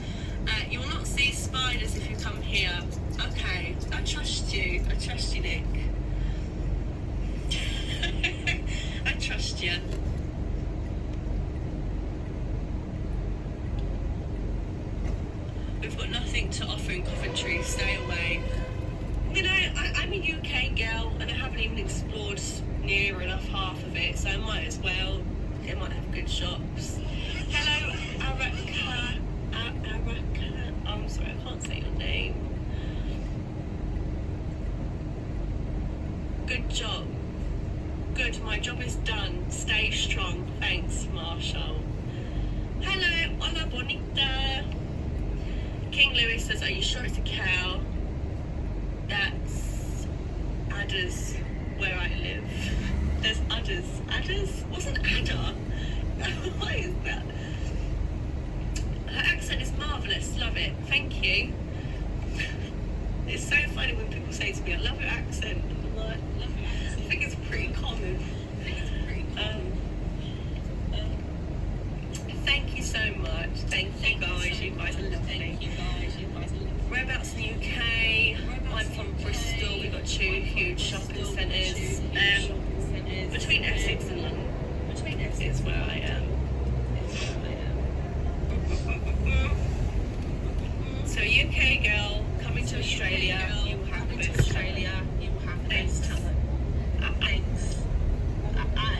You will not see spiders if you come here. Okay, I trust you, Nick. I trust you. We've got nothing to offer in Coventry, stay away. You know, I'm a UK girl and I haven't even explored near enough half of it, so I might as well. It might have good shops. Hello, Araka. I'm sorry, I can't say your name. Good job. Good, my job is done. Stay strong. Thanks, Marshall. Hello, hola bonita. King Louis says, are you sure it's a cow? That's adders where I live. There's udders. Adders? What's an adder? What is that? Her accent is marvellous. Love it. Thank you. It's so funny when people say to me, I love your accent. I'm like, I think it's pretty common. Thank you so much. Thank you guys. You guys are lovely. Whereabouts in the UK? I'm from Bristol. We've got 2 huge shopping centres. Between Essex and London. Between Essex where I am. So UK girl coming to Australia. You have it. Australia. You have it. Thanks. I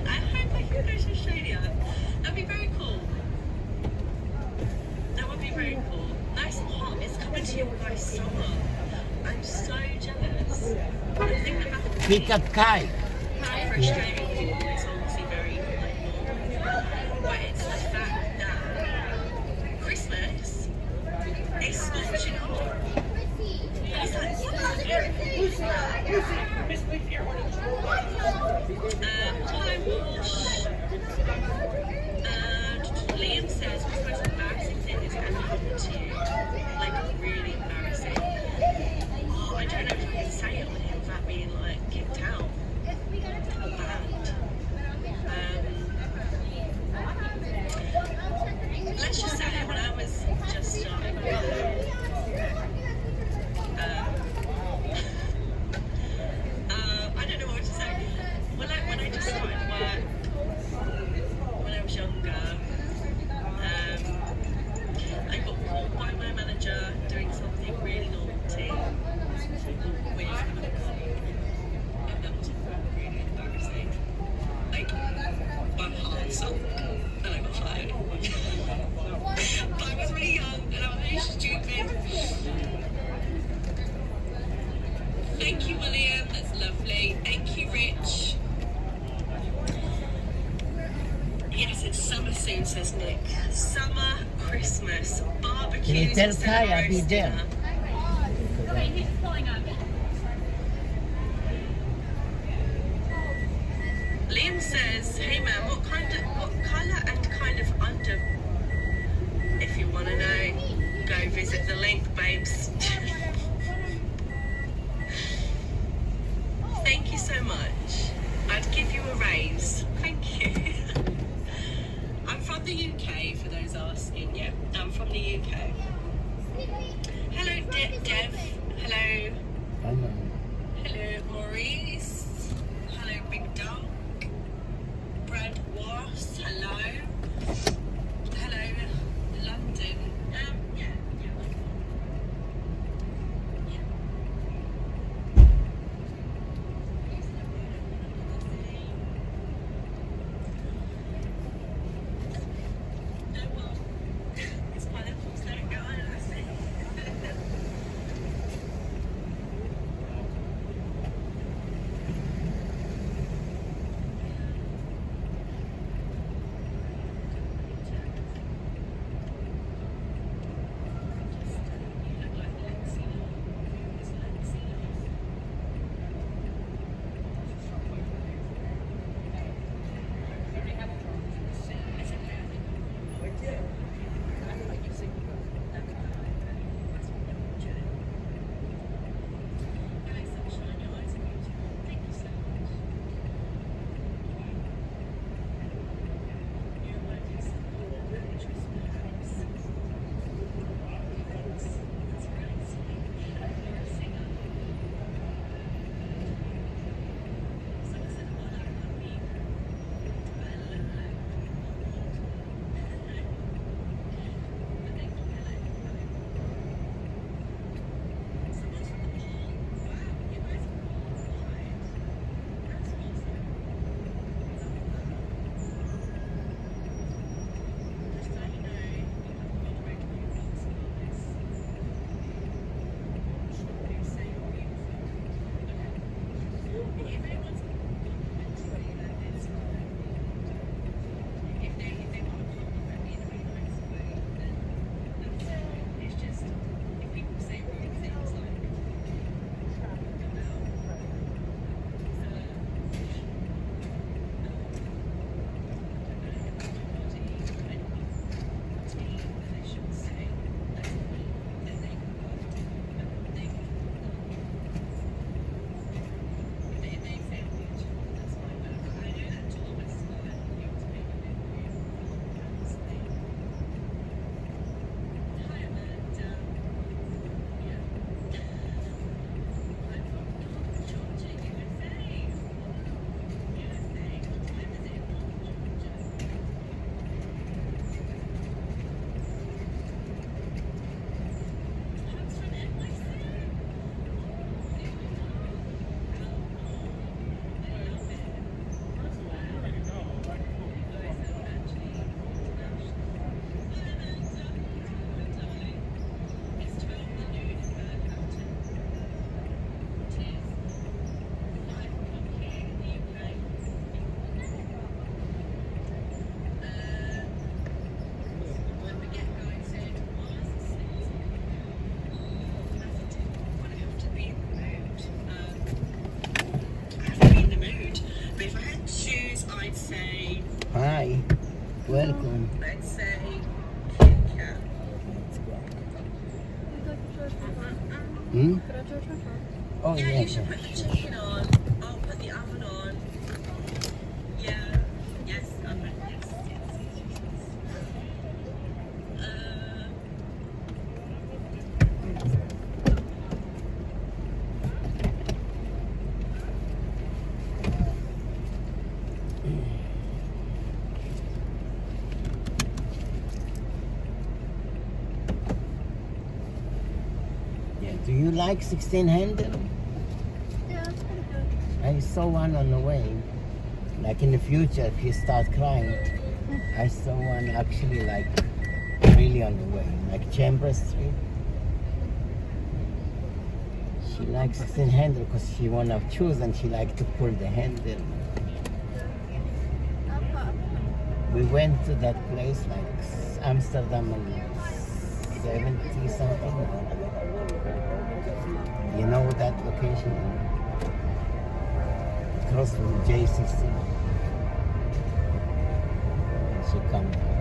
hope I can go to Australia. That'd be very cool. That would be very cool. Nice and hot. It's coming to you guys summer. I'm so jealous. I think about Pick up kite. for Australian people is obviously very normal. But it's the fact that Christmas is scorching hot. It's like, what hi Wash. Liam says, what's the most embarrassing thing that's ever happened to you? Like, really embarrassing. Oh, I don't know if I can say it on here without being, like, kicked out or banned. Let's just say when I was just starting I don't know what to say. When I just started work, when I was younger, I got caught by my manager doing something really naughty, which and that was really embarrassing. Like, my heart sunk and I got fired. But I was really young and I was really stupid. Thank you, William. That's lovely. Thank you, Rich. Yes, it's summer soon, says Nick. Summer, Christmas, barbecues. Can you tell Kai I'll be there? Okay, he's pulling up. Liam says, hey man, what colour and kind of the UK. Hello, Dev. Hello. Hello. Hello, Maurice. Hello, Big Dog. Brad Was. Hello. Hello, London. Yeah. Hi. Welcome. Let's say Hmm? Oh, yeah, yeah. you should put the chicken on. I'll put the oven on. Yeah. Yes, oven. Yes. Yeah. Do you like 16 handle? Yeah, it's pretty good. I saw one on the way. Like in the future, if you start crying, I saw one actually like really on the way, like Chambers Street. She likes 16 handle because she wanna choose and she like to pull the handle. We went to that place like Amsterdam in 70 something. You know that location? Across from JCC. And she come.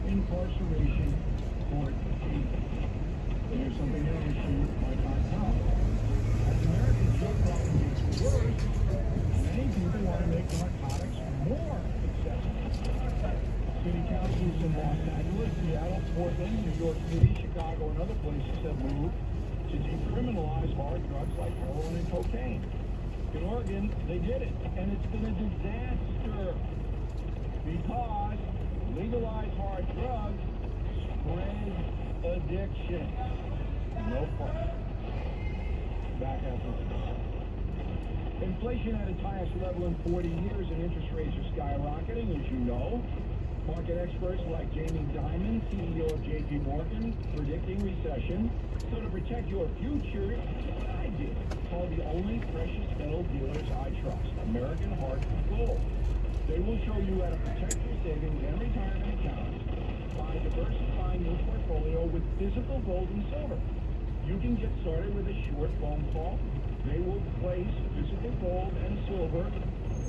incarceration court cases. There's something else you might not know. As American drug problem gets worse, many people want to make narcotics more accessible. City councils in Los Angeles, Seattle, Portland, New York City, Chicago, and other places have moved to decriminalize hard drugs like heroin and cocaine. In Oregon, they did it, and it's been a disaster because legalized hard drugs spread addiction. No fun. Back after this. Inflation at its highest level in 40 years, and interest rates are skyrocketing, as you know. Market experts like Jamie Dimon, CEO of J.P. Morgan, predicting recession. So to protect your future, I did. Call the only precious metal dealers I trust, American Heart Gold. They will show you how to protect your savings and retirement accounts by diversifying your portfolio with physical gold and silver. You can get started with a short phone call. They will place physical gold and silver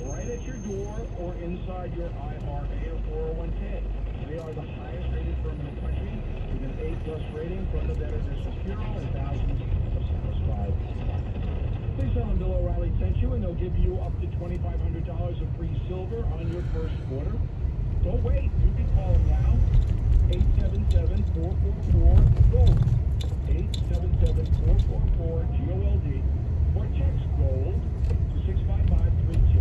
right at your door or inside your IRA or 401k. They are the highest rated firm in the country with an A+ rating from the Better Business Bureau and thousands of satisfied. Please tell them Bill O'Reilly sent you, and they'll give you up to $2,500 of free silver on your first order. Don't wait. You can call them now. 877-444-GOLD. 877-444-GOLD. Or text GOLD to 65532.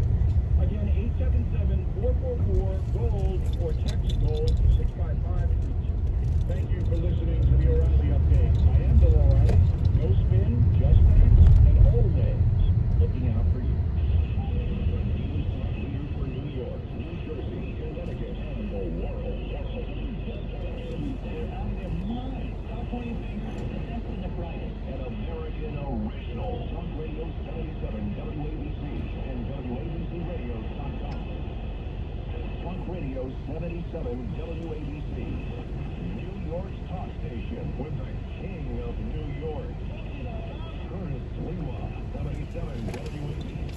Again, 877-444-GOLD or text GOLD to 65532. Thank you for listening to the O'Reilly Update. I am Bill O'Reilly. No spin, just facts, and always looking out for you. Leader for New York, New Jersey, Connecticut, and the world. They're out of their minds. Top 20 fingers, the best and the brightest. An American original. Talk Radio 77 WABC and WABCRadios.com. Talk Radio 77 WABC. New York's talk station with the king of New York. Curtis Sliwa, 77 WABC.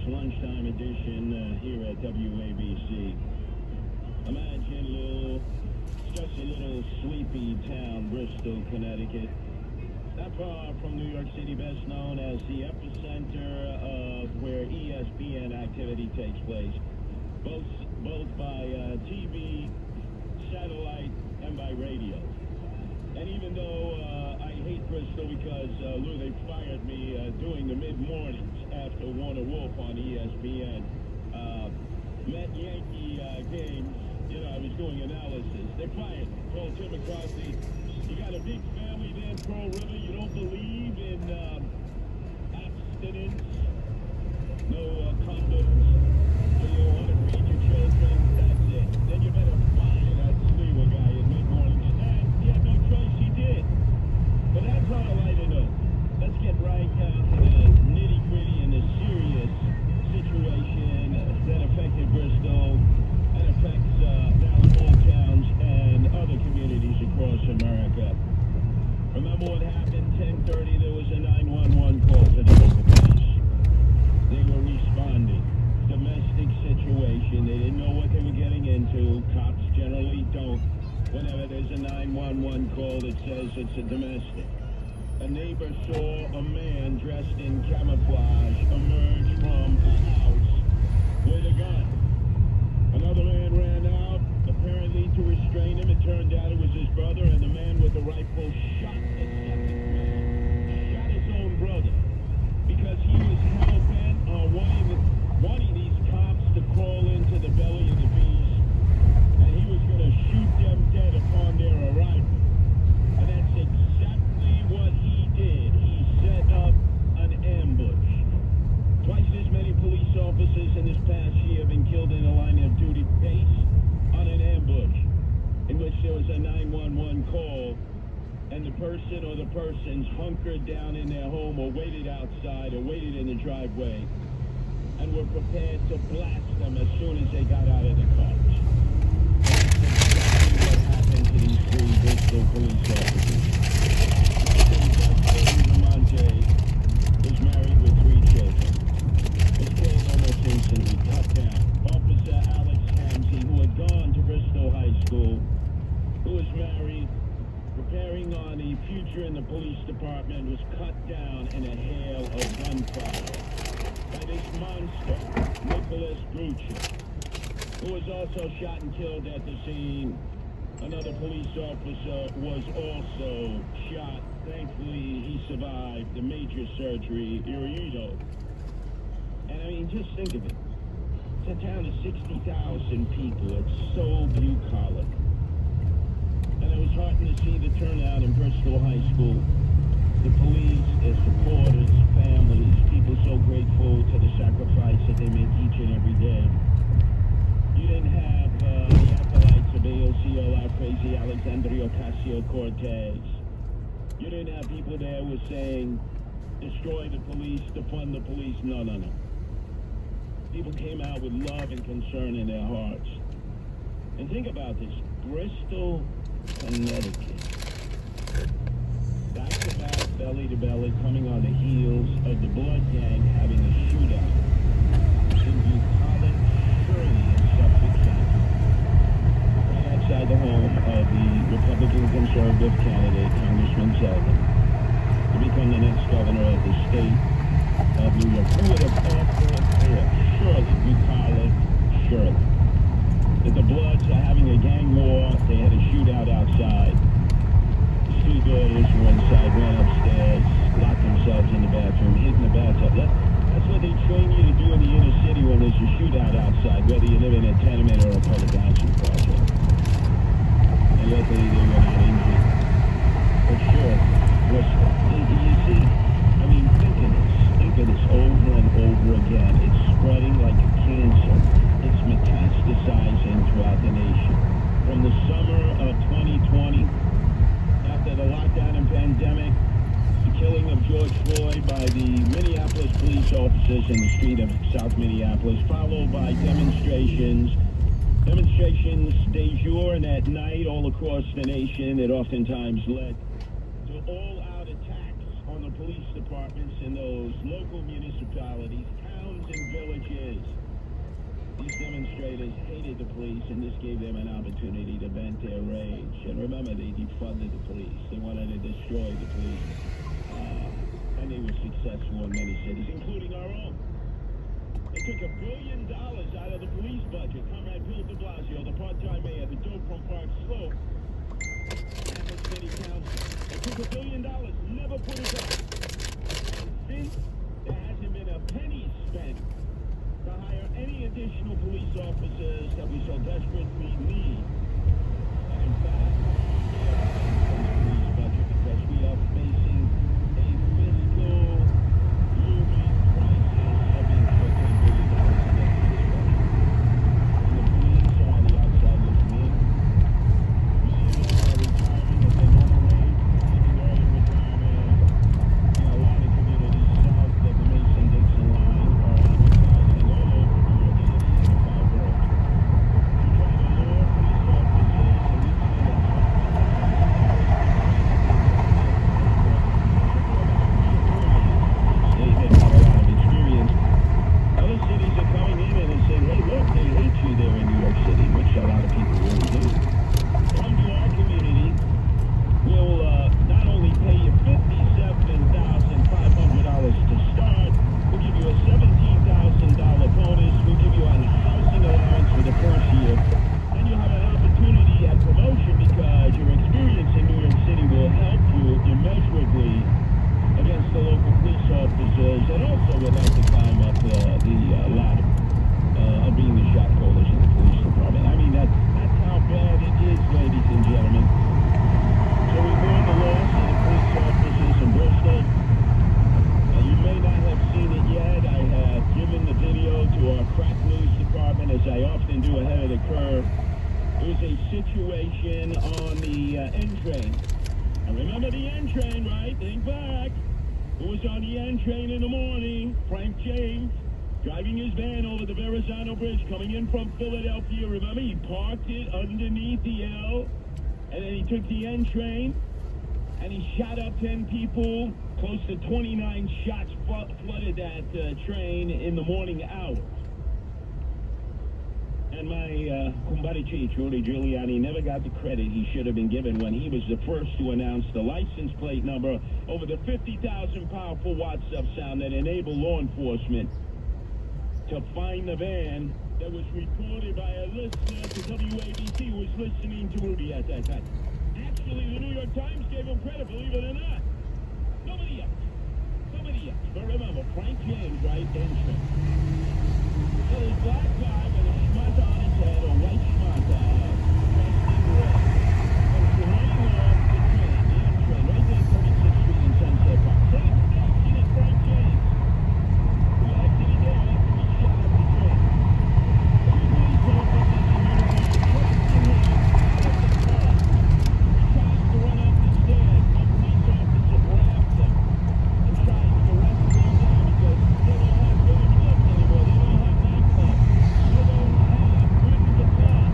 Lunchtime edition here at WABC. Imagine just a little sleepy town, Bristol, Connecticut. Not far from New York City, best known as the epicenter of where ESPN activity takes place, both by TV, satellite, and by radio. And even though I hate Bristol because, Lou, they fired me doing the mid-mornings after Warner Wolf on ESPN. Met Yankee games, I was doing analysis. They fired me. Told Tim McCarthy, you got a big family there in Pearl River. You don't believe in abstinence, no condoms. You don't want to feed your children. That's it. Then you better fire that Sliwa guy in mid-mornings. And he had no choice. He did. But that's on a lighter note. Let's get right down to the nitty-gritty and the serious situation that affected Bristol and affects now small towns and other communities across America. Remember what happened? 10:30, there was a 911 call to the police. They were responding. Domestic situation. They didn't know what they were getting into. Cops generally don't. Whenever there's a 911 call that says it's a domestic. A neighbor saw a man dressed in camouflage emerge from a house with a gun. Another man ran out, apparently to restrain him. It turned out it was his brother, and the man with the rifle shot the second man. Shot his own brother. Because he was hell-bent on wanting these cops to crawl into the belly of the beast. And he was going to persons hunkered down in their home or waited outside or waited in the driveway and were prepared to blast them as soon as they got out of the cars. That's exactly what happened to these three Bristol police officers. Monte was married with 3 children. Was killed almost instantly, cut down. Officer Alex Hamsey, who had gone to Bristol High School, who was married, preparing on a future in the police department, was cut down in a hail of gunfire by this monster, Nicholas Bruce, who was also shot and killed at the scene. Another police officer was also shot. Thankfully, he survived the major surgery, Irito. And I mean, just think of it. It's a town of 60,000 people. It's so blue-collar. And it was heartening to see the turnout in Bristol High School. The police, their supporters, families, people so grateful to the sacrifice that they make each and every day. You didn't have the acolytes of AOC, our crazy Alexandria Ocasio-Cortez. You didn't have people there who were saying, destroy the police, defund the police. No, no, no. People came out with love and concern in their hearts. And think about this. Bristol, Connecticut. Back-to-back, belly-to-belly, coming on the heels of the Blood Gang having a shootout in Bucolic, Shirley, in Suffolk County. Right outside the home of the Republican conservative candidate, Congressman Zeldin, to become the next governor of the state of New York. Who would have thought Shirley, Bucolic, Shirley. That the Bloods are having a gang war. They had a shootout outside. The 2 daughters were inside, ran upstairs, locked themselves in the bathroom, hid in the bathtub. That's what they train you to do in the inner city when there's a shootout outside, whether you live in a tenement or a public housing project. And luckily they were not injured. But sure, Bristol. You see, I mean, think of this over and over again. It's spreading like a cancer. It's metastasizing throughout the nation. From the summer of 2020, after the lockdown and pandemic, the killing of George Floyd by the Minneapolis police officers in the street of South Minneapolis, followed by demonstrations de jour and at night all across the nation. It oftentimes led to all-out attacks on the police departments in those local municipalities, towns and villages. These demonstrators hated the police, and this gave them an opportunity to vent their rage. And remember, they defunded the police. They wanted to destroy the police. And they were successful in many cities, including our own. They took $1 billion out of the police budget. Comrade Bill de Blasio, the part-time mayor, the dope from Park Slope, and the city council. They took $1 billion, never put it up. And since, there hasn't been a penny spent to hire any additional police officers that we so desperately need. And in fact, from the police budget, because we are facing a fiscal looming crisis of being put $10 billion in the police budget. And the police are on the outside looking in. Many of them are retiring at their normal rate, taking early retirement. In a lot of communities south of the Mason-Dixon line are advertising all over New York City and the 5 boroughs. To try to lure police officers and we see that they have a lot of experience. Other cities are coming in and they're saying, hey, look, they hate you there in New York City, which a lot of people really do. Come to our community. We'll not only pay you $57,500 to start, we'll give you a $17,000 bonus, we'll give you a housing allowance for the first year, and you'll have an opportunity at promotion because your experience in New York City will help you immeasurably against the local police officers, and also would like to climb up the ladder of being the shot callers in the police department. I mean, that's how bad it is, ladies and gentlemen. So we mourn the loss of the police officers in Bristol. You may not have seen it yet. I have given the video to our crack news department, as I often do ahead of the curve. There was a situation on the N train Now remember the N train, right? Think back. Who was on the N train in the morning? Frank James, driving his van over the Verrazano Bridge, coming in from Philadelphia. Remember, he parked it underneath the L, and then he took the N train, and he shot up 10 people. Close to 29 shots flooded that train in the morning hours. And my kumbari chief, Rudy Giuliani, never got the credit he should have been given when he was the first to announce the license plate number over the 50,000 powerful watts of sound that enable law enforcement to find the van that was reported by a listener to WABC who was listening to Rudy at that time. Actually, the New York Times gave him credit, believe it or not. Nobody else. But remember, Frank James, right, entrance. So this black guy with a schmata on his head, a white schmata, dressed in red, comes running off the train, the N train, right there, 36th Street in Sunset Park. Same station as Frank James, who exited there after he shot up the train. Security officers in uniform trapped in him out of the car. He tries to run up the stairs. One police officer grabs him and tries to rescue him down because they don't have village clubs anymore. They don't have nightclubs. They don't have good guitar.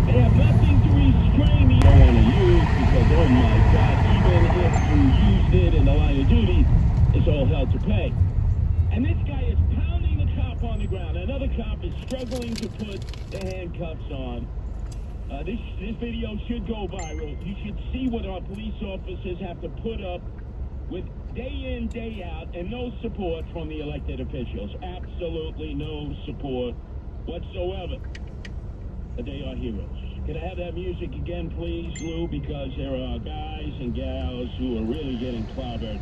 They have nothing to restrain you don't want to use because, oh my God, even if you used it in the line of duty, it's all hell to pay. And this guy is pounding the cop on the ground. Another cop is struggling to put the handcuffs on. This video should go viral. You should see what our police officers have to put up with day in, day out, and no support from the elected officials. Absolutely no support whatsoever. But they are heroes. Can I have that music again, please, Lou? Because there are guys and gals who are really getting clobbered.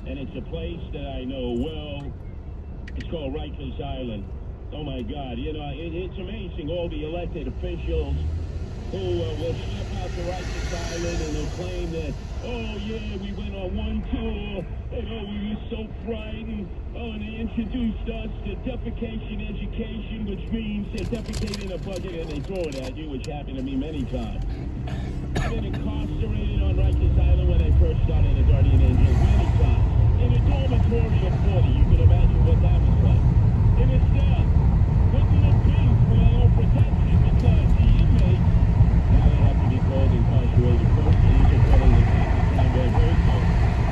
And it's a place that I know well. It's called Rikers Island. Oh, my God. You know, it's amazing, all the elected officials who will step out to Rikers Island and they'll claim that, oh, yeah, we went on one tour, and oh, we were so frightened. Oh, and they introduced us to defecation education, which means they defecate in a bucket and they throw it at you, which happened to me many times. I've been incarcerated on Rikers Island when I first started at Guardian Angel many times. In a dormitory of 40, you can imagine what that was like. In a cell, couldn't have been for my own protection because the inmates, now they have to be called incarcerated persons according to Pakistan by virtue.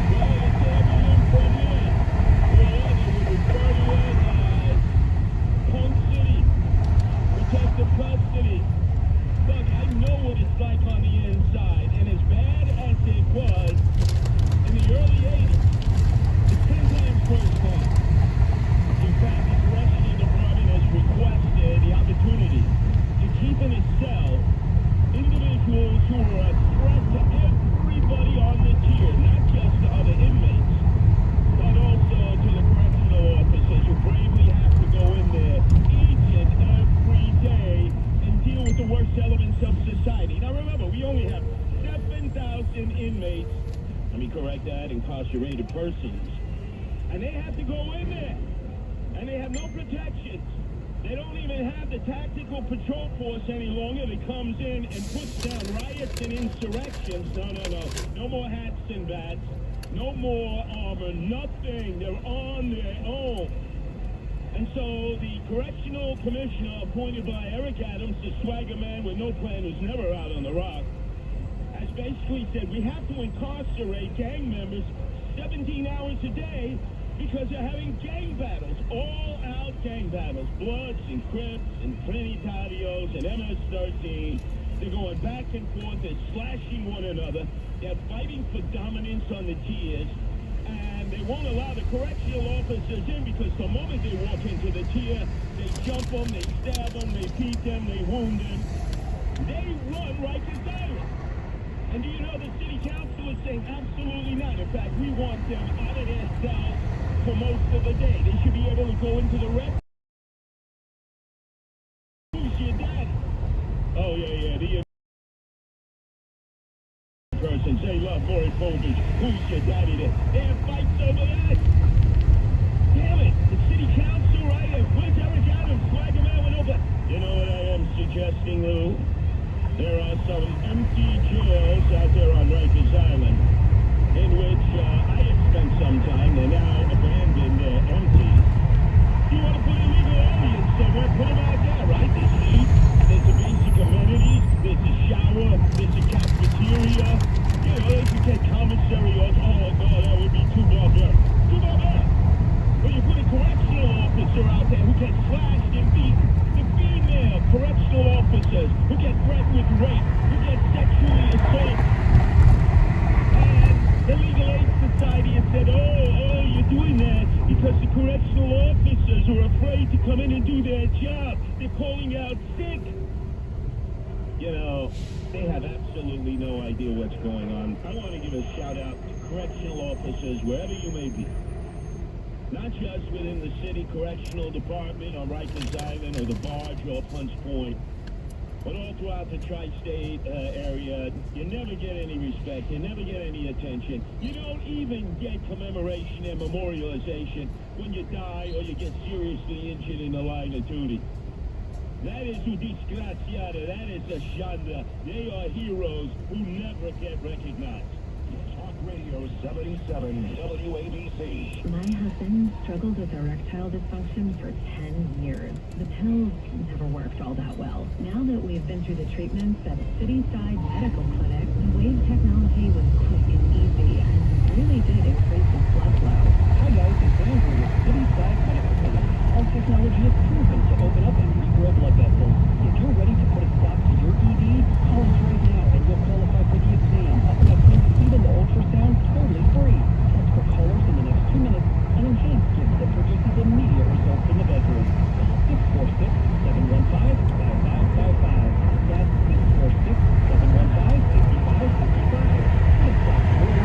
Well, it's everything from here. Well, they would refer to it as Punk City, protective custody. Look, I know what it's like on the inside, and as bad as it was in the early 80s, it's 10 times worse now. In fact, the Correctional Department has requested the opportunity to keep in a cell individuals who are a threat to everybody on the tier, not just to other inmates, but also to the correctional officers who bravely have to go in there each and every day and deal with the worst elements of society. Now remember, we only have 7,000 inmates, let me correct that, incarcerated persons, and they have to go in there, and they have no protections. They don't even have the tactical patrol force any longer that comes in and puts down riots and insurrections. No. No more hats and bats. No more armor. Nothing. They're on their own. And so the correctional commissioner appointed by Eric Adams, the swagger man with no plan who's never out on the rock, has basically said we have to incarcerate gang members 17 hours a day because they're having gang battles, all-out gang battles, Bloods and Crips and Trinitarios and MS-13. They're going back and forth, they're slashing one another, they're fighting for dominance on the tiers, and they won't allow the correctional officers in because the moment they walk into the tier, they jump them, they stab them, they beat them, they wound them. They run Rikers Island. And do you know the city council is saying absolutely not. In fact, we want them out of their cells for most of the day. They should be able to go into the rep. Who's your daddy? Oh, yeah, the persons, they love Maury Povich. Who's your daddy there? They have fights over that. Damn it, the city council, right? Where's Eric Adams? Swagger man went over. You know what I am suggesting, Lou? There are some empty jails out there on Rikers Island, in which I have spent some time. They're now abandoned, empty. You want to put illegal aliens somewhere, put them out there, right? There's heat, there's the basic amenities, there's a shower, there's a cafeteria. You know, they could get commissary or, oh, no, that would be too barbaric. Too barbaric. But you put a correctional officer out there who gets slashed and beaten. The female correctional officers who get threatened with rape, who get sexually assaulted. And the Legal Aid Society has said, oh, you're doing that because the correctional officers are afraid to come in and do their job. They're calling out sick. You know, they have absolutely no idea what's going on. I want to give a shout out to correctional officers, wherever you may be. Not just within the city correctional department or Rikers Island or the Barge or Punch Point, but all throughout the tri-state area. You never get any respect. You never get any attention. You don't even get commemoration and memorialization when you die or you get seriously injured in the line of duty. That is a disgraziata. That is a shanda. They are heroes who never get recognized. Talk Radio 77 WABC. My husband struggled with erectile dysfunction for 10 years. The pills never worked all that well. Now that we've been through the treatments at a city-side medical clinic, the Wave technology was quick and easy and really did increase his blood flow. Hi guys, it's Andrew with City-Side Medical Clinic. Our technology is proven to open up and regrow blood vessels. If you're ready to put a stop to your ED, call us right now and you'll qualify for the exam, assessment, even the ultrasound, totally free. Plus for callers in the next 2 minutes, an enhanced gift that produces immediate results in the bedroom. 646-715-5555. That's 646-715-5555. It's got full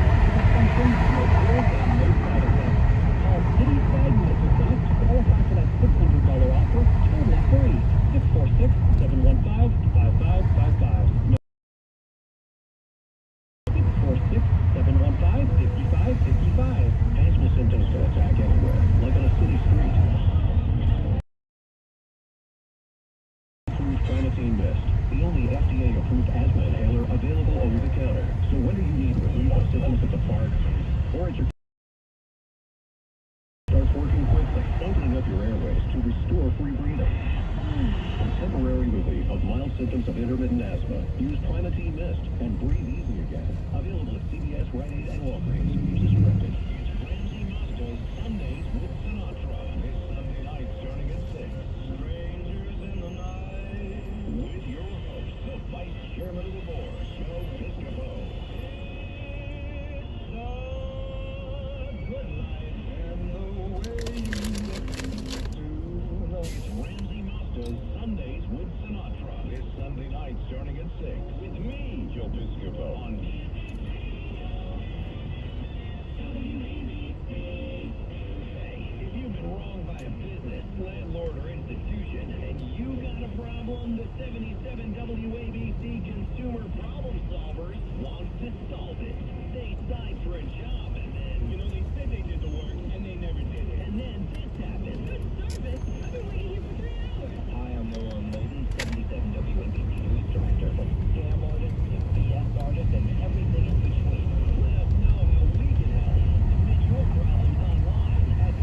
function, no pills, and no side effects. Call City-Side Medical Clinic to qualify for that $600 offer, totally free. 646-715-5555. 646-715-5555. Asthma symptoms can attack anywhere, like on a city street. Profanity Mist, the only FDA-approved asthma inhaler available over the counter. So whether you need relief of symptoms at the park, or at your starts working quickly, opening up your airways to restore free breathing. For temporary relief of mild symptoms of intermittent asthma, use Profanity Mist and breathe easy again. Available at CVS, Rite Aid, and Walgreens. Use as directed. It's Ramsey Mazda's Sundays with Sinatra. This Sunday night starting at 6. Strangers in the night. With your host, the Vice Chairman of the Board, Joe Piscopo. It's a good night, and the way you look it's Ramsey Mazda's Sundays with Sinatra. This Sunday night starting at 6. With me, Joe Piscopo, on if you've been wronged by a business, landlord, or institution, and you got a problem, the 77 WABC Consumer Problem Solvers wants to solve it. They signed for a job, and then, they said they did the work, and they never did it. And then this happened. Good service? I've been waiting here for 3 hours. Hi, I'm Noah Moden, 77 WABC News Director. From scam artists to BS artists and everything in between. Let us know how we can help. Submit your problems online at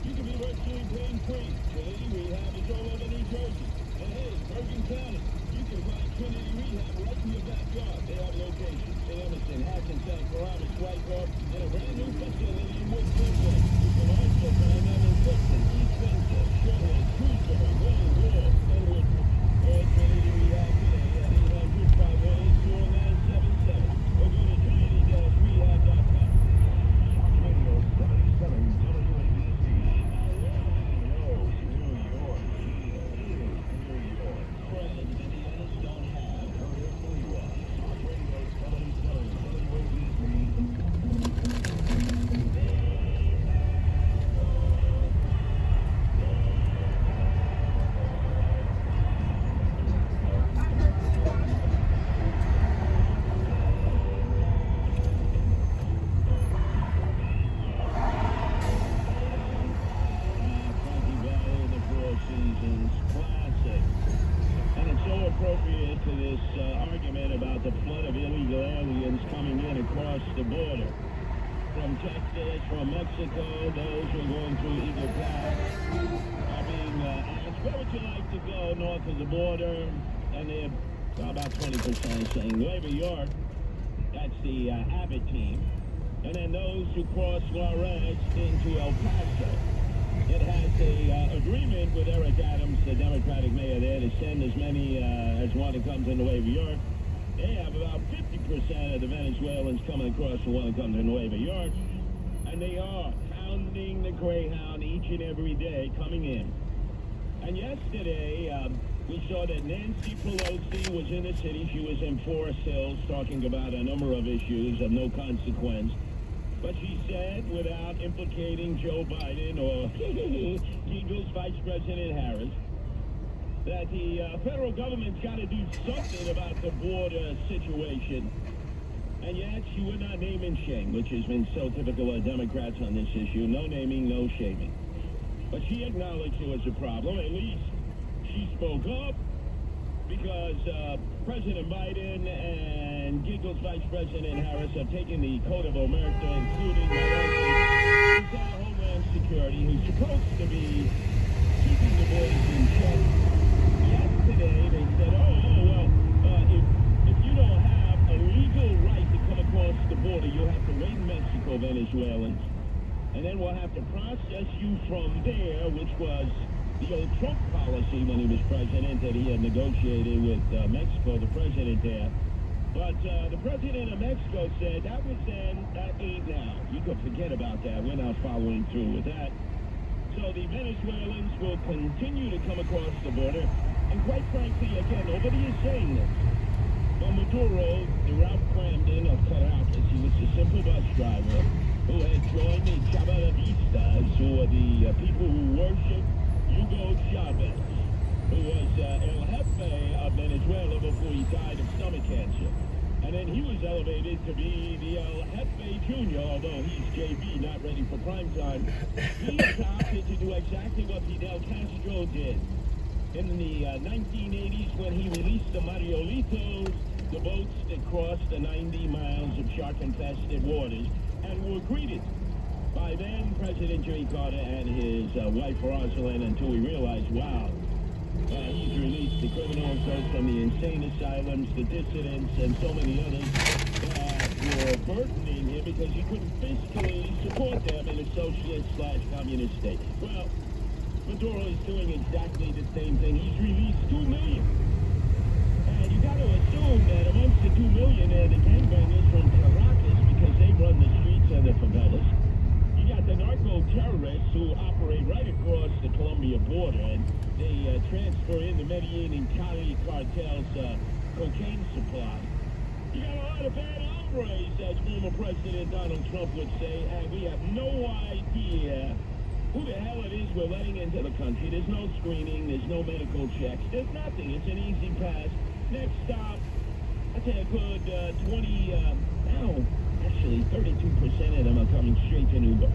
you can be in Queens. Trinity Rehab is all over New Jersey. And hey, Bergen County, you can find Trinity Rehab right in your backyard. They have locations in Emerson, Hackensack, Paramus, Wyckoff, and a brand new facility in Woodbridge. You can also find them in Clifton, East Spencer, Shorehead, Shrewsbury, Wayne, Wall, and Woodbridge. Call Trinity Rehab today at 800-518-4977 or go to trinity-rehab.com. Radio 77 WABC. Knows New York. He is New York. Friends, Indiana's don't have. Curtis Lewa. Talk Radio 77 WABC. Frankie Valli, the Four Seasons Classic. And it's so appropriate to this argument about the flood of illegal aliens coming in across the border. From Texas, from Mexico, those who are going through Eagle Pass are being asked, where would you like to go north of the border? And they're about 20% saying Nueva York. That's the Abbott team. And then those who cross Juarez into El Paso. It has a agreement with Eric Adams, the Democratic mayor there, to send as many as want to come to Nueva York. They have about 50% of the Venezuelans coming across who want to come to Nueva York. And they are pounding the Greyhound each and every day coming in. And yesterday, we saw that Nancy Pelosi was in the city. She was in Forest Hills talking about a number of issues of no consequence. But she said, without implicating Joe Biden or Eagles Vice President Harris, that the federal government's got to do something about the border situation. And yet, she would not name and shame, which has been so typical of Democrats on this issue. No naming, no shaming. But she acknowledged there was a problem. At least she spoke up, because President Biden and Giggles Vice President Harris have taken the Code of Omerta, including Mayorkas, who's our Homeland Security, who's supposed to be keeping the borders in check. Yesterday, they said, if you don't have a legal right to come across the border, you'll have to wait in Mexico, Venezuelans. And then we'll have to process you from there, which was the old Trump policy when he was president that he had negotiated with Mexico, the president there. But the president of Mexico said that was then, that ain't now. You can forget about that. We're not following through with that. So the Venezuelans will continue to come across the border. And quite frankly, again, nobody is saying this. But Maduro, the Ralph Cramden of Caracas, he was a simple bus driver who had joined the Chavalavistas, who are the people who worship Hugo Chavez, who was El Jefe of Venezuela before he died of stomach cancer. And then he was elevated to be the El Jefe Jr., although he's JB, not ready for prime time. He opted to do exactly what Fidel Castro did in the 1980s when he released the Mariolitos, the boats that crossed the 90 miles of shark-infested waters, and were greeted by then President Jimmy Carter and his wife Rosalind, until we realized, wow, he's released the criminals, those from the insane asylums, the dissidents, and so many others that were burdening him because he couldn't fiscally support them in a socialist/communist state. Well, Maduro is doing exactly the same thing. He's released 2 million. And you got to assume that amongst the 2 million are the gangbangers from Caracas, because they run the streets and the favelas. You got the narco-terrorists who operate right across the Colombia border, and they transfer in the Medellin and Cali cartels' cocaine supply. You got a lot of bad hombres, as former President Donald Trump would say, and we have no idea who the hell it is we're letting into the country. There's no screening, there's no medical checks, there's nothing. It's an easy pass. Next stop, I'd say a good 32% of them are coming straight to New York.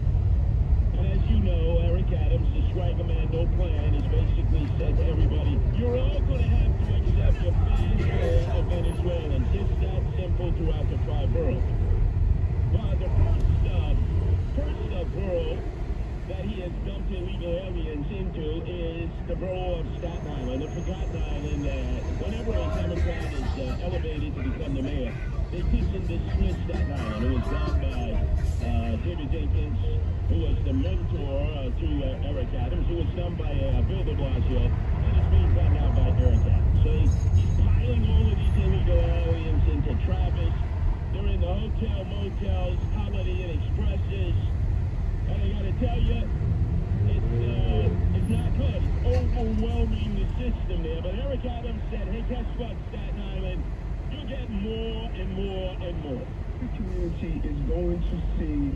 And as you know, Eric Adams, the Swaggermando plan, has basically said to everybody, you're all going to have to accept your fair share of Venezuelans. It's that simple throughout the 5 boroughs. Well, the first borough that he has has dumped illegal aliens into is the borough of Staten Island, a forgotten island that whenever a Democrat is elevated to become the mayor, they kiss and dismiss Staten Island. It was done by David Dinkins, who was the mentor to Eric Adams, who was done by Bill de Blasio, and it's being done now by Eric Adams. So he's piling all of these illegal aliens into Travis. They're in the hotel, motels, Holiday Inn Expresses. And I gotta tell you, it's not good. It's overwhelming the system there. But Eric Adams said, hey, guess what, Staten Island? You get more and more and more. The community is going to see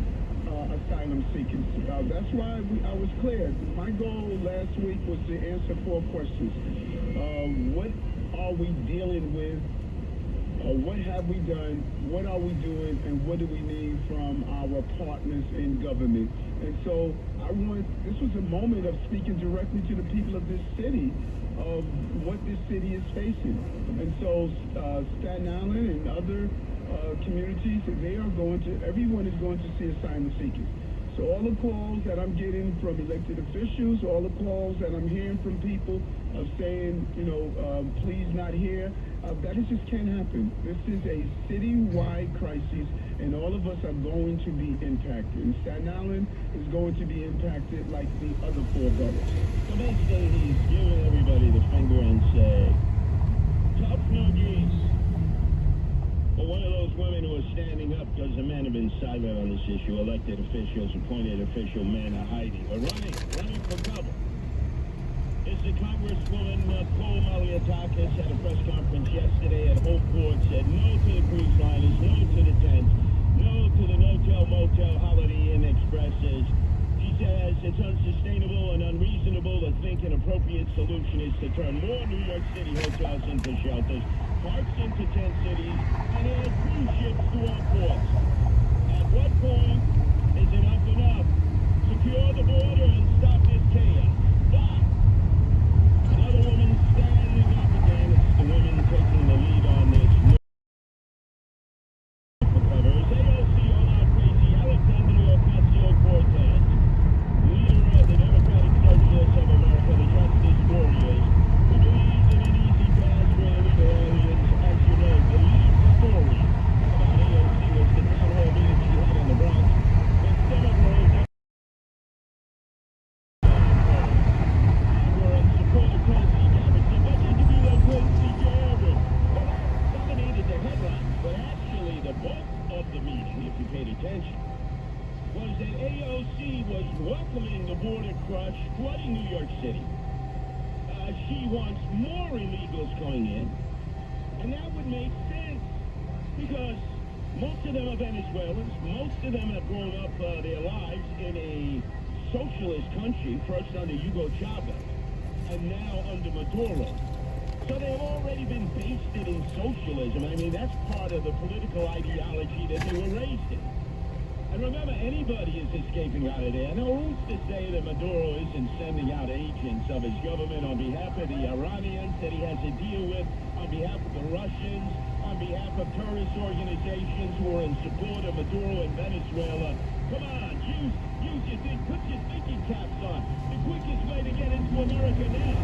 asylum seekers. That's why I was clear. My goal last week was to answer 4 questions. What are we dealing with? What have we done? What are we doing? And what do we need from our partners in government? And so this was a moment of speaking directly to the people of this city of what this city is facing. And so Staten Island and other communities, everyone is going to see asylum seekers. So all the calls that I'm getting from elected officials, all the calls that I'm hearing from people of saying, please not here, that just can't happen. This is a citywide crisis, and all of us are going to be impacted. And Staten Island is going to be impacted like the other 4 boroughs. So basically, he's giving everybody the finger and say, tough noogies. Well, one of those women who are standing up because the men have been silent on this issue, elected officials, appointed official men are hiding, are running for cover. Is the Congresswoman Paul Malliotakis at a press conference yesterday at Hope Court said no to the cruise liners, no to the tents, no to the no-tell, motel, Holiday Inn Expresses. She says it's unsustainable and unreasonable to think an appropriate solution is to turn more New York City hotels into shelters, parks into tent cities, and add cruise ships to our ports. At what point is enough? Secure the border and stop this chaos. Stop! Another woman standing up again. It's the women taking the lead on this. Covers AOC all out crazy. Alexandria Ocasio-Cortez, leader of the Democratic Socialists of America, the Justice Warriors, who believes in an easy pass for illegal aliens. As you know, the lead story about AOC was the town hall meeting she had in the Bronx. But some of her own were in support of Tulsi Gabbard. So what did you do that Tulsi Gabbard? Well, that dominated the headlines, but actually the bulk of the meeting, if you paid attention, was that AOC was welcoming the border crush flooding New York City. She wants more illegals coming in, and that would make sense because most of them are Venezuelans. Most of them have grown up their lives in a socialist country, first under Hugo Chavez, and now under Maduro. So they've already been basted in socialism. I mean, that's part of the political ideology that they were raised in. And remember, anybody is escaping out of there. Now, who's to say that Maduro isn't sending out agents of his government on behalf of the Iranians that he has to deal with, on behalf of the Russians, on behalf of terrorist organizations who are in support of Maduro in Venezuela? Come on, use put your thinking caps on. The quickest way to get into America now,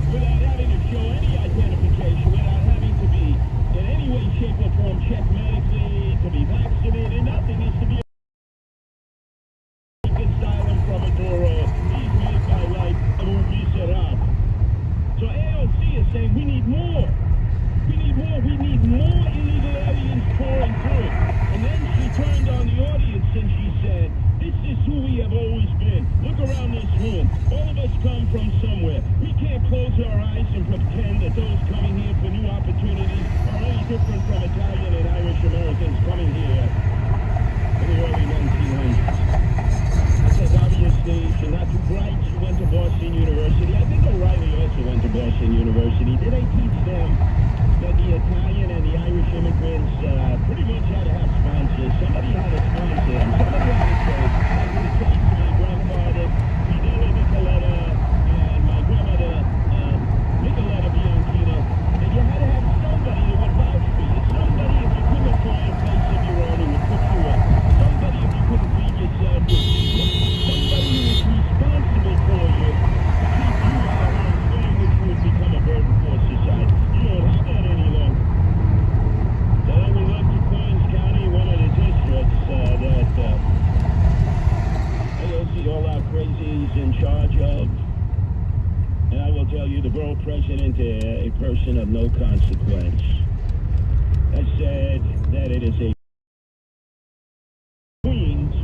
without having to show any identification, without having to be in any way, shape, or form checked medically, to be vaccinated, nothing, is to be asylum from Maduro. He's made my life un miserable. So AOC is saying we need more. We need more illegal aliens pouring through. And then she turned on the audience and she said, this is who we have always been. Look around this room. All of us come from somewhere. We can't close our eyes and pretend that those coming here for new opportunities are any different from Italian and Irish Americans coming here in the early 1900s. It says obviously she's not too bright. She went to Boston University. I think O'Reilly also went to Boston University. Did they teach them that the Italian and the Irish immigrants pretty much had to have sponsors? Somebody had to sponsor them. Somebody had to say, like in the case of my grandfather, Fidele Nicoletta, and my grandmother, Nicoletta Bianchina, and you had to have somebody who would vouch for you. Somebody, if you couldn't afford a place of your own, who would put you up. Somebody, if you couldn't feed yourself, our crazies in charge of. And I will tell you, the borough president, a person of no consequence, has said that it is a Queens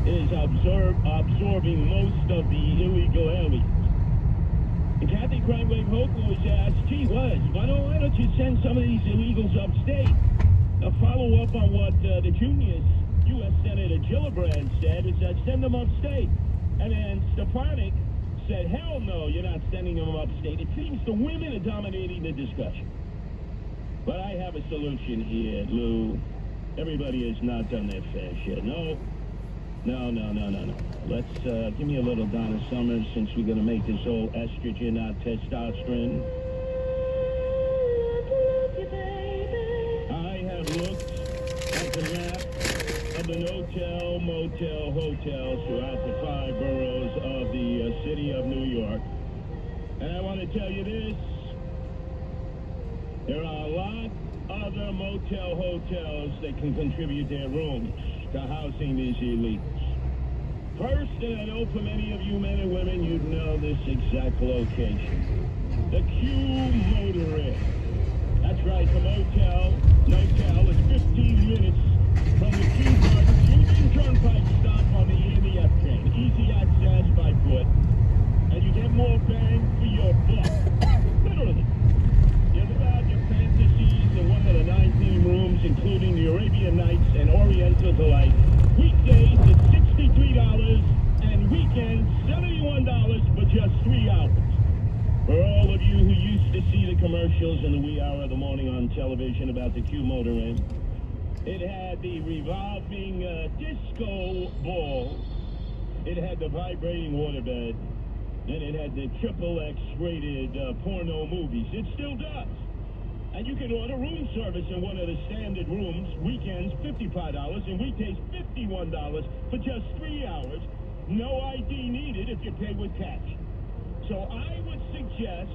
is absorbing most of the illegal aliens. And Kathy Crime Wave Hochul was asked, gee whiz, why don't you send some of these illegals upstate? A follow up on what the junior U.S. Senator Gillibrand said is that send them upstate. And then Stefanik said, hell no, you're not sending them upstate. It seems the women are dominating the discussion. But I have a solution here, Lou. Everybody has not done their fair share. No. Let's give me a little Donna Summers since we're going to make this all estrogen, not testosterone. I have looked at the map of the no-tell, motel, hotels throughout the 5 boroughs of the city of New York. And I want to tell you this. There are a lot other motel hotels that can contribute their rooms to housing these elites. First, and I know for many of you men and women, you'd know this exact location. The Q Motor. That's right, the motel, is 15 minutes from the Q Union Turnpike stop on the E and the F train. Easy access by foot. And you get more bang for your buck. Literally. You live out your fantasies in one of the 9 rooms, including the Arabian Nights and Oriental Delight. Weekdays it's $63 and weekends $71 for just 3 hours. For all of you who used to see the commercials in the wee hour of the morning on television about the Q Motor Inn, it had the revolving disco ball, it had the vibrating waterbed, and it had the XXX rated porno movies. It still does. And you can order room service in one of the standard rooms, weekends $55 and weekdays $51 for just 3 hours. No ID needed if you pay with cash. So I would suggest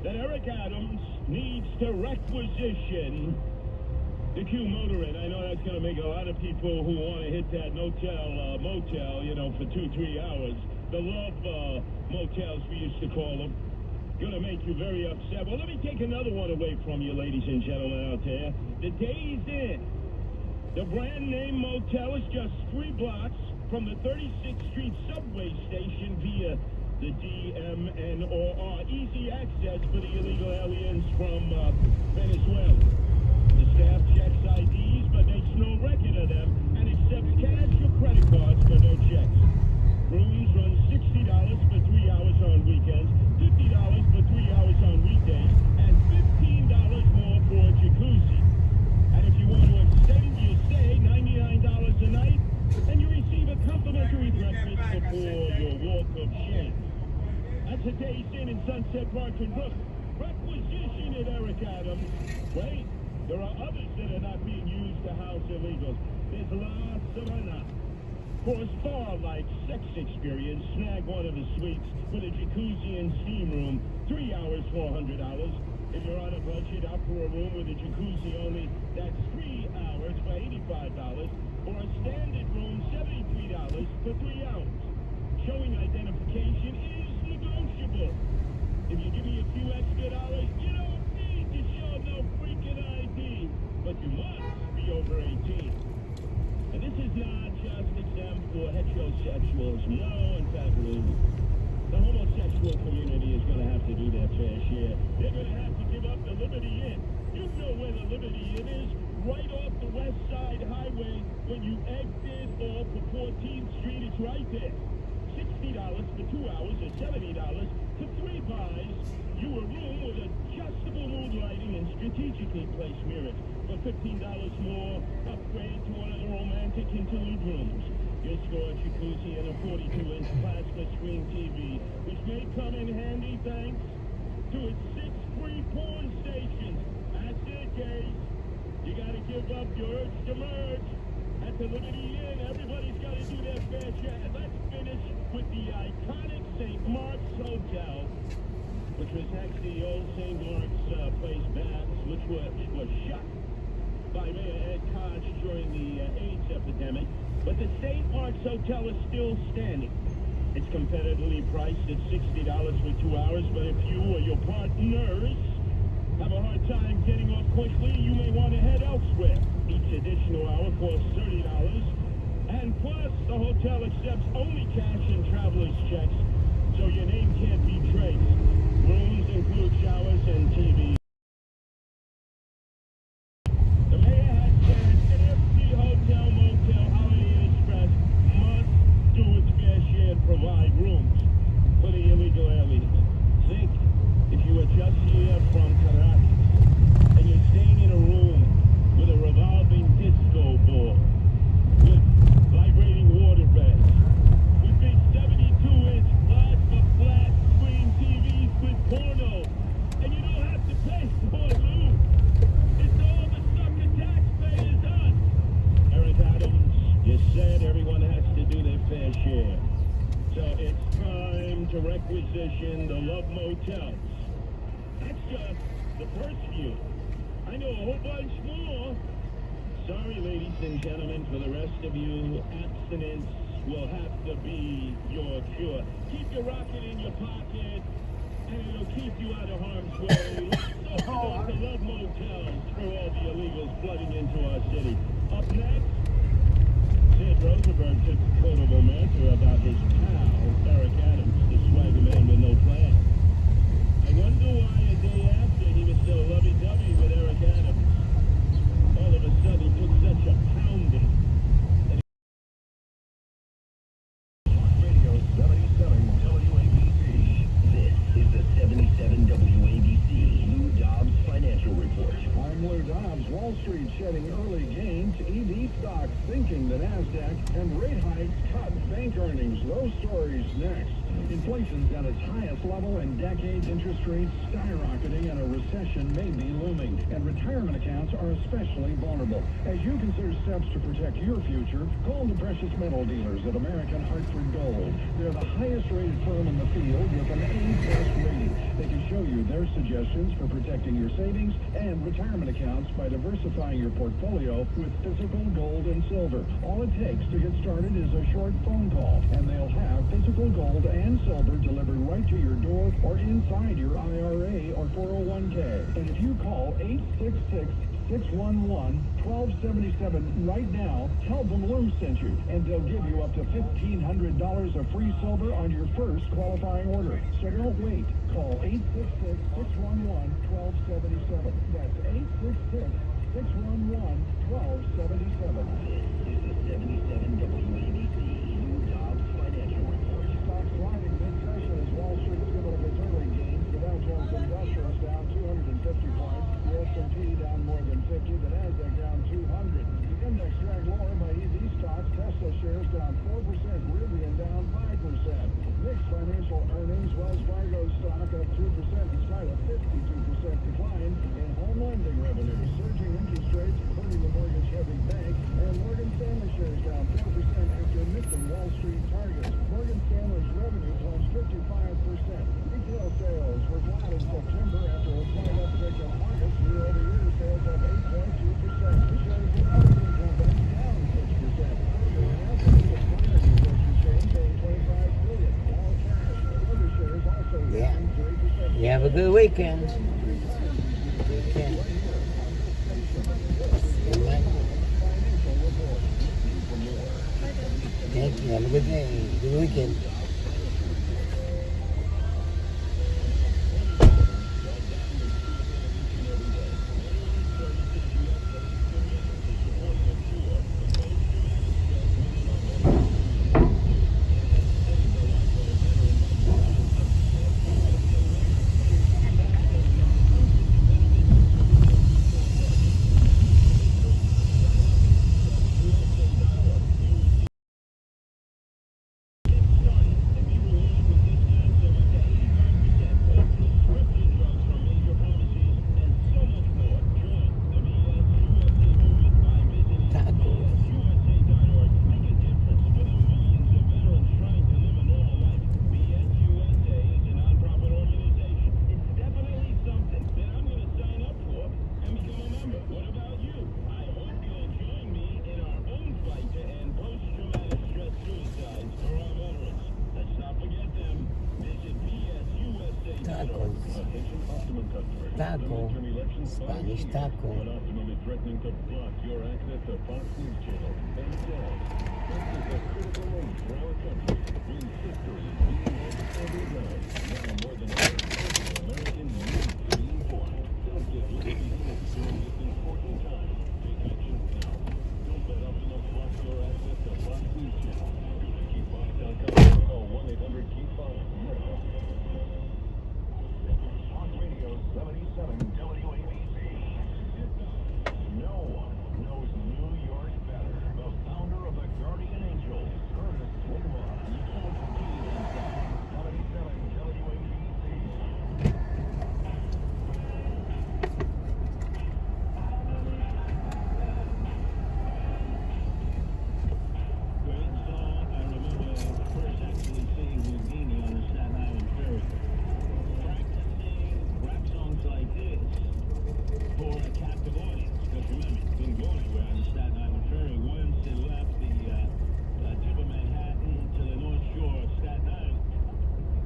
that Eric Adams needs to requisition the Q Motor Inn. I know that's going to make a lot of people who want to hit that motel, for 2-3 hours. The love motels, we used to call them. Going to make you very upset. Well, let me take another one away from you, ladies and gentlemen out there. The Days Inn. The brand name motel is just 3 blocks from the 36th Street subway station via the DMNOR. Easy access for the illegal aliens from Venezuela. The staff checks IDs, but makes no record of them, and accepts cash or credit cards for no checks. Rooms run $60 for 3 hours on weekends, $50 for 3 hours on weekdays, and $15 more for a jacuzzi. And if you want to extend your stay, $99 a night, and you receive a complimentary breakfast before your walk of shame. That's a Days Inn in Sunset Park in Brooklyn. Requisition at Eric Adams. Wait, there are others that are not being used to house illegals. There's lots of them not. For a spa-like sex experience, snag one of the suites with a jacuzzi and steam room, 3 hours, $400. If you're on a budget, out for a room with a jacuzzi only, that's 3 hours for $85. Or a standard room, $73 for 3 hours. Showing identification is negotiable. If you give me a few extra dollars, you don't need to show no freaking ID. But you must be over 18. And this is not just exempt for heterosexuals. No, in fact, the homosexual community is going to have to do their fair share. They're going to have to give up the Liberty Inn. You know where the Liberty Inn is, right off the West Side Highway. When you exit off of 14th Street, it's right there. $60 for 2 hours or $70 for 3 buys. You a room with adjustable mood lighting and strategically placed mirrors. For $15 more, upgrade to one of the romantic interlude rooms. You'll score a jacuzzi and a 42-inch plasma screen TV, which may come in handy thanks to its 6 free porn stations. That's it, guys. You gotta give up your urge to merge. At the Liberty Inn, everybody's gotta do their fair share. And let's finish with the iconic St. Mark's Hotel, which was actually the old St. Mark's Place Baths, which was shut by Mayor Ed Koch during the AIDS epidemic. But the St. Mark's Hotel is still standing. It's competitively priced at $60 for 2 hours, but if you or your partners have a hard time getting off quickly, you may want to head elsewhere. Each additional hour costs $30, and plus the hotel accepts only cash and traveler's checks, so your name can't be traced. Rooms include showers and TV. The mayor has said that every hotel, motel, Holiday Inn Express must do its fair share and provide rooms for the illegal aliens. Think, if you are just here from Caracas and you're staying in a room with a revolving disco ball, with vibrating water beds, with big 72-inch plasma flat screen TVs with porno, and you don't have to pay for it, Lou. It's all the sucker taxpayers us. Eric Adams just said everyone has to do their fair share. So it's time to requisition the Love Motels. That's just the first few. I know a whole bunch more. Sorry, ladies and gentlemen, for the rest of you, abstinence will have to be your cure. Keep your rocket in your pocket, and it'll keep you out of harm's way. Let's open up the Love Motels for all the illegals flooding into our city. Up next, Sid Rosenberg took a quote of Banter about his pal, Eric Adams, the swagger man with no plan. I wonder why a day after he was so lovey-dovey with Eric Adams, all of a sudden he took such a pounding. Radio 77 WABC. This is the 77 WABC Lou Dobbs Financial Report. I'm Lou Dobbs. Wall Street shedding early gains. EV stocks sinking the NASDAQ, and rate hikes cut bank earnings. Those stories next. Inflation's at its highest level in decades, interest rates skyrocketing, and a recession may be looming. And retirement accounts are especially vulnerable. As you consider steps to protect your future, call the precious metal dealers at American Hartford Gold. They're the highest rated firm in the field with an A+ rating. They can show you their suggestions for protecting your savings and retirement accounts by diversifying your portfolio with physical gold and silver. All it takes to get started is a short phone call, and they'll have physical gold and silver delivered right to your door or inside your IRA or 401k. And if you call 866-611-1277 right now, tell them Lou sent you, and they'll give you up to $1,500 of free silver on your first qualifying order. So don't wait. Call 866-611-1277. That's 866-611-1277. This is the 77 WABC Lou Dobbs Financial Report. Stocks sliding mid-session as Wall Street's given up its early gains. The Dow Jones Industrial is down 250 points. The S&P down more than 50. The NASDAQ down 200. The index dragged lower by EV stocks. Tesla shares down 4%. Rivian down 5%. Mixed financial earnings. Wells Fargo stock up 2% despite a 52% decline in home lending revenue. Surging interest rates hurting the mortgage-heavy bank. And Morgan Stanley shares down 4% after missing Wall Street targets. Morgan Stanley's revenue plunged 55%. Retail sales were flat in September after a slight uptick in August. Year-over-year sales up 8.2%. The shares of Edison Company down 6%. Kroger announcing its primary grocery chain paying $25 billion. All cash. Other shares also down 3%. You have a good weekend. Thank you. Have a good day. Good weekend. Taco, Spanish taco. Threatening to block your access to Fox News Channel. And yes, this is a critical moment for our country when history is being made every day. Now more than ever, Americans need to be informed. Don't get left behind during this important time. Take action now. Don't let Optimum block your access to Fox News Channel. Go to KeepFox.com or call 1-800-KEEP-FOX now. Talk Radio 77 WABC. No one knows New York better. The founder of the Guardian Angels, Curtis Whitmore. Talk Radio 77 WABC. Great song. I remember first actually seeing Houdini on the Staten Island Ferry. Practicing rap songs like this for a captive audience. Because remember, you couldn't go anywhere on the Staten Island Ferry once it left the tip of Manhattan to the North Shore of Staten Island.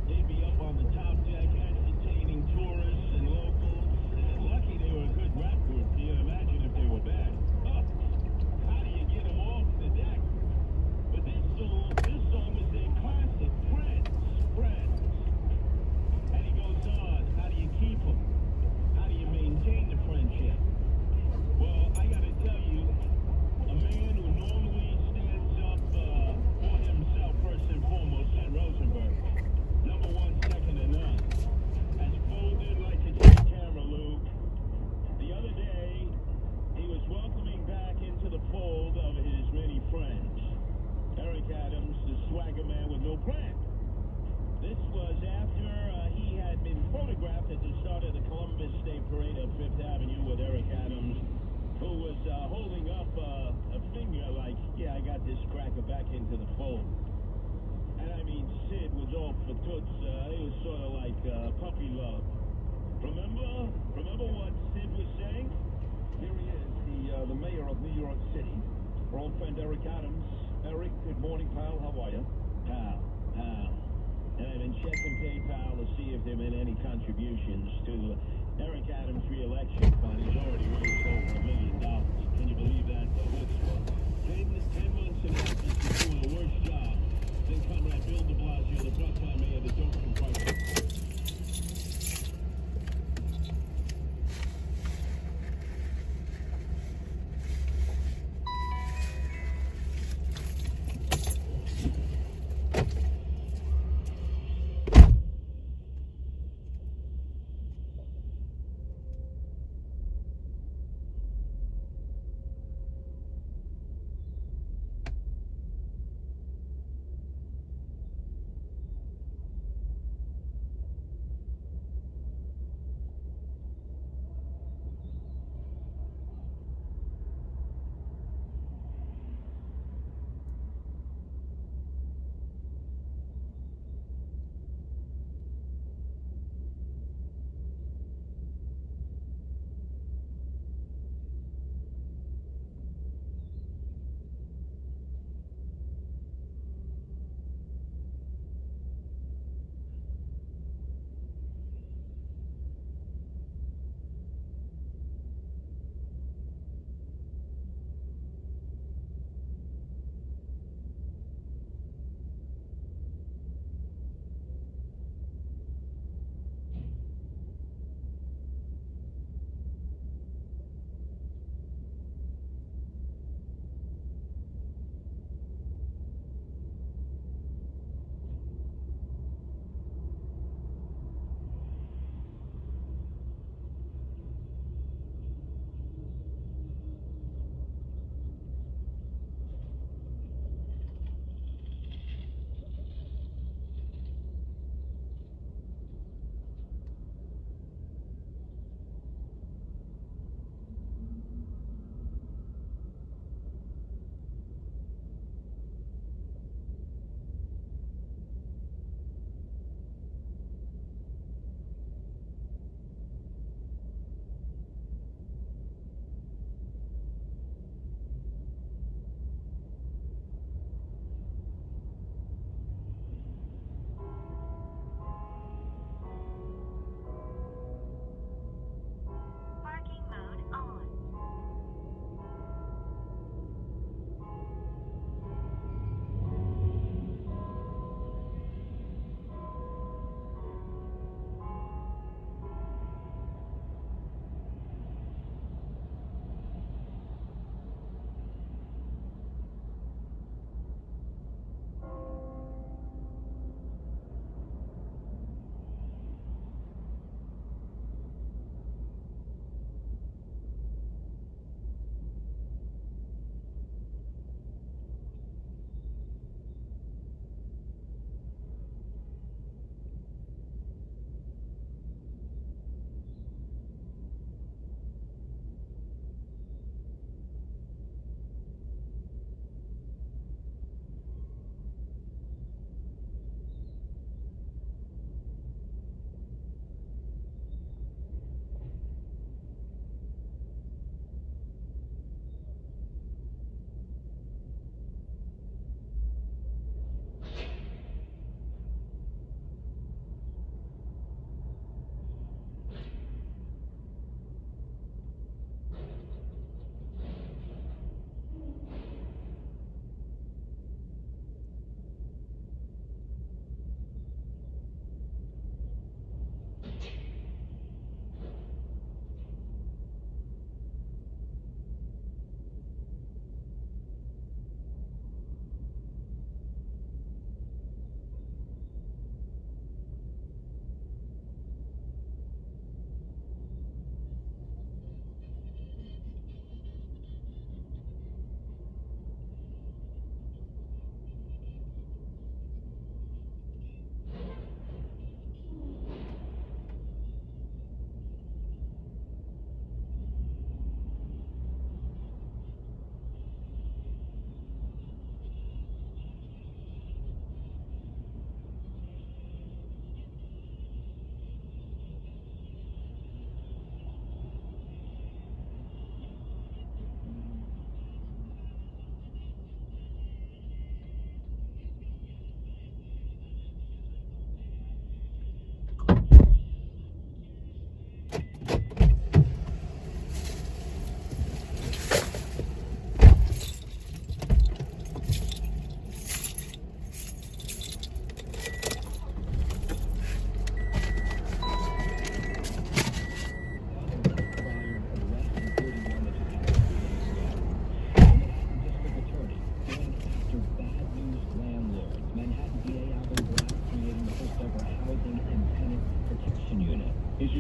They'd be up on the top deck entertaining tourists and locals. And lucky they were a good rap group. Can you imagine if they were bad? Huh. How do you get them off the deck? But this song was their classic. Friends. And he goes on, how do you keep them? How do you maintain the friendship? Well, I gotta tell you, a man who normally stands up for himself first and foremost, Ted Rosenberg, number one, second to none, has folded like a jackhammer, Lou. The other day, he was welcoming back into the fold of his many friends. Eric Adams, the swagger man with no plan. This was after he had been photographed at the start of the Columbus Day Parade at Fifth Avenue with Eric Adams, who was holding up a finger like, yeah, I got this cracker back into the fold. And I mean, Sid was all for toots. It was sort of like puppy love. Remember what Sid was saying? Here he is, the mayor of New York City. Our old friend Eric Adams. Eric, good morning, pal. How are you? Pal. And I've been checking PayPal to see if there have been any contributions to Eric Adams' re-election fund. He's already raised over $1 million. Can you believe that? 10 months in office, he's doing a worse job than Comrade Bill de Blasio, the part-time mayor that don't confront.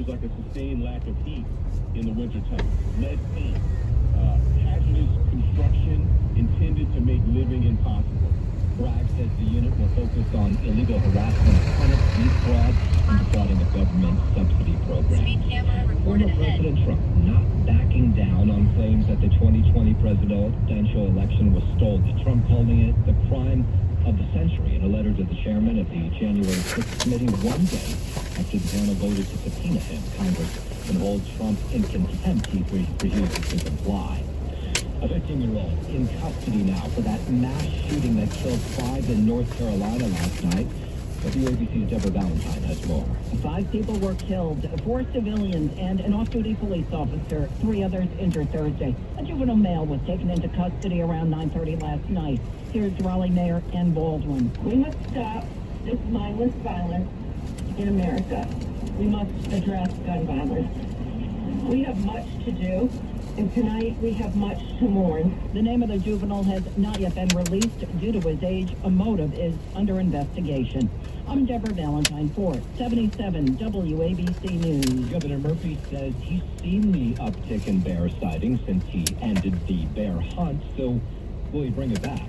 issues like a sustained lack of heat in the wintertime, lead paint, hazardous construction intended to make living impossible. Bragg says the unit will focus on illegal harassment, tenant fee fraud, and defrauding of government subsidy programs. Former President Trump not backing down on claims that the 2020 presidential election was stolen. Trump calling it the crime of the century in a letter to the chairman of the January 6th committee one day after the panel voted to subpoena him. Congress can hold Trump in contempt. He refuses to comply. A 15-year-old in custody now for that mass shooting that killed 5 in North Carolina last night. WABC's Deborah Valentine has more. 5 people were killed, 4 civilians and an off-duty police officer. 3 others injured Thursday. A juvenile male was taken into custody around 9:30 last night. Here's Raleigh Mayor Ann Baldwin. We must stop this mindless violence in America. We must address gun violence. We have much to do, and tonight we have much to mourn. The name of the juvenile has not yet been released due to his age. A motive is under investigation. I'm Deborah Valentine for 77 WABC News. Governor Murphy says he's seen the uptick in bear sightings since he ended the bear hunt, so will he bring it back?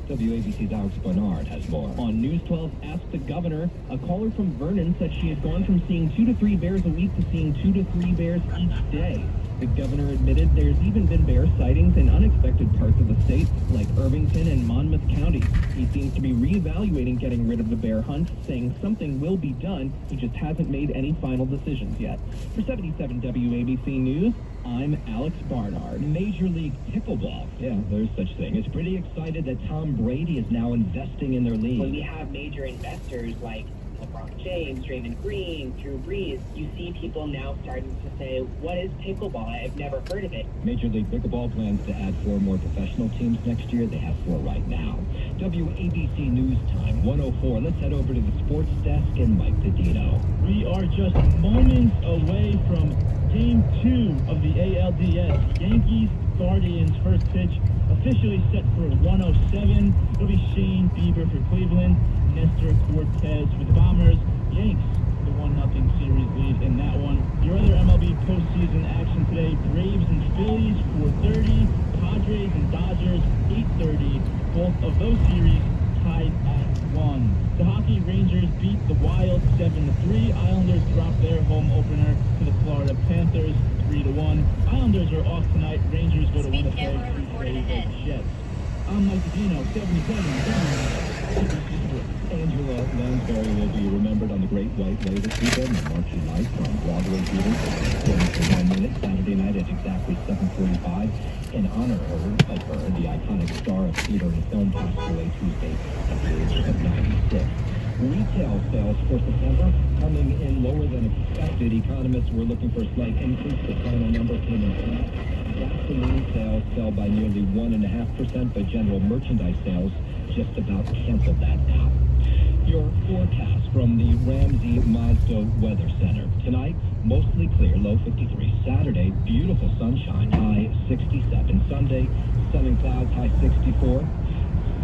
WABC's Alex Bernard has more. On News 12, Ask the Governor, a caller from Vernon said she had gone from seeing 2 to 3 bears a week to seeing 2 to 3 bears each day. The governor admitted there's even been bear sightings in unexpected parts of the state, like Irvington and Monmouth counties. He seems to be reevaluating getting rid of the bear hunt, saying something will be done. He just hasn't made any final decisions yet. For 77 WABC News, I'm Alex Barnard. Major League Pickleball. Yeah, there's such thing. Is pretty excited that Tom Brady is now investing in their league. When we have major investors like LeBron James, Draymond Green, Drew Brees, you see people now starting to say, what is pickleball? I've never heard of it. Major League Pickleball plans to add 4 more professional teams next year. They have 4 right now. WABC News Time, 104. Let's head over to the sports desk and Mike Didino. We are just moments away from Game 2 of the ALDS. Yankees Guardians first pitch officially set for 107. It'll be Shane Bieber for Cleveland, Nestor Cortez for the Bombers. Yanks, the 1-0 series lead in that one. Your other MLB postseason action today, Braves and Phillies 4:30, Padres and Dodgers 8:30. Both of those series tied at 1. The hockey, Rangers beat the Wild 7-3. Islanders dropped their home opener to the Florida Panthers 3-1. Islanders are off tonight. Rangers go to Winnipeg to play the Jets. I'm Mike Dino, 77. Angela Lansbury will be remembered on the Great White Way this weekend on March 9th from Broadway Theater for 1 minute Saturday night at exactly 7:45. In honor of her, the iconic star of theater and film passed away Tuesday at the age of 96. Retail sales for September coming in lower than expected. Economists were looking for a slight increase. The final number came in flat. Gasoline sales fell by nearly 1.5%, but general merchandise sales just about canceled that out. Your forecast from the Ramsey Mazda Weather Center. Tonight, mostly clear, low 53. Saturday, beautiful sunshine, high 67. Sunday, sun and clouds, high 64.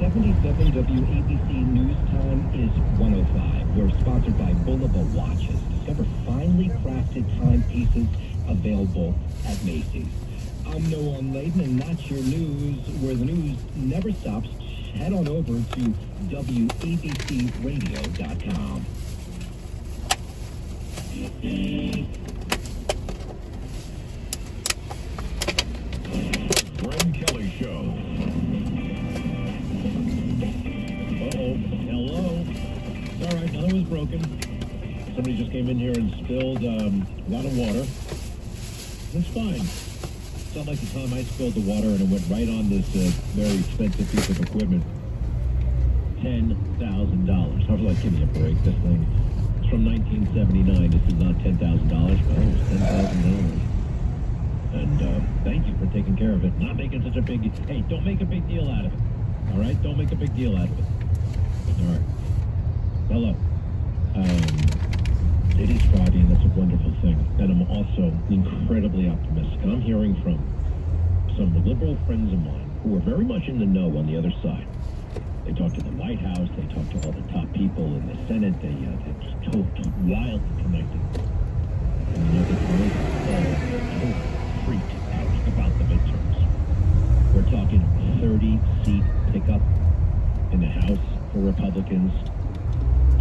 77 WABC News Time is 105. We're sponsored by Bullable Watches. Discover finely crafted timepieces available at Macy's. I'm Noah Layden, and that's your news, where the news never stops. Head on over to WABCRadio.com. Greg Kelly Show. Uh-oh. Hello. It's all right. Nothing was broken. Somebody just came in here and spilled a lot of water. It's fine. It's not like the time I spilled the water and it went right on this very expensive piece of equipment. $10,000. I was like, give me a break. This thing, it's from 1979. This is not $10,000, but it was $10,000. And thank you for taking care of it. Not making such a big... Hey, don't make a big deal out of it. All right? Don't make a big deal out of it. All right. Hello. It is Friday, and that's a wonderful thing. And I'm also incredibly optimistic. And I'm hearing from some liberal friends of mine who are very much in the know on the other side. They talk to the White House. They talk to all the top people in the Senate. They're just wildly connected. And you look at all freaked out about the midterms. We're talking 30-seat pickup in the House for Republicans,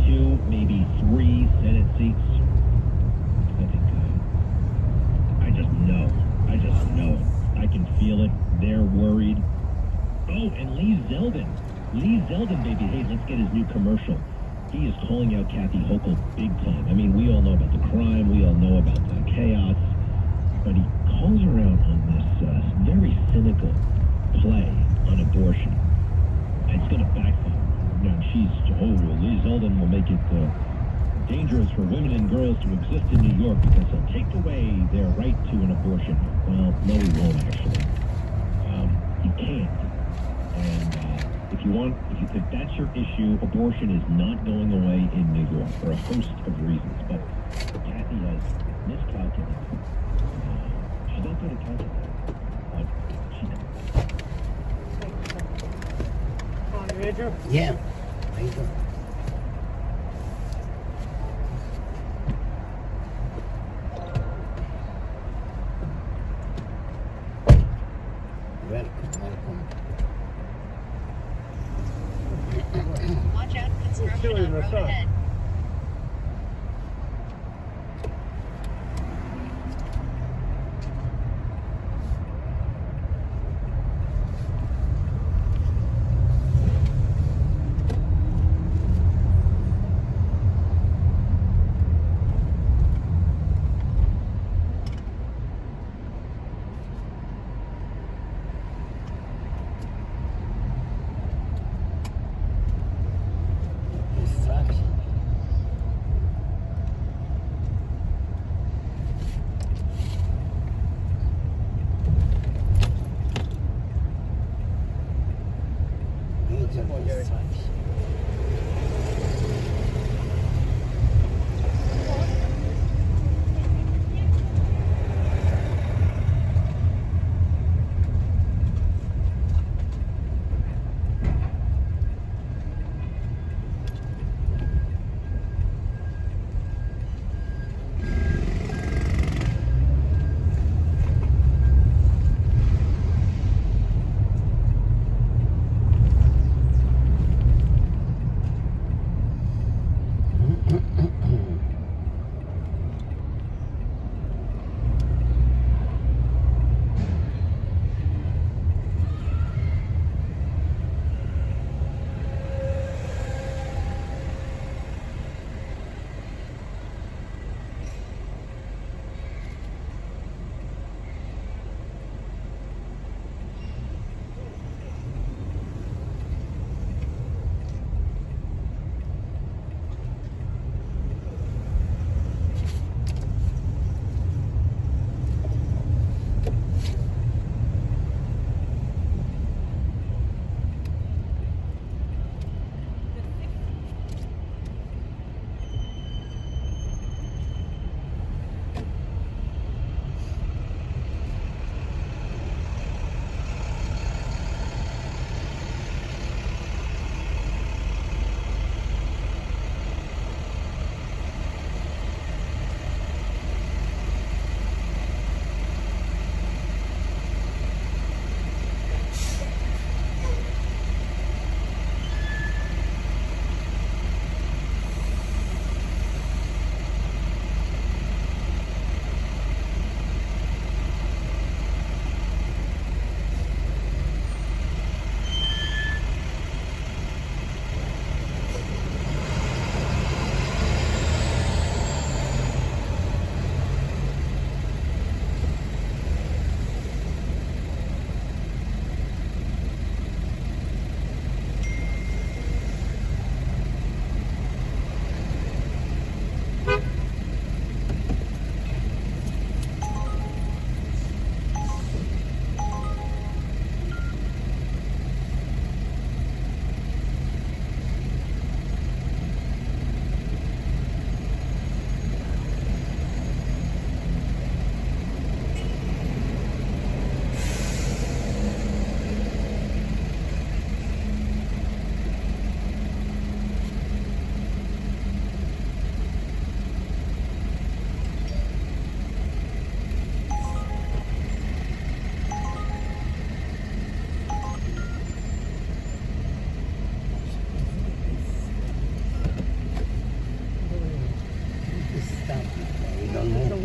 2, maybe 3 Senate seats. I think, I just know it. I can feel it. They're worried. Oh, and Lee Zeldin, baby. Hey, let's get his new commercial. He is calling out Kathy Hochul big time. I mean, we all know about the crime. We all know about the chaos. But he calls her out on this very cynical play on abortion. And it's going to backfire. Now, Lee Zeldin will make it dangerous for women and girls to exist in New York because he'll take away their right to an abortion. Well, no, he won't, actually. He can't. And if that's your issue, abortion is not going away in New York for a host of reasons. But Kathy has miscalculated. She's not good at calculating, but she does. Andrew? Yeah. How you doing? Welcome. Watch out, construction on road ahead.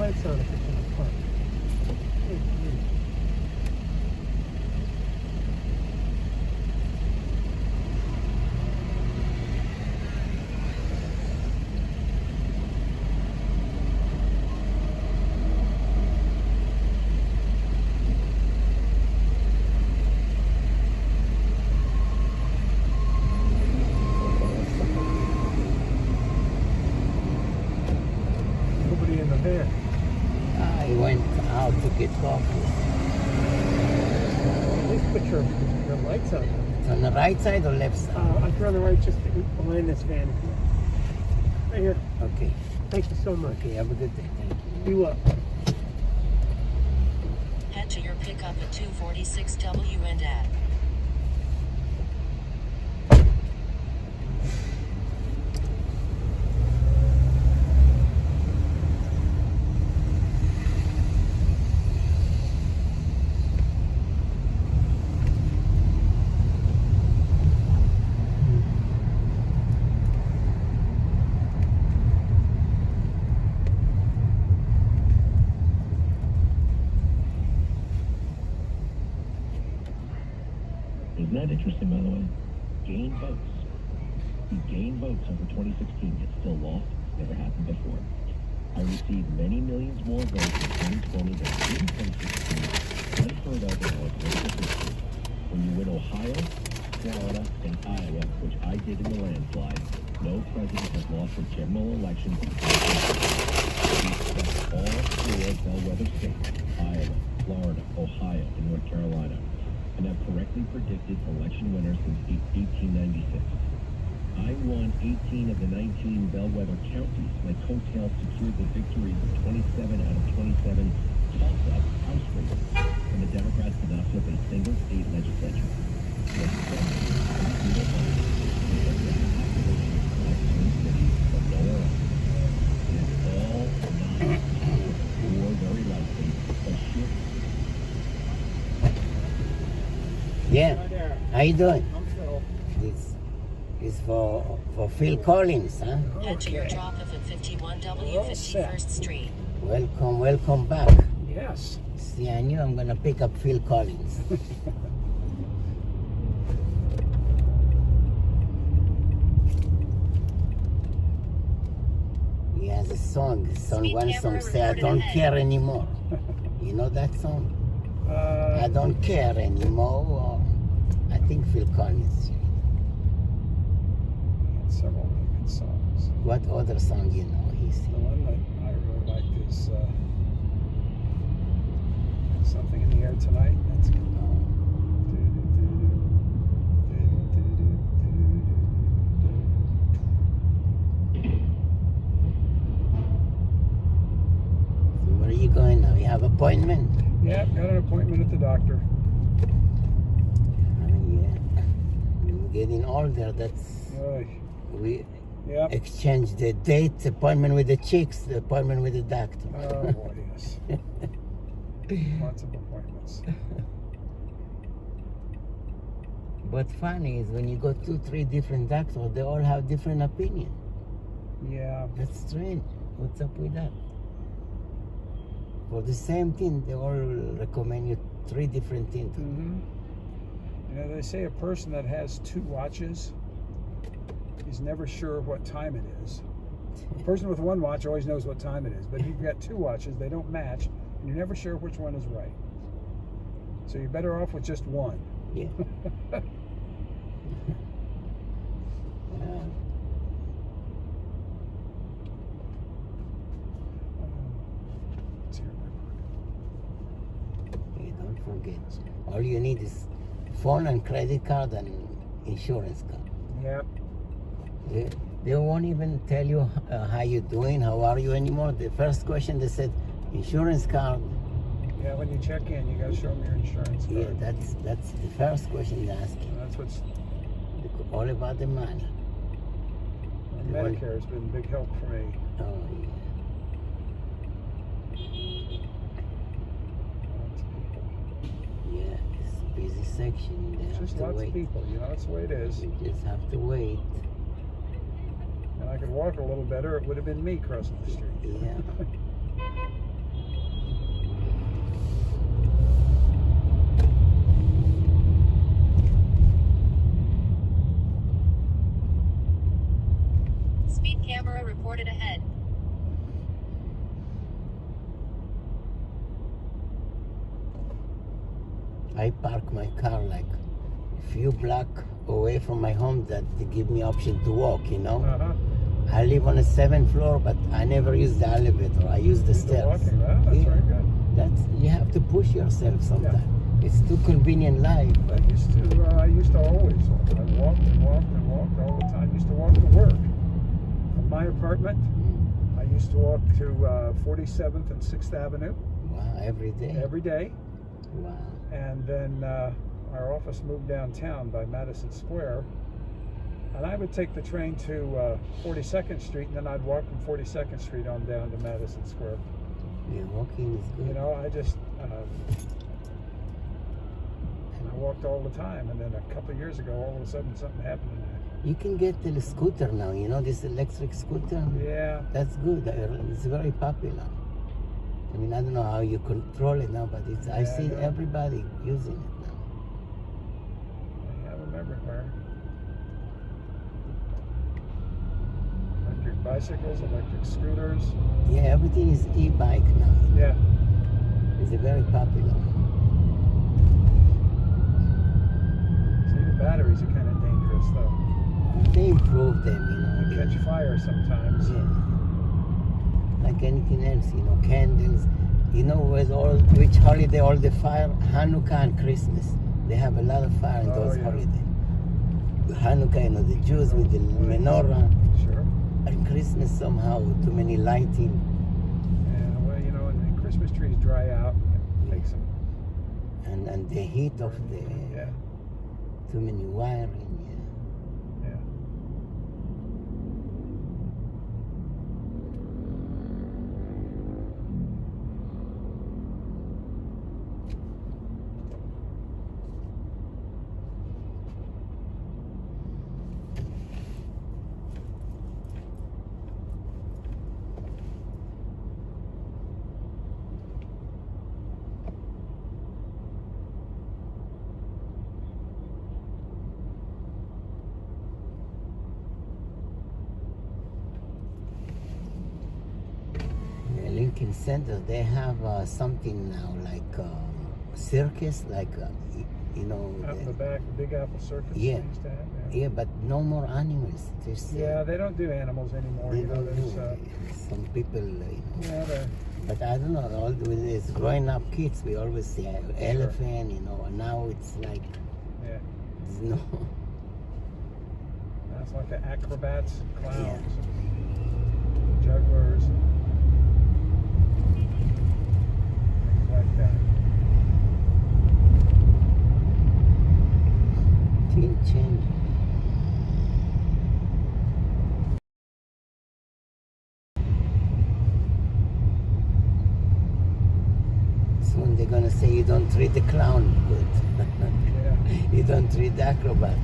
lights on if it's in the park. Nobody in the van. I went out to get coffee. At least put your lights on. It's on the right side or left side? I turn on the right just behind this van. Right here. Okay. Thank you so much. Okay, have a good day. Thank you. Be well. Head to your pickup at 246 W and Ave. Isn't that interesting, by the way? Gain votes. He gained votes over 2016, yet still lost. Never happened before. I received many millions more votes in 2020 than in 2016. Unheard of in our political history. When you win Ohio, Florida, and Iowa, which I did in the landslide, no president has lost a general election. We expect all four bellwether states, Iowa, Florida, Ohio, and North Carolina, and have correctly predicted election winners since 1896. I won 18 of the 19 bellwether counties. My coattails secured the victories of 27 out of 27 toss-up House races, and the Democrats did not flip a single state legislature. Yeah. How you doing? I'm Phil. This is for Phil Collins, huh? Head to your drop-off at 51W 51st Street. Welcome back. Yes. See, I knew I'm gonna pick up Phil Collins. He has a song. One song say, "I don't care anymore." You know that song? I don't care anymore. I think Phil Collins. He had several good songs. What other song you know? He's The one that I really liked is Something in the Air Tonight. That's good. So where are you going now? You have appointment? Yeah, got an appointment at the doctor. We're getting older. That's we Yep. exchange the date appointment with the chicks, the appointment with the doctor. Oh boy, yes. Lots of appointments. What's funny is when you go 2-3 different doctors, they all have different opinion. Yeah. That's strange. What's up with that? For the same thing, they all recommend you 3 different things. Mm-hmm. You know, they say a person that has 2 watches is never sure what time it is. A person with 1 watch always knows what time it is, but if you've got 2 watches, they don't match, and you're never sure which one is right. So you're better off with just 1. Yeah. Hey, don't forget, all you need is phone and credit card and insurance card. Yep. They won't even tell you how you're doing, how are you anymore. The first question they said, insurance card. Yeah, when you check in, you got to show them your insurance card. Yeah, that's the first question they ask you. That's what's all about the money. Medicare has been a big help for me. Oh, yeah. Yeah, it's a busy section. They have Just to lots wait. of people, you know, that's the way it is. You just have to wait. And I could walk a little better, it would have been me crossing the street. Yeah. recorded ahead. I park my car like a few blocks away from my home that they give me option to walk, you know. I live on the 7th floor, but I never use the elevator. I use the stairs. Walking, that's very good. That's, you have to push yourself sometimes. It's too convenient life. I used to always walk. I walked and walked and walked all the time. I used to walk to work. From my apartment, I used to walk to 47th and 6th Avenue. Wow, every day? Every day. Wow. And then our office moved downtown by Madison Square. And I would take the train to 42nd Street, and then I'd walk from 42nd Street on down to Madison Square. Yeah, walking is good. You know, I just... I walked all the time, and then a couple of years ago, all of a sudden, something happened. You can get the scooter now, you know, this electric scooter? Yeah. That's good. It's very popular. I mean, I don't know how you control it now, but it's, I see everybody using it now. I have them everywhere. Electric bicycles, electric scooters. Yeah, everything is e-bike now. Yeah. It's very popular. See, the batteries are kind of dangerous, though. They improve them, you know. They catch fire sometimes. Yeah. Like anything else, you know, candles. You know, which holiday all the fire? Hanukkah and Christmas. They have a lot of fire in those holidays. Hanukkah, you know, the Jews with the menorah. Sure. And Christmas somehow, too many lighting. Yeah, well, you know, and Christmas trees dry out. It makes them. And the heat of the... Yeah. Too many wiring, Lincoln Center, they have something now like circus, like you know. Out in the back, the Big Apple Circus. Yeah. They used to have, yeah, but no more animals. Just, yeah, they don't do animals anymore. They You know, don't there's do. Some people, you know. yeah, But I don't know. All with these growing up kids, we always see elephant, you know. And now it's like, yeah, there's no. that's like the acrobats, clowns, jugglers. Like that. Change. Soon they're gonna say you don't treat the clown good. Yeah. You don't treat the acrobat.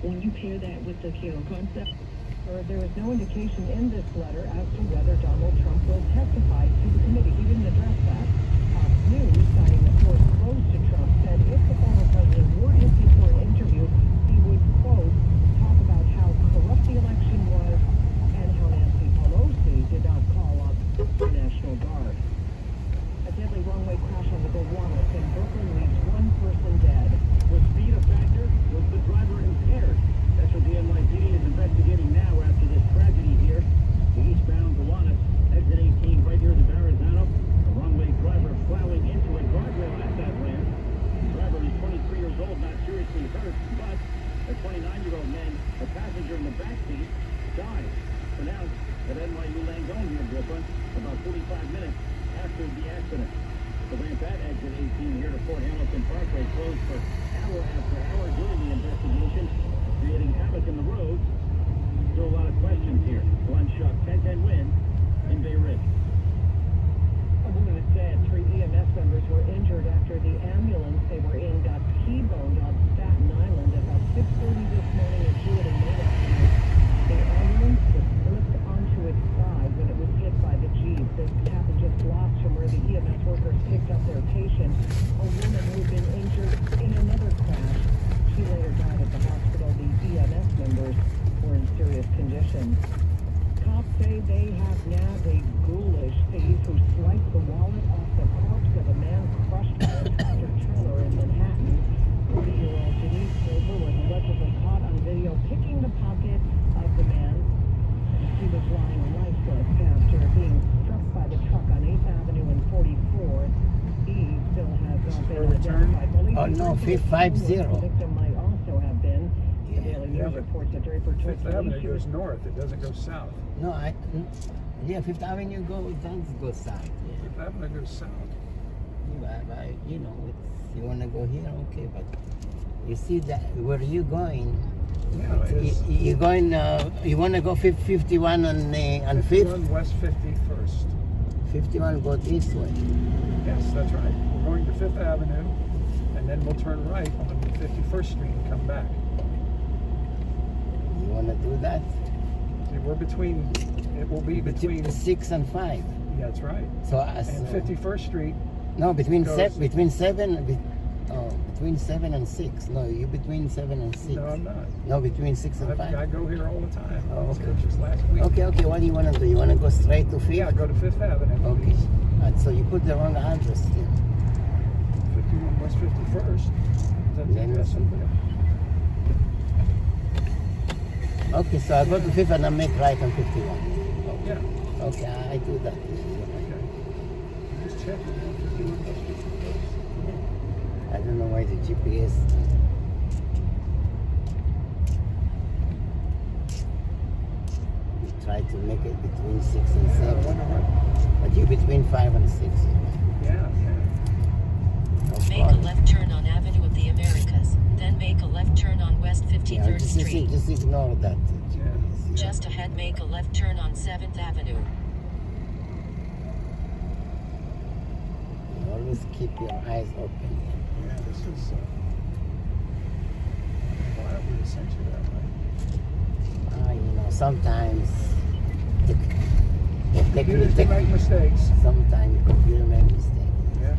When you pair that with the Kyoto concept, there is no indication in this letter as to whether Donald Trump will testify to the committee. He didn't address that. Fox News, citing a source close to Trump, said if the former president were to seek for an interview, he 29-year-old man, a passenger in the back seat, died. Pronounced at NYU Langone near Brooklyn about 45 minutes after the accident. The ramp at exit 18 here to Fort Hamilton Parkway closed for hour after hour during the investigation, creating havoc in the roads. Still a lot of questions here. Glenn Shuck, 10-10 win in Bay Ridge. A woman has said 3 EMS members were injured after the ambulance they were in got T-boned on Staten Island at about 6:30 this morning in Jewett and Main Avenue. The ambulance was flipped onto its side when it was hit by the Jeep. This happened just blocks from where the EMS workers picked up their patient, a woman who had been injured in another crash. She later died at the hospital. The EMS members were in serious condition. Cops say they have nabbed a ghoulish thief who sliced the wallet off the corpse of a man crushed by a tractor trailer in Manhattan. 40-year-old Denise Silver was allegedly caught on video picking the pocket of the man. She was lying lifeless after being struck by the truck on 8th Avenue and 44th. He still has not been identified. Oh no, 550. The victim might also have been. The Daily News reports that Draper told Fifth Avenue goes north. It doesn't go south. No, yeah, Fifth Avenue does go south. Yeah. Fifth Avenue goes south. You know, you want to go here, okay, but you see that where you going? Yeah, you're going. You want to go 51 on 5th? 51 West 51st. 51 go this way. Yes, that's right. We're going to Fifth Avenue, and then we'll turn right on 51st Street and come back. You want to do that? See, we're between. It will be between 6 and 5. Yeah, that's right. So and 51st Street. No, between goes, between 7 and 6. No, you between 7 and 6. No, I'm not. No, between 6 and 5. I go here all the time. Oh, okay. Just last week. Okay. What do you want to do? You want to go straight to 5th? Yeah, go to Fifth Avenue. Okay. So you put the wrong address here. 51 West 51st. Okay, so I go to 5th and I make right on 51. Okay. Yeah. Okay, I do that. Okay. Just check it. 51 West 51st. I don't know why the GPS. You try to make it between 6 and 7. But you between 5 and 6. Yeah. Make a left turn on Avenue of the Americas, then make a left turn on West 53rd Street. Just ignore that. Just ahead, make a left turn on 7th Avenue. You always keep your eyes open. Yeah, this is why I would have sent you that way. You know, sometimes computers make mistakes. Sometimes the computer makes mistakes. Yeah.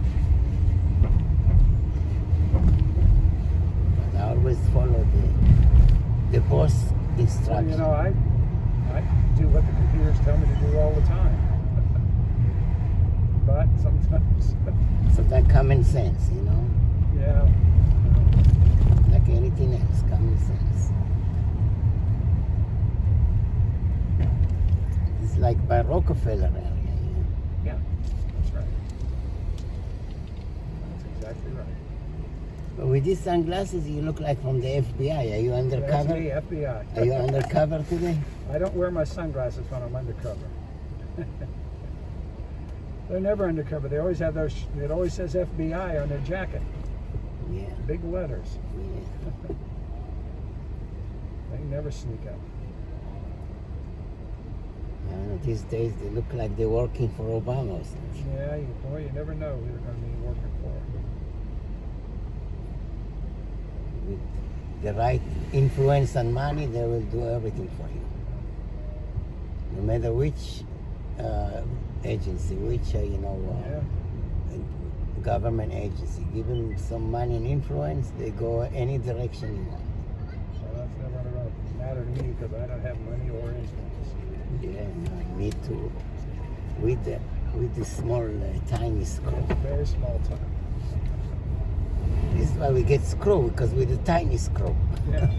But I always follow the boss instructions. Well, you know, I do what the computers tell me to do all the time. But sometimes. So that common sense, you know? Yeah. Like anything else, common sense. It's like by Rockefeller area. Yeah, that's right. That's exactly right. But with these sunglasses, you look like from the FBI. Are you undercover? That's me, FBI. Are you undercover today? I don't wear my sunglasses when I'm undercover. They're never undercover. They always have those. It always says FBI on their jacket. Yeah. Big letters. Yeah. They never sneak up. These days they look like they're working for Obama or something. Yeah, you never know who they're going to be working for. With the right influence and money, they will do everything for you. No matter which agency, which government agency, give them some money and influence, they go any direction you want. So that's never going to matter to me because I don't have money or influence. Yeah, me too. With the small, tiny screw. Very small time. This is why we get screw, because with the tiny screw. Yeah.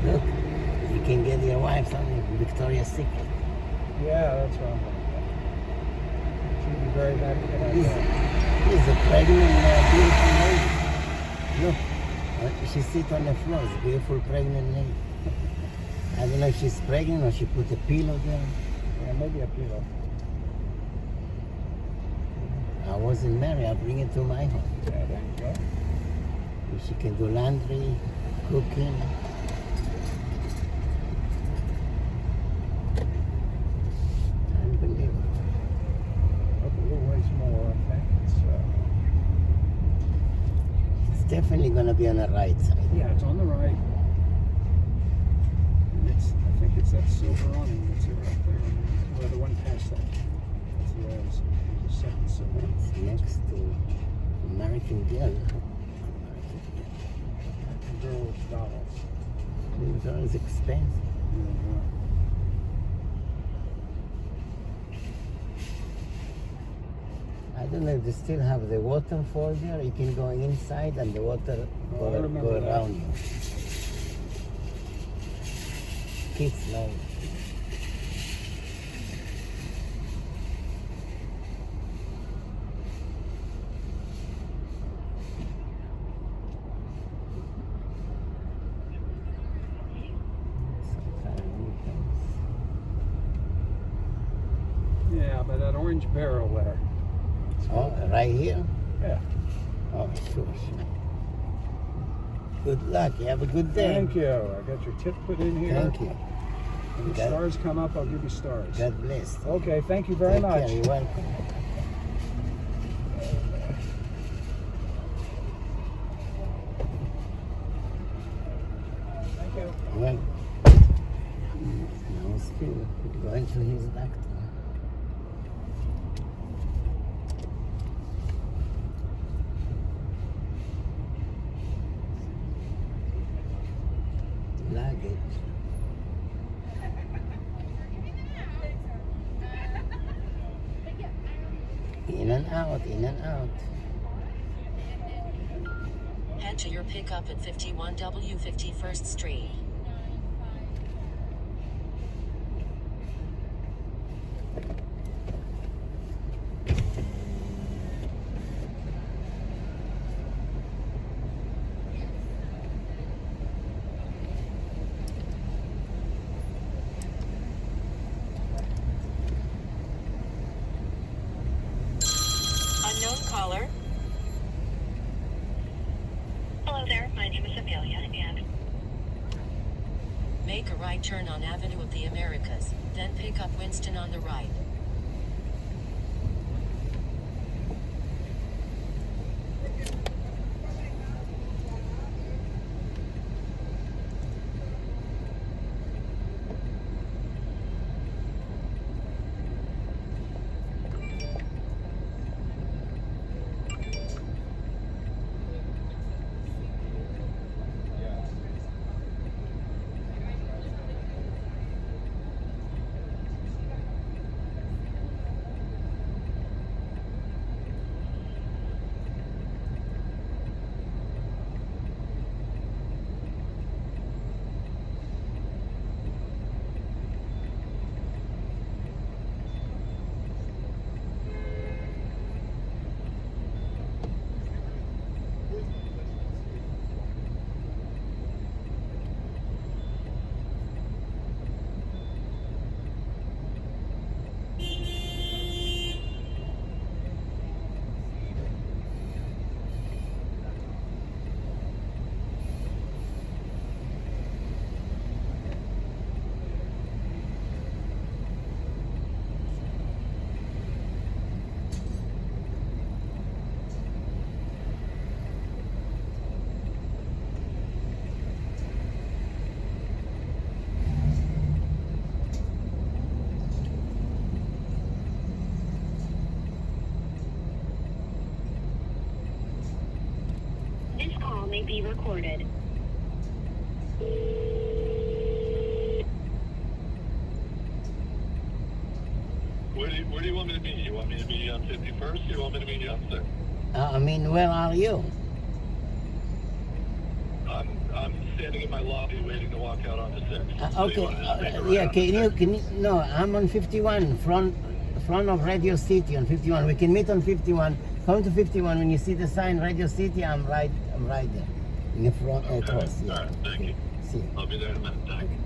Look, you can get your wife something from Victoria's Secret. Yeah, that's what I'm going to get. She'd be very happy to have that. This pregnant, beautiful lady. Look, she sits on the floor. It's a beautiful pregnant lady. I don't know if she's pregnant or she put a pillow there. Yeah, maybe a pillow. I wasn't married. I'll bring it to my home. Yeah, there you go. She can do laundry, cooking. Unbelievable. Up a little ways more, I think. It's definitely going to be on the right side. Yeah, it's on the right. And I think it's that silver awning that's right there. Or the one past that. That's the way there's a second silver. It's next to American Girl. Girls' dolls. These are expensive. I don't know if they still have the waterfall there. You can go inside and the water go around you. Kids love it. Yeah, but that orange barrel there. Oh, right here? Yeah. Oh, sure. Good luck. You have a good day. Thank you. I got your tip put in here. Thank you. When the stars come up, I'll give you stars. God bless. Okay, thank you very much. You're welcome. Thank you. Well, now still going to his doctor. Luggage. In and out, in and out. Head to your pickup at 51W 51st Street. Unknown caller. Hello there, my name is Amelia, and Make a right turn on Avenue of the Americas, then pick up Winston on the right. this call may be recorded. Where do you want me to meet you? You want me to meet you on 51st or you want me to meet you on 6th? I mean, where are you? I'm standing in my lobby waiting to walk out onto 6th. Okay, yeah, can you, no, I'm on 51, front of Radio City on 51. We can meet on 51, Come to 51. When you see the sign Radio City, I'm right there. In the front, across. Yeah. All right, thank you. See you. I'll be there in a minute. Thank you.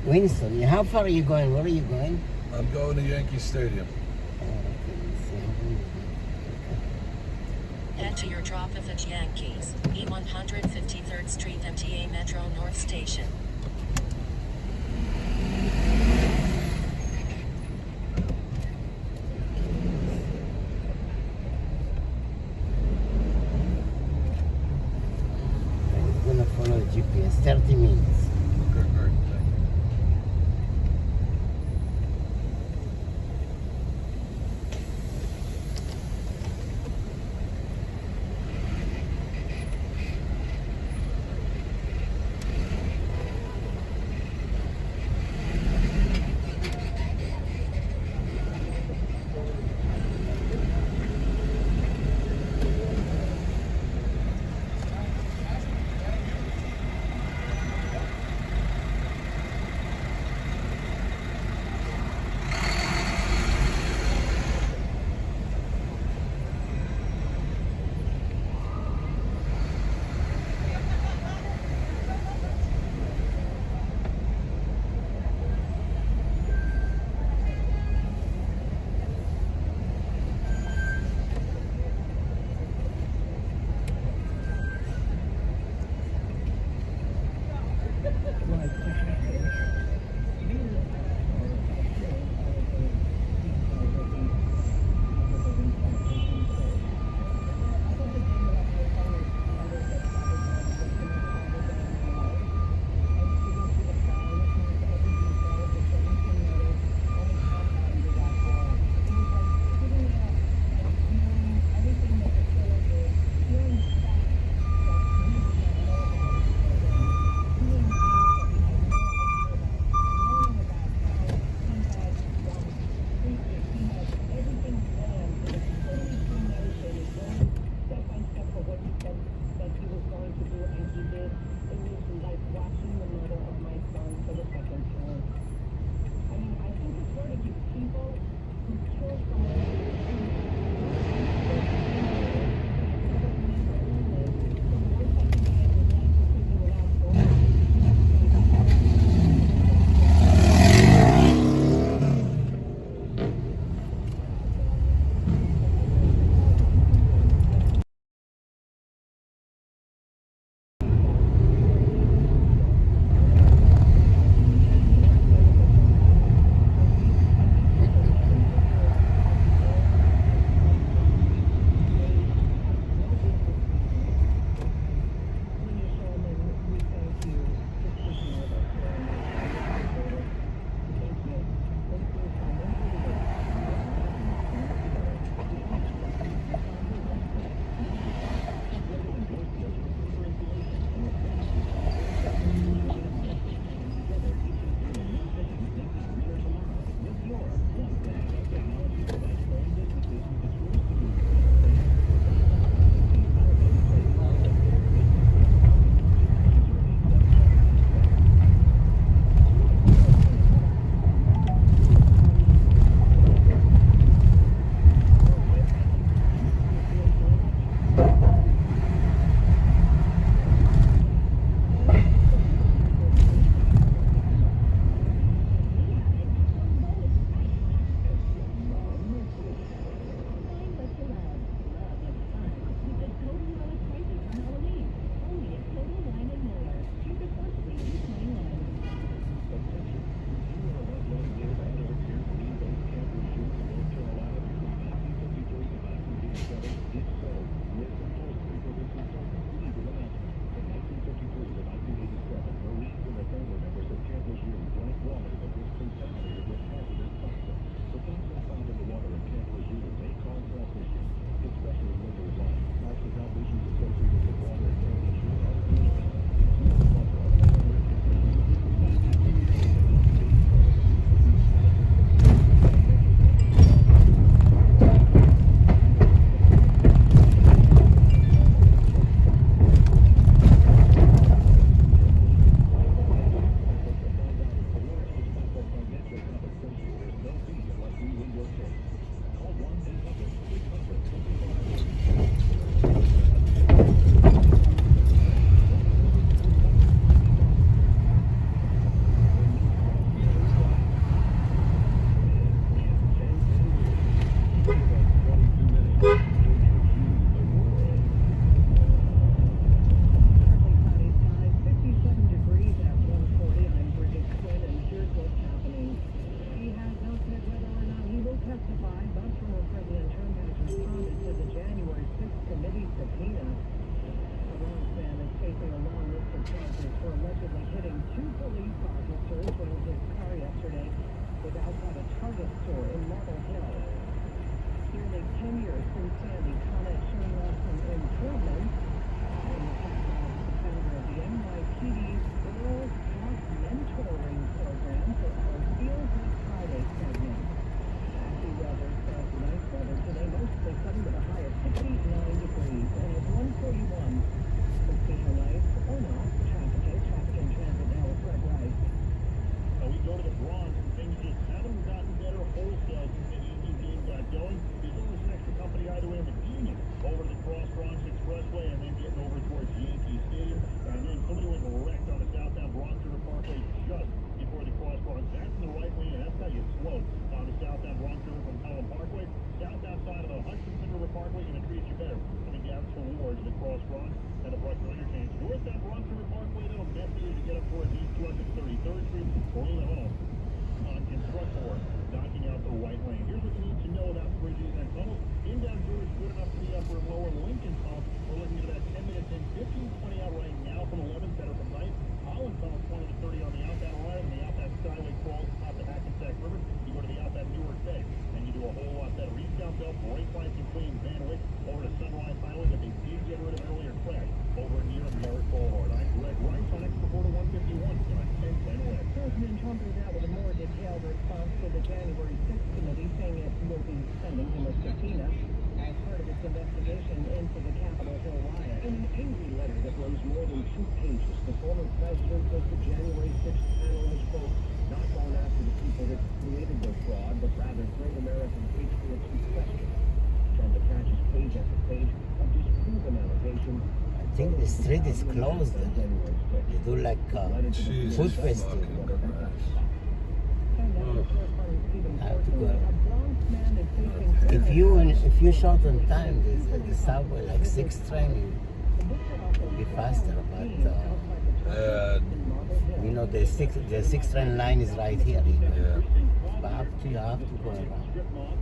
Winston, how far are you going? Where are you going? I'm going to Yankee Stadium. Head to your drop off at Yankees, E153rd Street MTA Metro North Station. I'm gonna follow the GPS. 30 minutes. Okay, all right. Two police officers went his car yesterday was outside a Target store in Marble Hill. Nearly 10 years since Sandy, Conant showing off some improvements. In the past month, the founder of the NYPD's Girls Talk Mentoring Program for our Feel Good Friday segment. Happy weather, nice weather today, mostly sunny with a high of 69 degrees, and it's 1:41. Let's see how nice or not the traffic is. Traffic in transit now with Fred Rice. We go to the Bronx, and things just haven't gotten better wholesale since the Yankees game got going. There's always an extra company either way in the Union over to the Cross Bronx Expressway and then getting over towards Yankee Stadium. And then somebody was wrecked on the southbound Bronx River Parkway just before the Cross Bronx. That's in the right lane, and that's how you slow on the southbound Bronx River from Pelham Parkway. Southbound side of the Hutchinson River Parkway going to treat you better coming down towards the Cross Bronx and the Bruckner Interchange. Northbound Bronx River Parkway, though, messy as you get up towards East 233rd Street, rolling home on Constructor, knocking out the right lane. Here's what you need to know about bridges and tunnels. Inbound George, good enough for the upper and lower Lincoln tunnel. We're looking at about 10 minutes in, 15-20 out right now from 11, better from 9. Holland tunnel 20 to 30 on the outbound right, and the outbound Skyway crawls out the Hackensack River. You go to the outbound Newark Bay, and you do a whole lot better. Eastbound Belt, brake lines between Van Wyck over to Sunrise Highway, but they did get rid of an earlier crash over near Merritt Boulevard. I'm Greg Rice on Extra 151 on 1010 West. President Trump is out with a more detailed response to the January 6th committee, saying it will be sending him a subpoena as part of its investigation into the Capitol Hill riot. In an angry letter that runs more than 2 pages, the former president says the January 6th panel has, quote, not gone after the people that created the fraud, but rather great American patriots who question. Trump attaches page after page of disproven allegations. I think the street is closed. They do like food festival. I have to go. If you short on time, the subway like 6 train, will be faster. But you know the six train line is right here. Yeah. But you have to go around.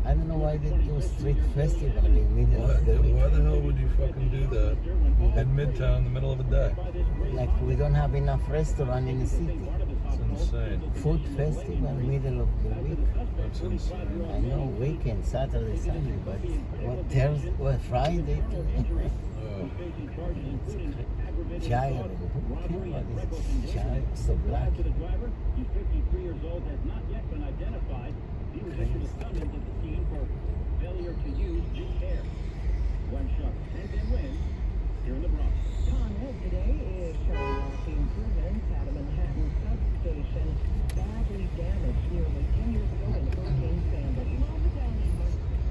I don't know why they do street festival in the middle of the week. Why the hell would you fucking do that in Midtown in the middle of the day? Like we don't have enough restaurant in the city. It's insane. Food festival middle of the week. That's insane. I know weekend, Saturday, Sunday, but what Thursday, what Friday today? Child, child, so black. The driver, he's 53 years old, has not yet been identified. He was issued a summons at the scene for failure to use due care. Glenn Shuck, 10-10 wins here in the Bronx. Con Ed today is showing off the improvements at a Manhattan substation badly damaged nearly 10 years ago in Hurricane Sandy.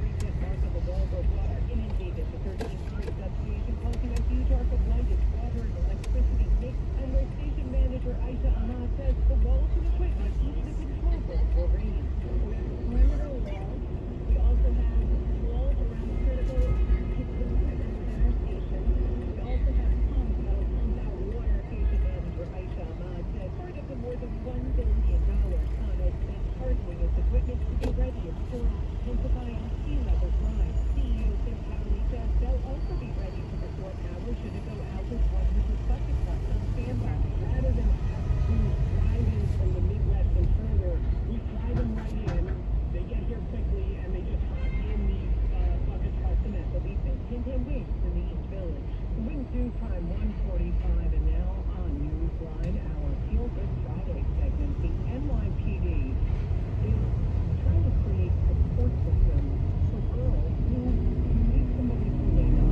Recent remarkable Volvo water inundated the 13th Street substation, causing a huge arc of light as water and electricity mixed. And where station manager Aisha Ahmad says the walls and equipment, even the control board, were raised. Perimeter walls. We also have walls around critical center station. We also have pumps that will pump out water. Station manager Aisha Ahmad said part of the more than $1 billion Congress spent hardening its equipment to be ready if storms intensify and sea levels rise. CEO Tim Cowley says they'll also be ready to restore power should it go out with 100 bucket trucks on standby. Rather than to drive in from the Midwest and further, we fly them right in. They get here quickly and they just hop in these bucket trucks and that's what we think. 10-10 wings in the East Village. Wings news time 1:45 and now on Newsline, our Feel Good Friday segment. The NYPD is trying to create support system for girls who need somebody to lean on.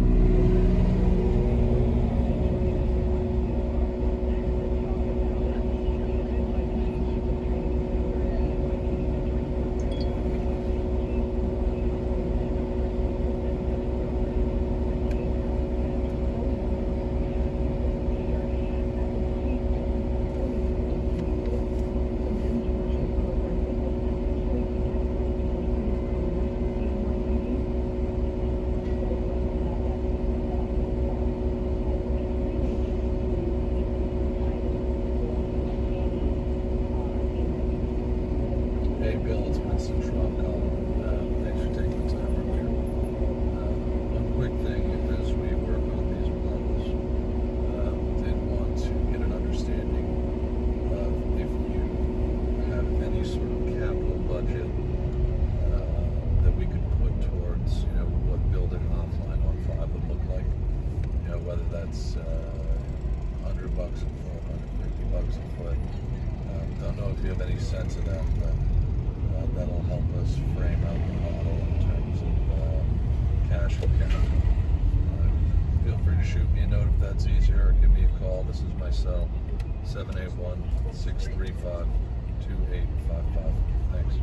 that's $100 a foot, $150 a foot. Don't know if you have any sense of that, but that'll help us frame out the model in terms of cash for cash. Feel free to shoot me a note if that's easier, or give me a call. This is my cell, 781-635-2855. Thanks.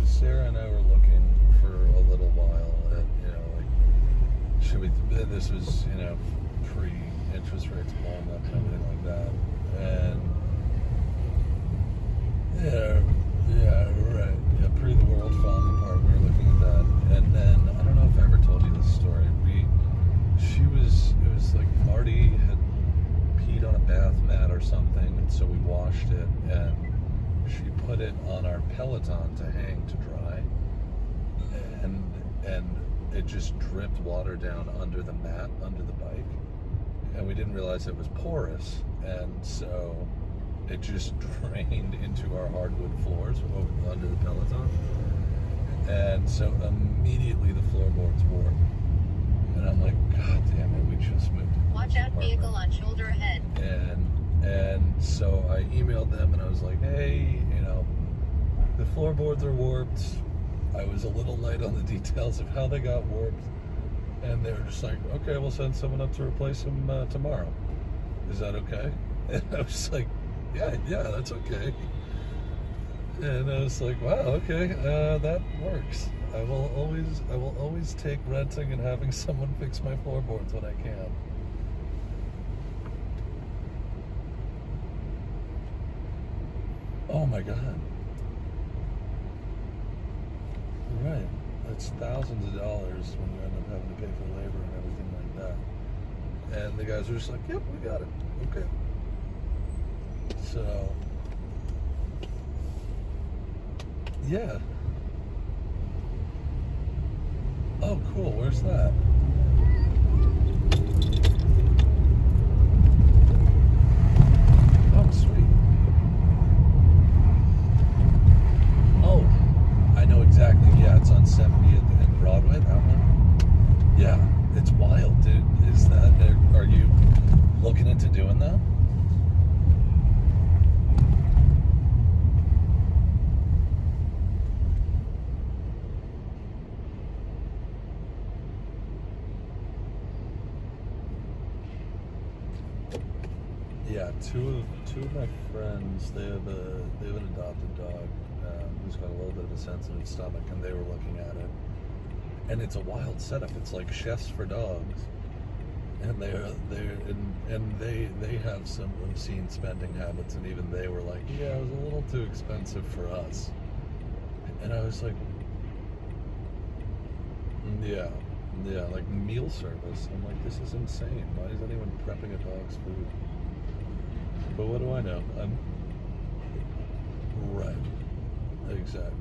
Sarah and I were looking for a little while at, this was, pre-interest rates blowing up and everything like that. And, pre the world falling apart, we were looking at that. And then, I don't know if I ever told you this story. It was like Marty had peed on a bath mat or something, and so we washed it, and she put it on our Peloton to hang to dry, and it just dripped water down under the mat, under the bike, and we didn't realize it was porous, and so it just drained into our hardwood floors under the Peloton, and so immediately the floorboards warped, and I'm like, God damn it, we just moved. Watch out, vehicle on shoulder ahead. And so I emailed them and I was like, hey, the floorboards are warped. I was a little light on the details of how they got warped. And they were just like, okay, we'll send someone up to replace them tomorrow. Is that okay? And I was just like, yeah, that's okay. And I was like, wow, okay, that works. I will always take renting and having someone fix my floorboards when I can. Oh my God. Right. That's thousands of dollars when you end up having to pay for labor and everything like that. And the guys were just like, yep, we got it. Okay. So, yeah. Oh, cool. Where's that? Oh, sweet. Oh, I know exactly. Yeah, it's on 70th and Broadway, that one. Yeah, it's wild, dude. Is that, are you looking into doing that? Yeah, two of my friends, they have an adopted dog who's got a little bit of a sensitive stomach, and they were looking at it, and it's a wild setup. It's like chefs for dogs, and they have some obscene spending habits, and even they were like, yeah, it was a little too expensive for us. And I was like, yeah, like meal service. I'm like, this is insane. Why is anyone prepping a dog's food? But what do I know? Right. Exactly.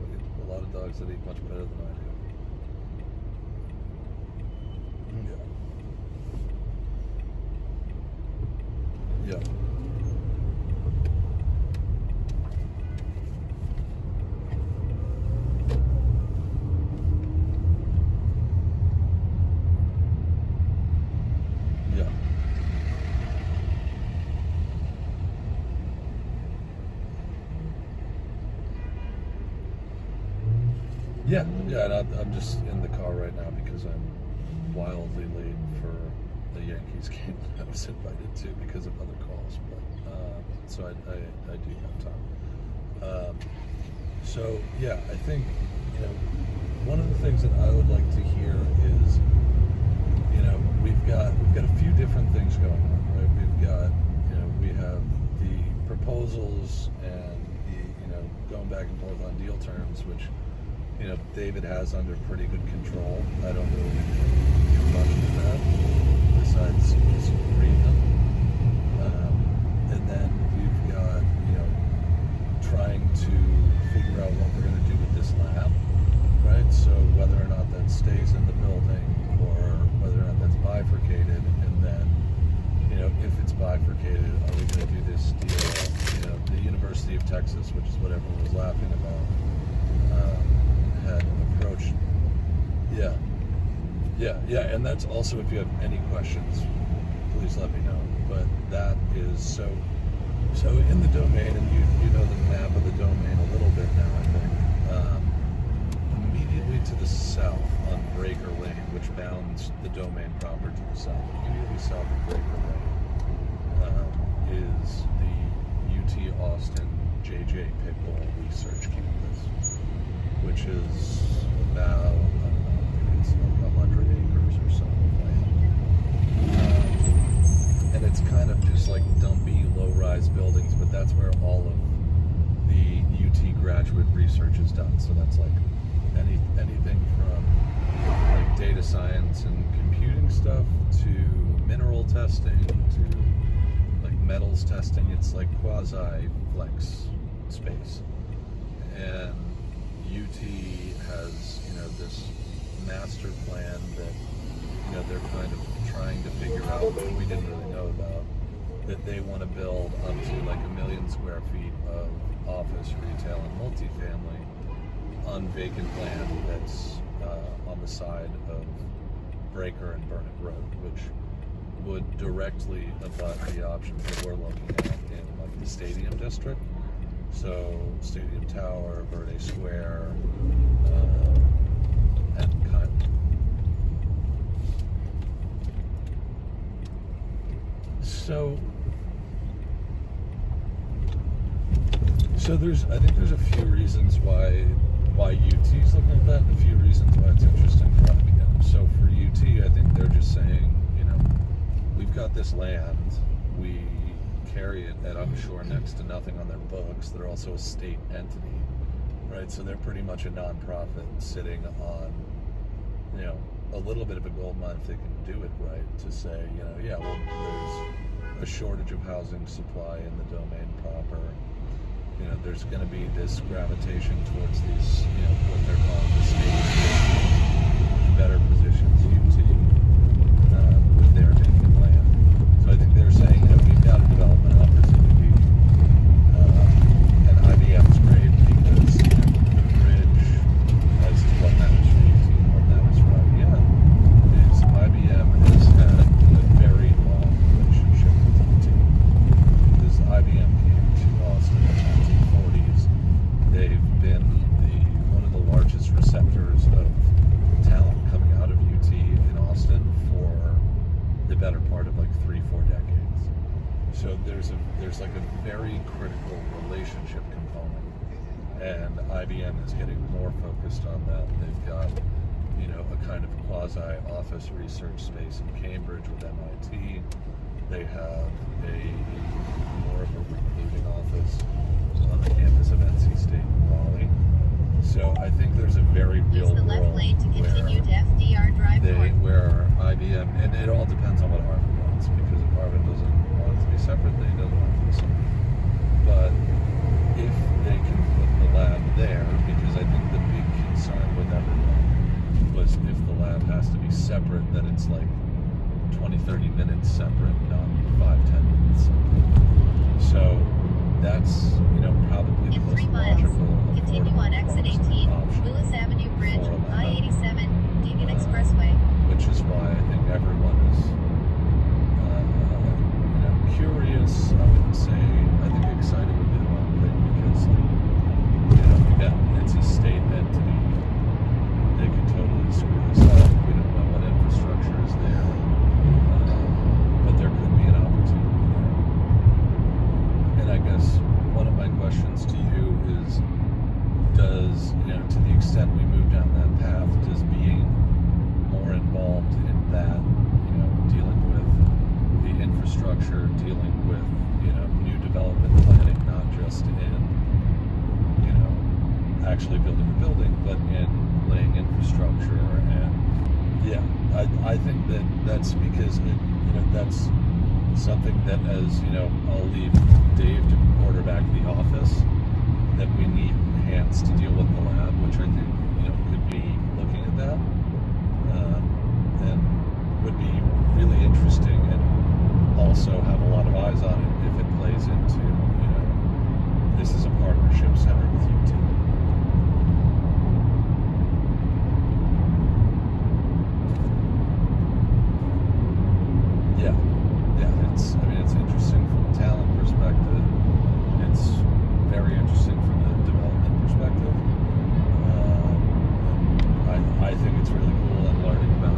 A lot of dogs that eat much better than I do. Yeah. Yeah, and I'm just in the car right now because I'm wildly late for the Yankees game that I was invited to because of other calls. But so I do have time. So yeah, I think, you know, one of the things that I would like to hear is, you know, we've got a few different things going on, right? We've got, you know, we have the proposals and the, you know, going back and forth on deal terms, which, you know, David has under pretty good control. I don't really do much with that besides just read them. And then we've got, you know, trying to figure out what we're going to do with this lab, right? So whether or not that stays in the building or whether or not that's bifurcated, and then, you know, if it's bifurcated, are we going to do this deal? You know, the University of Texas, which is what everyone was laughing about, had approached. Yeah, and that's also, if you have any questions, please let me know. But that is so in the domain, and you know the map of the domain a little bit now, I think. Immediately to the south on Breaker Lane, which bounds the domain proper to the south, immediately south of Breaker Lane, is the UT Austin JJ Pickle Research Campus, which is about, I don't know, maybe it's like 100 acres or so of land. And it's kind of just like dumpy, low-rise buildings, but that's where all of the UT graduate research is done. So that's like anything from like data science and computing stuff to mineral testing to like metals testing. It's like quasi-flex space. And UT has, you know, this master plan that, you know, they're kind of trying to figure out, but we didn't really know about, that they want to build up to like 1 million square feet of office, retail, and multifamily on vacant land that's on the side of Breaker and Burnett Road, which would directly abut the options that we're looking at in like the Stadium District. So Stadium Tower, Verde Square, and kind of. So I think there's a few reasons why UT's looking at that, and a few reasons why it's interesting for IBM. So for UT, I think they're just saying, you know, we've got this land, we carry it at, I'm sure, next to nothing on their books. They're also a state entity, right? So they're pretty much a nonprofit sitting on, you know, a little bit of a gold mine if they can do it right, to say, you know, yeah, well, there's a shortage of housing supply in the domain proper. You know, there's going to be this gravitation towards these, you know, what they're calling the state better positions, UT, with their vacant land. So I think they're saying, you know, we've got a development opportunity, and IBM's great because, you know, the bridge as to what matters for UT and what matters for IBM is IBM has had a very long relationship with UT. Because IBM came to Austin in the 1940s. They've been one of the largest receptors of talent coming out of UT in Austin for the better part of like 3-4 decades. So there's like a very critical relationship component, and IBM is getting more focused on that. They've got, you know, a kind of quasi-office research space in Cambridge with MIT. They have more of a recruiting office on the campus of NC State in Raleigh. So I think there's a very real Use the left world lane to continue to FDR Drive North. where IBM, and it all depends on what Arvin wants, because if Arvin doesn't want it to be separate, then he doesn't want it to be separate. But if they can put the lab there, because I think the big concern with everyone was if the lab has to be separate, then it's like 20-30 minutes separate, not 5-10 minutes separate. So that's, you know, probably the most 3 miles. logical, Continue on exit 18, Willis Avenue Bridge, I-87, Union Expressway. which is why I think everyone is, you know, curious. I wouldn't say, I think excited would be the wrong thing, because, like, you know, again, it's a state entity. They could totally screw this up. We don't know what infrastructure is there, but there could be an opportunity there. And I I guess one of my questions to you is, does, to the extent we move down that path, does being more involved in that, dealing with the infrastructure, dealing with, new development planning, not just in, actually building a building, but in laying infrastructure, and I think that's because that's something that, as I'll leave Dave to quarterback the office, that we need hands to deal with the lab, which I think could be looking at that, and would be really interesting, and also have a lot of eyes on it if it plays into this is a partnership center with you too. It's interesting from a talent perspective. It's very interesting from the development perspective. I think it's really cool and learning about,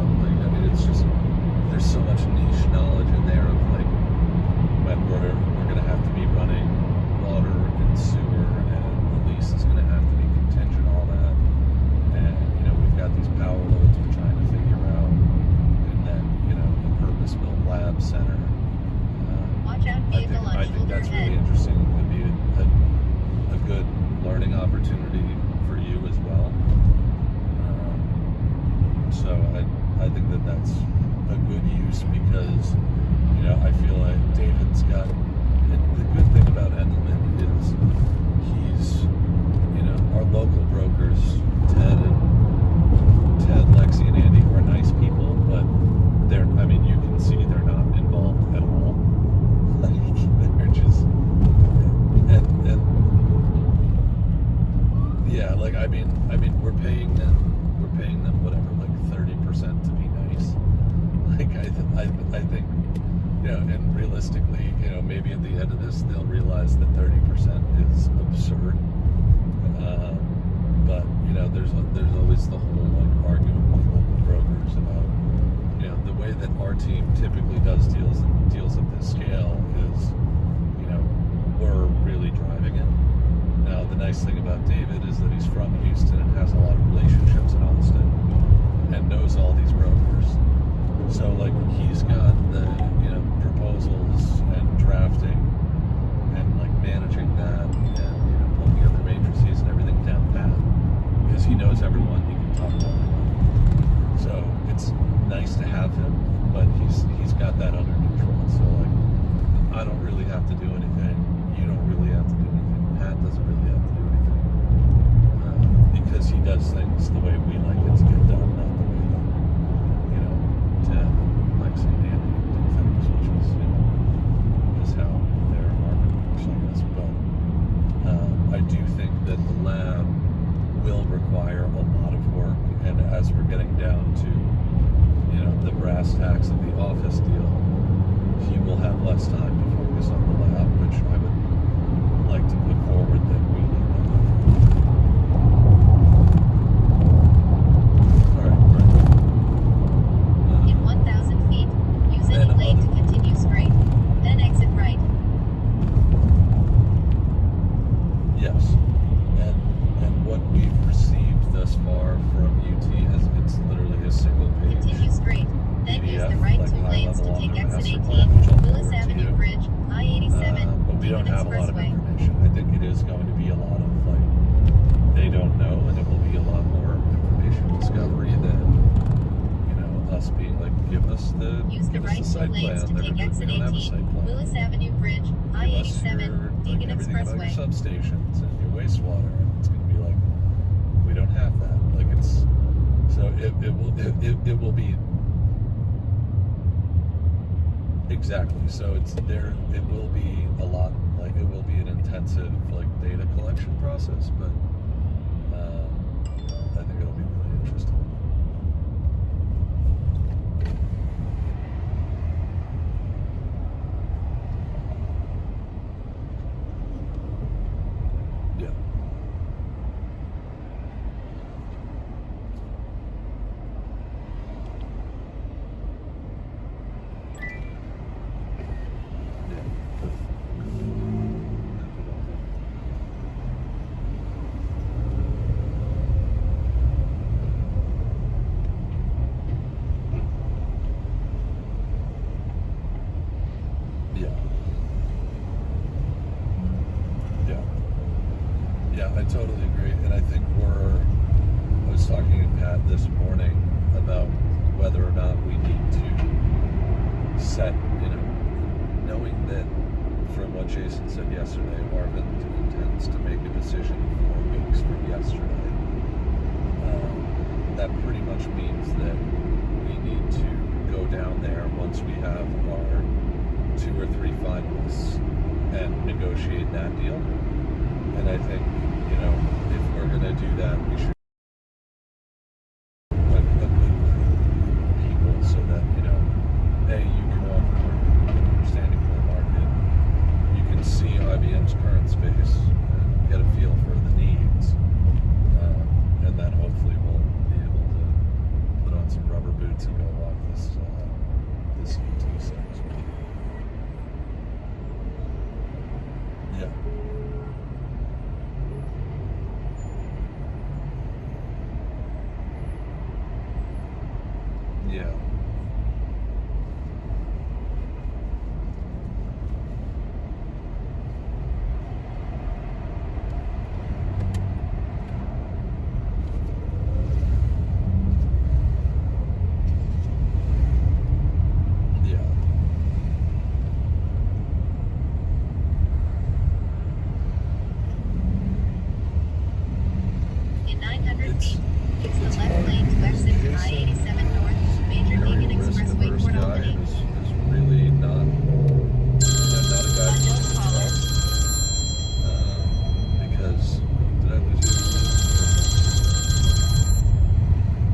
it's just, there's so much niche knowledge in there of when we're going to have to be running water and sewer, and the lease is going to have to be contingent, all that. And, we've got these power loads we're trying to figure out. And then, the purpose-built lab center. I think that's really interesting. It could be a good learning opportunity for you as well. So I think that's a good use, because I feel like David's got, the good thing about Endelman is he's our local brokers, Ted, Lexi, and Andy, are nice people, but you can see they're not involved at all. They're just, and yeah, we're paying them whatever, 30% to be nice. I think, and realistically, maybe at the end of this they'll realize that 30% is absurd. But there's always the whole argument with local brokers about the way that our team typically does deals at this scale is, we're really driving it. Now, the nice thing about David is that he's from Houston and has a lot of relationships in Austin and knows all these brokers. So, he's got the, proposals and drafting and, managing that and, pulling together matrices and everything down pat, because he knows everyone, he can talk to everyone. So, it's nice to have him, but he's got that under control. So, I don't really have to do anything. You don't really have to do anything. Pat doesn't really have to do anything. Because he does things the way we like it to get done, not the way that, Ted and Lexi and Andy do things, which is how their market works, I guess. But I do think that the lab will require a lot of work, and as we're getting down to, the brass tacks of the office deal, he will have less time to focus on the lab, which I would like to put forward that we need that. In 1,000 feet, use any lane to continue straight, then exit right. Yes, and what we've received thus far from UT it's literally a single page. Continue straight, then use the right two lanes to take exit 18, Willis Avenue Bridge, I-87, but we don't have a lot of information. I think it is going to be a lot of they don't know, and it will be a lot more information discovery than us being give us the site plan. To take exit 18, Willis Avenue Bridge, I-87, Deegan everything about your Expressway. Substations and your wastewater, and it's going to be we don't have that. It will be exactly. So it's there. It will be a lot. It will be an intensive data collection process, but I think it'll be really interesting. Yeah. Yeah, I totally agree. And I think I was talking to Pat this morning about whether or not we need to set, knowing that from what Jason said yesterday, Marvin intends to make a decision 4 weeks from yesterday. That pretty much means that we need to go down there once we have our 2 or 3 finalists and negotiate that deal. And I think, if we're going to do that, we should a good group of people so that, hey, you can offer understanding for the market. You can see IBM's current space and get a feel for the needs. And then hopefully we'll be able to put on some rubber boots and go walk this T6. Yeah. Yeah. In 900 feet, use the left lane to exit I-87 North, Major League Expressway, Port Albany. Is really not